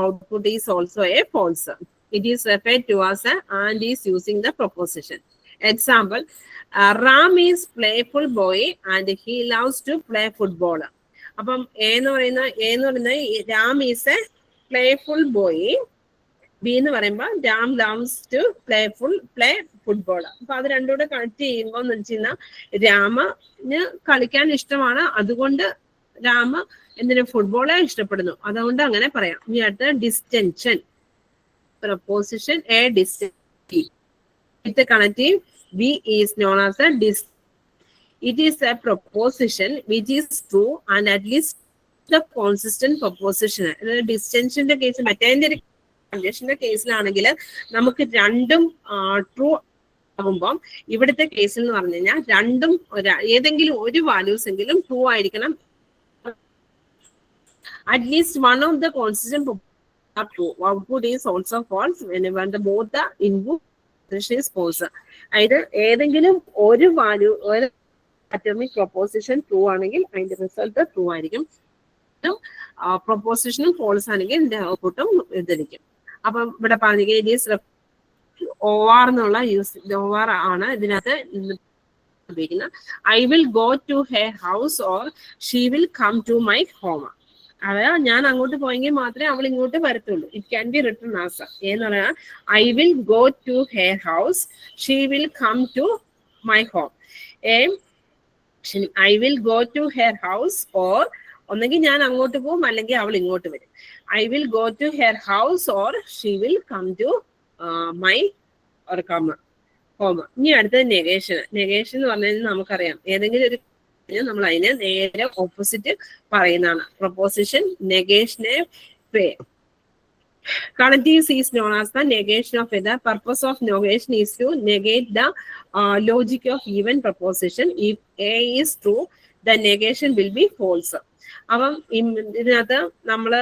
output is also a false. It is referred to as a and is using the proposition. Example, Ram is playful boy and he loves to play football. അപ്പം എന്ന് പറയുന്ന Ram is a playful boy. B എന്ന് പറയുമ്പോൾ Ram loves to play football. അപ്പൊ അത് രണ്ടുകൂടെ connect ചെയ്യുമ്പോൾ എന്ന് വെച്ച് കഴിഞ്ഞാൽ രാമന് കളിക്കാൻ ഇഷ്ടമാണ്, അതുകൊണ്ട് രാമ എന്തിനു ഫുട്ബോളെ ഇഷ്ടപ്പെടുന്നു, അതുകൊണ്ട് അങ്ങനെ പറയാം. ഇനി അടുത്ത ഡിസ്റ്റൻഷൻ proposition A ഡിസ്റ്റൻഷൻ with the connective B is known as a dist. It is a proposition which is true and at least the consistent proposition. ഡിസ്റ്റൻഷന്റെ കേസ് മറ്റേതിന്റെ കൺജക്ഷന്റെ കേസിലാണെങ്കിൽ നമുക്ക് രണ്ടും ട്രൂ ആകുമ്പം ഇവിടുത്തെ കേസിൽ എന്ന് പറഞ്ഞു കഴിഞ്ഞാൽ രണ്ടും ഏതെങ്കിലും ഒരു വാല്യൂസ് എങ്കിലും ട്രൂ ആയിരിക്കണം. At least one of the constant are true. Output is also false whenever both the input is false. അതായത് ഏതെങ്കിലും ഒരു വാല്യൂ ഒരു അറ്റോമിക് പ്രൊപ്പോസിഷൻ ട്രൂ ആണെങ്കിൽ അതിന്റെ റിസൾട്ട് ട്രൂ ആയിരിക്കും. പ്രൊപ്പോസിഷനും ഫോൾസ് ആണെങ്കിൽ ഇതിന്റെ ഔട്ട്പുട്ടും ഇതിരിക്കും. അപ്പം ഇവിടെ പറഞ്ഞ OR എന്നുള്ള OR ആണ് ഇതിനകത്ത് ഉപയോഗിക്കുന്നത്. I will go to her house or she will come to my home. അതായത് ഞാൻ അങ്ങോട്ട് പോയെങ്കിൽ മാത്രമേ അവൾ ഇങ്ങോട്ട് വരത്തുള്ളൂ. It can be written as എന്ന് പറഞ്ഞാൽ I will go to her house, she will come to my home. I will go to her house or ഒന്നെങ്കിൽ ഞാൻ അങ്ങോട്ട് പോകും അല്ലെങ്കിൽ അവൾ ഇങ്ങോട്ട് വരും. I will go to her house or she will come to my home. ഇനി അടുത്തത് നെഗേഷൻ. നെഗേഷൻ എന്ന് പറഞ്ഞു കഴിഞ്ഞാൽ നമുക്കറിയാം ഏതെങ്കിലും ഒരു നമ്മൾ അതിനെ നേരെ ഓപ്പോസിറ്റ് പറയുന്നതാണ്. പ്രൊപ്പോസിഷൻ നെഗേഷനെ connectives is known as the negation of the purpose of negation is to negate the logic of even proposition. If A is true, the negation will be false. അപ്പം ഇതിനകത്ത് നമ്മൾ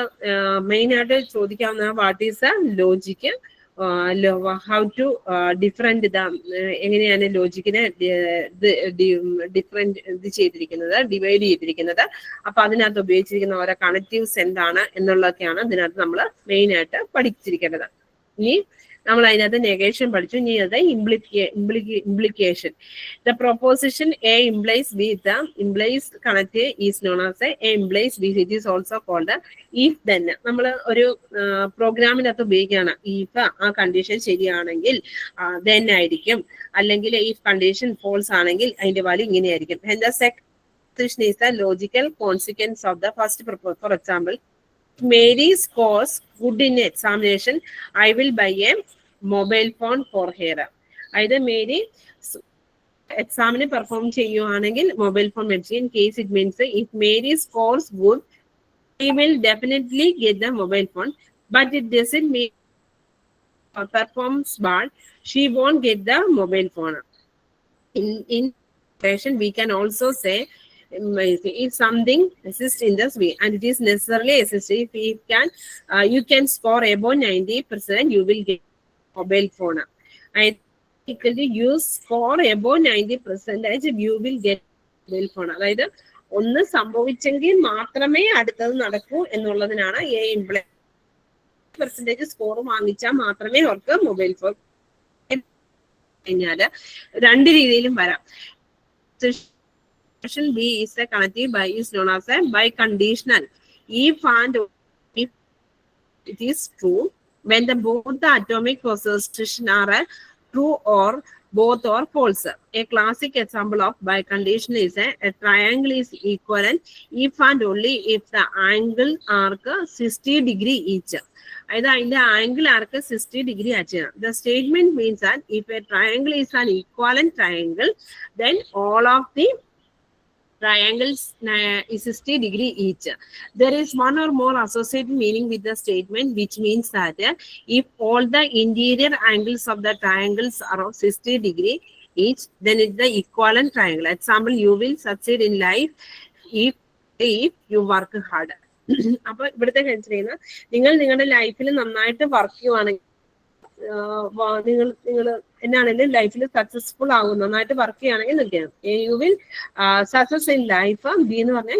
മെയിൻ ആയിട്ട് ചോദിക്കാവുന്ന what is the logic, how to different എങ്ങനെയാണ് ലോജിക്കിനെ different ഇത് ചെയ്തിരിക്കുന്നത്, divide ചെയ്തിരിക്കുന്നത്. അപ്പൊ അതിനകത്ത് ഉപയോഗിച്ചിരിക്കുന്ന ഓരോ കണക്റ്റീവ്സ് എന്താണ് എന്നുള്ളതൊക്കെയാണ് ഇതിനകത്ത് നമ്മൾ മെയിൻ ആയിട്ട് പഠിച്ചിരിക്കേണ്ടത്. ഇനി നമ്മൾ അതിനകത്ത് നെഗേഷൻ പഠിച്ചു. ഇനി അത് implication. The proposition A implies B, the implies connect is known as A implies B. It is also called if then. നമ്മൾ ഒരു പ്രോഗ്രാമിനകത്ത് ഉപയോഗിക്കുകയാണ്. ഇഫ് ആ കണ്ടീഷൻ ശരിയാണെങ്കിൽ ദെൻ ആയിരിക്കും, അല്ലെങ്കിൽ ഇഫ് കണ്ടീഷൻ ഫോൾസ് ആണെങ്കിൽ അതിന്റെ വാല്യൂ ഇങ്ങനെയായിരിക്കും. And the second proposition is the logical consequence of the first proposition. For example, Mary scores good in examination, I will buy a mobile phone for her. Either Mary examine perform ചെയ്യുവാണെങ്കിൽ mobile phone മേടിച്ചു. In case it means if Mary scores good, he will definitely get the mobile phone, but it doesn't mean performs bad, she won't get the mobile phone. In question we can also say if something exists in this way and it is necessarily exists, if you can score above 90%, you will get mobile phone. And equally you score above 90%, you will get mobile phone. അതായത് ഒന്ന് സംഭവിച്ചെങ്കിൽ മാത്രമേ അടുത്തത് നടക്കൂ എന്നുള്ളതിനാണ് A imply. Percentage score വാങ്ങിച്ചാൽ മാത്രമേ അവർക്ക് mobile phone കഴിഞ്ഞാല് രണ്ട് രീതിയിലും വരാം. B is a connective by is known as a biconditional. If and if it is true when both the atomic positions are true or both are false. A classic example of biconditional is a triangle is equivalent if and only if the angle arc 60 degree each. Either in the angle arc 60 degree each. The statement means that if a triangle is an equivalent triangle, then all of the triangles is 60 degree each. There is one or more associated meaning with the statement, which means that if all the interior angles of the triangles are of 60 degree each, then it's the equivalent triangle. Example, you will succeed in life if you work hard. അപ്പൊ ഇവിടുത്തെ consider നിങ്ങൾ നിങ്ങളുടെ ലൈഫിൽ നന്നായിട്ട് work ചെയ്യുവാണെങ്കിൽ നിങ്ങൾ എന്നാണെങ്കിലും ലൈഫിൽ successful ആകും. നന്നായിട്ട് വർക്ക് ചെയ്യുകയാണെങ്കിൽ നിൽക്കണം. You will success in life. B എന്ന് പറഞ്ഞാൽ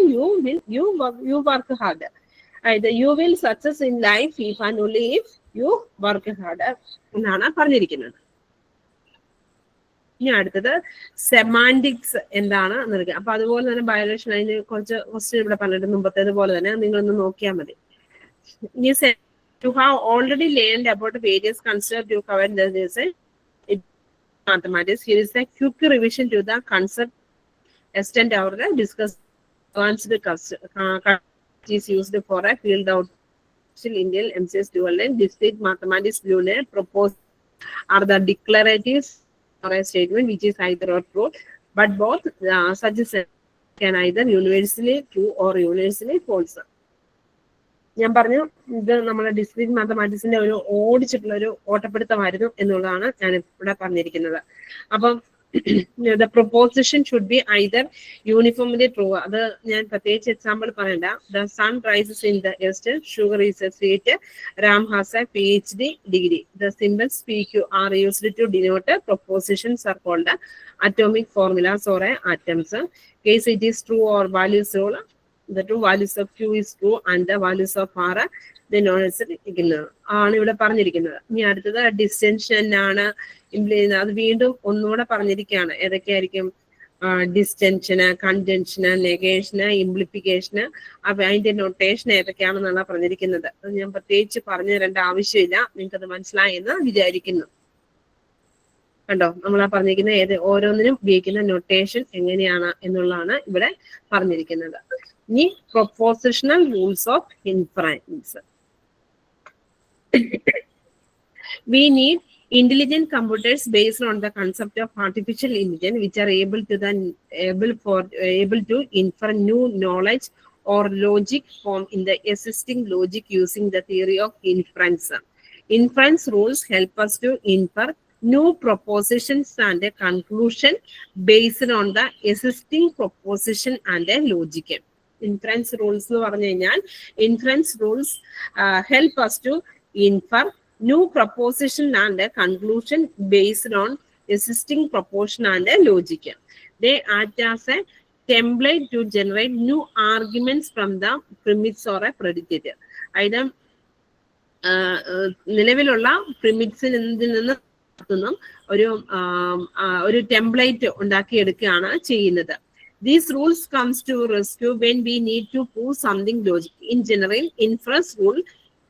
യു വർക്ക് ഹാർഡ്. അതായത് you will success in life if and only if you work hard എന്നാണ് പറഞ്ഞിരിക്കുന്നത്. ഇനി അടുത്തത് സെമാൻറ്റിക്സ് എന്താണ് നൽകുക. അപ്പൊ അതുപോലെ തന്നെ ബയോളജി അതിന് കുറച്ച് ക്വസ്റ്റ്യൻ ഇവിടെ പറഞ്ഞിട്ട് മുമ്പത്തേത് പോലെ തന്നെ നിങ്ങളൊന്ന് നോക്കിയാൽ മതി. ഇനി you have already learned about various concepts you covered in this mathematics. Here is a quick revision to the concept extent our discuss. Advanced concept is used for a field out Indian MCS dual and discrete mathematics dual proposed are the declaratives or a statement which is either or true, but both such can either universally true or universally false. ഞാൻ പറഞ്ഞു ഇത് നമ്മുടെ discrete മാത്തമാറ്റിക്സിന്റെ ഒരു ഓടിച്ചിട്ടുള്ള ഒരു ഓട്ടപ്പിടുത്തമായിരുന്നു എന്നുള്ളതാണ് ഞാൻ ഇവിടെ പറഞ്ഞിരിക്കുന്നത്. അപ്പം the proposition should be either uniformly true. അത് ഞാൻ പ്രത്യേകിച്ച് എക്സാമ്പിൾ പറയണ്ട. The sun rises in the east, sugar is a sweet, Ram has a PhD degree. The symbols PQ are used to denote propositions are called atomic formulas or atoms. Case it is true or values rule. The two values of Q is true and the values of R then ആണ് ഇവിടെ പറഞ്ഞിരിക്കുന്നത്. ഇനി അടുത്തത് ഡിസ്റ്റൻഷൻ ആണ് imply ചെയ്യുന്നത്. അത് വീണ്ടും ഒന്നുകൂടെ പറഞ്ഞിരിക്കുകയാണ്. ഏതൊക്കെയായിരിക്കും ഡിസ്റ്റൻഷന്, കൺജൻഷന്, നെഗേഷന്, ഇംപ്ലിഫിക്കേഷന്. അപ്പൊ അതിന്റെ നൊട്ടേഷൻ ഏതൊക്കെയാണെന്നാണ് പറഞ്ഞിരിക്കുന്നത്. അത് ഞാൻ പ്രത്യേകിച്ച് പറഞ്ഞു തരേണ്ട ആവശ്യമില്ല. നിങ്ങൾക്കത് മനസ്സിലായി എന്ന് വിചാരിക്കുന്നു. കണ്ടോ, നമ്മളാ പറഞ്ഞിരിക്കുന്ന ഓരോന്നിനും ഉപയോഗിക്കുന്ന നൊട്ടേഷൻ എങ്ങനെയാണ് എന്നുള്ളതാണ് ഇവിടെ പറഞ്ഞിരിക്കുന്നത്. ഇനി propositional rules of inference. We need intelligent computers based on the concept of artificial intelligence, which are able to infer new knowledge or logic form in the existing logic using the theory of inference. Inference rules help us to infer new propositions and a conclusion based on the existing proposition and a logic. Inference rules എന്ന് പറഞ്ഞു കഴിഞ്ഞാൽ inference rules help us to infer new proposition and a conclusion based on existing proposition and a logic. They act as a template to generate new arguments from the premise or a predicate. Either നിലവിലുള്ള പ്രിമിറ്റ്സിൽ നിന്ന് ഒരു template ഉണ്ടാക്കിയെടുക്കുകയാണ് ചെയ്യുന്നത്. These rules comes to rescue when we need to prove something logic. In general, inference rule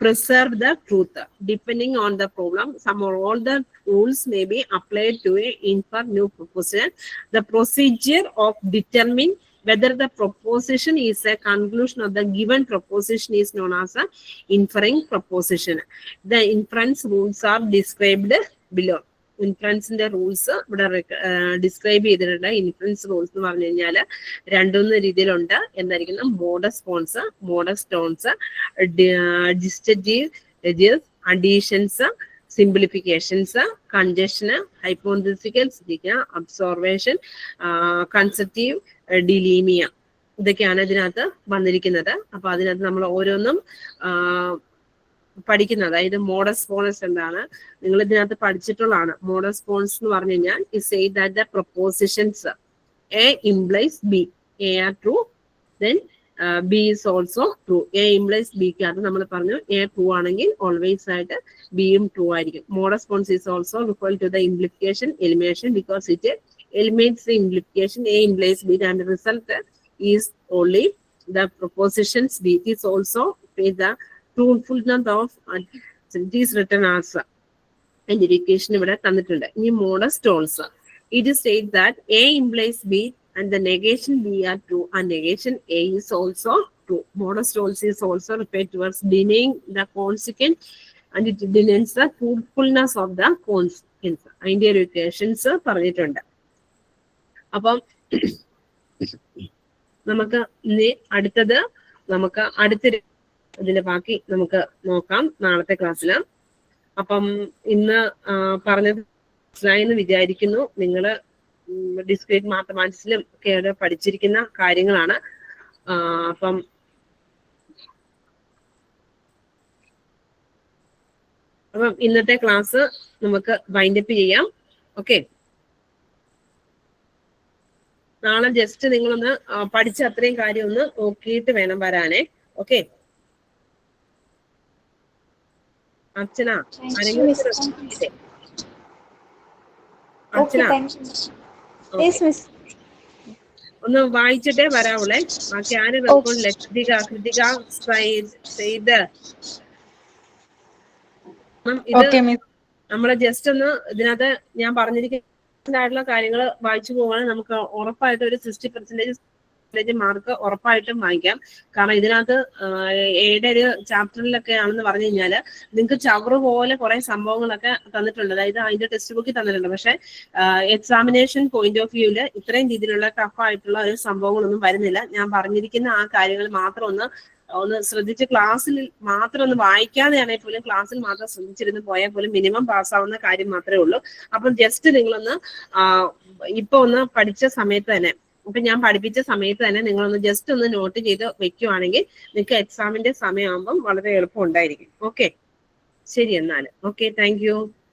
preserve the truth. Depending on the problem, some or all the rules may be applied to infer new proposition. The procedure of determining whether the proposition is a conclusion of the given proposition is known as a inferring proposition. The inference rules are described below. ഇൻഫ്ലുവൻസിന്റെ rules ഇവിടെ describe ചെയ്തിട്ടുണ്ട്. Inference rules എന്ന് പറഞ്ഞു കഴിഞ്ഞാൽ രണ്ടൊന്ന് രീതിയിലുണ്ട്. എന്തായിരിക്കും? Modus ponens, modus tollens, ഡിസ്റ്റജീവ്, additions, simplifications, conjunction, hypothetical, absorption, constructive, dilemma, ഇതൊക്കെയാണ് ഇതിനകത്ത് വന്നിരിക്കുന്നത്. അപ്പൊ അതിനകത്ത് നമ്മൾ ഓരോന്നും പഠിക്കുന്നത്. അതായത് മോഡസ് ഫോൺസ് എന്താണ് നിങ്ങൾ ഇതിനകത്ത് പഠിച്ചിട്ടുള്ളതാണ്. മോഡസ് ഫോൺസ് എന്ന് പറഞ്ഞു കഴിഞ്ഞാൽ is say that the propositions A implies B, A are true, then B is also true. A implies ബിക്കകത്ത് നമ്മൾ പറഞ്ഞു എ ട്രൂ ആണെങ്കിൽ ഓൾവേസ് ആയിട്ട് ബിയും ട്രൂ ആയിരിക്കും. Modus ponens is also refer to the implication elimination because it eliminates the implication A implies B and the result is only the propositions B. It is also the truthfulness of it is written as indication ഇവിടെ തന്നിട്ടുണ്ട്. ഇനി modus tones, it is said that A implies B and the negation B are true and negation A is also true. Modus tollens is also referred towards denying the consequent and it denies the truthfulness of the consequence. അതിന്റെ ഒരു equations പറഞ്ഞിട്ടുണ്ട്. അപ്പം നമുക്ക് ഇനി അടുത്തത് അടുത്തൊരു ഇതിന്റെ ബാക്കി നമുക്ക് നോക്കാം നാളത്തെ ക്ലാസ്സിൽ. അപ്പം ഇന്ന് പറഞ്ഞത് മനസ്സിലായെന്ന് വിചാരിക്കുന്നു. നിങ്ങൾ ഡിസ്ക്രീറ്റ് മാത്തമാറ്റിക്സിലും ഒക്കെ പഠിച്ചിരിക്കുന്ന കാര്യങ്ങളാണ്. അപ്പം ഇന്നത്തെ ക്ലാസ് നമുക്ക് വൈൻഡപ്പ് ചെയ്യാം. ഓക്കെ, നാളെ ജസ്റ്റ് നിങ്ങളൊന്ന് പഠിച്ച അത്രയും കാര്യം ഒന്ന് നോക്കിയിട്ട് വേണം വരാനേ. ഓക്കെ, അർച്ചന ഒന്ന് വായിച്ചിട്ടേ വരാവുള്ളേ. ബാക്കി ആര് റെസ്പോണ്ട്? കൃതിക ചെയ്ത് ഇത് നമ്മള് ജസ്റ്റ് ഒന്ന് ഇതിനകത്ത് ഞാൻ പറഞ്ഞിരിക്കുന്ന കാര്യങ്ങൾ വായിച്ചു പോവാണെങ്കിൽ നമുക്ക് ഉറപ്പായിട്ട് ഒരു 60% മാർക്ക് ഉറപ്പായിട്ടും വാങ്ങിക്കാം. കാരണം ഇതിനകത്ത് ഏടെ ഒരു ചാപ്റ്ററിലൊക്കെ ആണെന്ന് പറഞ്ഞു കഴിഞ്ഞാൽ നിങ്ങൾക്ക് ചവറ് പോലെ കുറെ സംഭവങ്ങളൊക്കെ തന്നിട്ടുണ്ട്. അതായത് അതിന്റെ ടെക്സ്റ്റ് ബുക്കിൽ തന്നിട്ടുണ്ട്. പക്ഷെ എക്സാമിനേഷൻ പോയിന്റ് ഓഫ് വ്യൂവില് ഇത്രയും രീതിയിലുള്ള ടഫായിട്ടുള്ള ഒരു സംഭവങ്ങളൊന്നും വരുന്നില്ല. ഞാൻ പറഞ്ഞിരിക്കുന്ന ആ കാര്യങ്ങൾ മാത്രം ഒന്ന് ശ്രദ്ധിച്ച് ക്ലാസ്സിൽ മാത്രം ഒന്ന് വായിക്കാതെയാണെങ്കിൽ പോലും ക്ലാസ്സിൽ മാത്രം ശ്രദ്ധിച്ചിരുന്ന് പോയാൽ പോലും മിനിമം പാസ്സാവുന്ന കാര്യം മാത്രമേ ഉള്ളൂ. അപ്പം ജസ്റ്റ് നിങ്ങളൊന്ന് ഇപ്പൊ ഒന്ന് പഠിച്ച സമയത്ത് തന്നെ, ഇപ്പൊ ഞാൻ പഠിപ്പിച്ച സമയത്ത് തന്നെ നിങ്ങളൊന്ന് ജസ്റ്റ് ഒന്ന് നോട്ട് ചെയ്ത് വെക്കുവാണെങ്കിൽ നിങ്ങൾക്ക് എക്സാമിന്റെ സമയമാകുമ്പം വളരെ എളുപ്പം ഉണ്ടായിരിക്കും. ഓക്കെ, ശരി എന്നാൽ. Okay, thank you.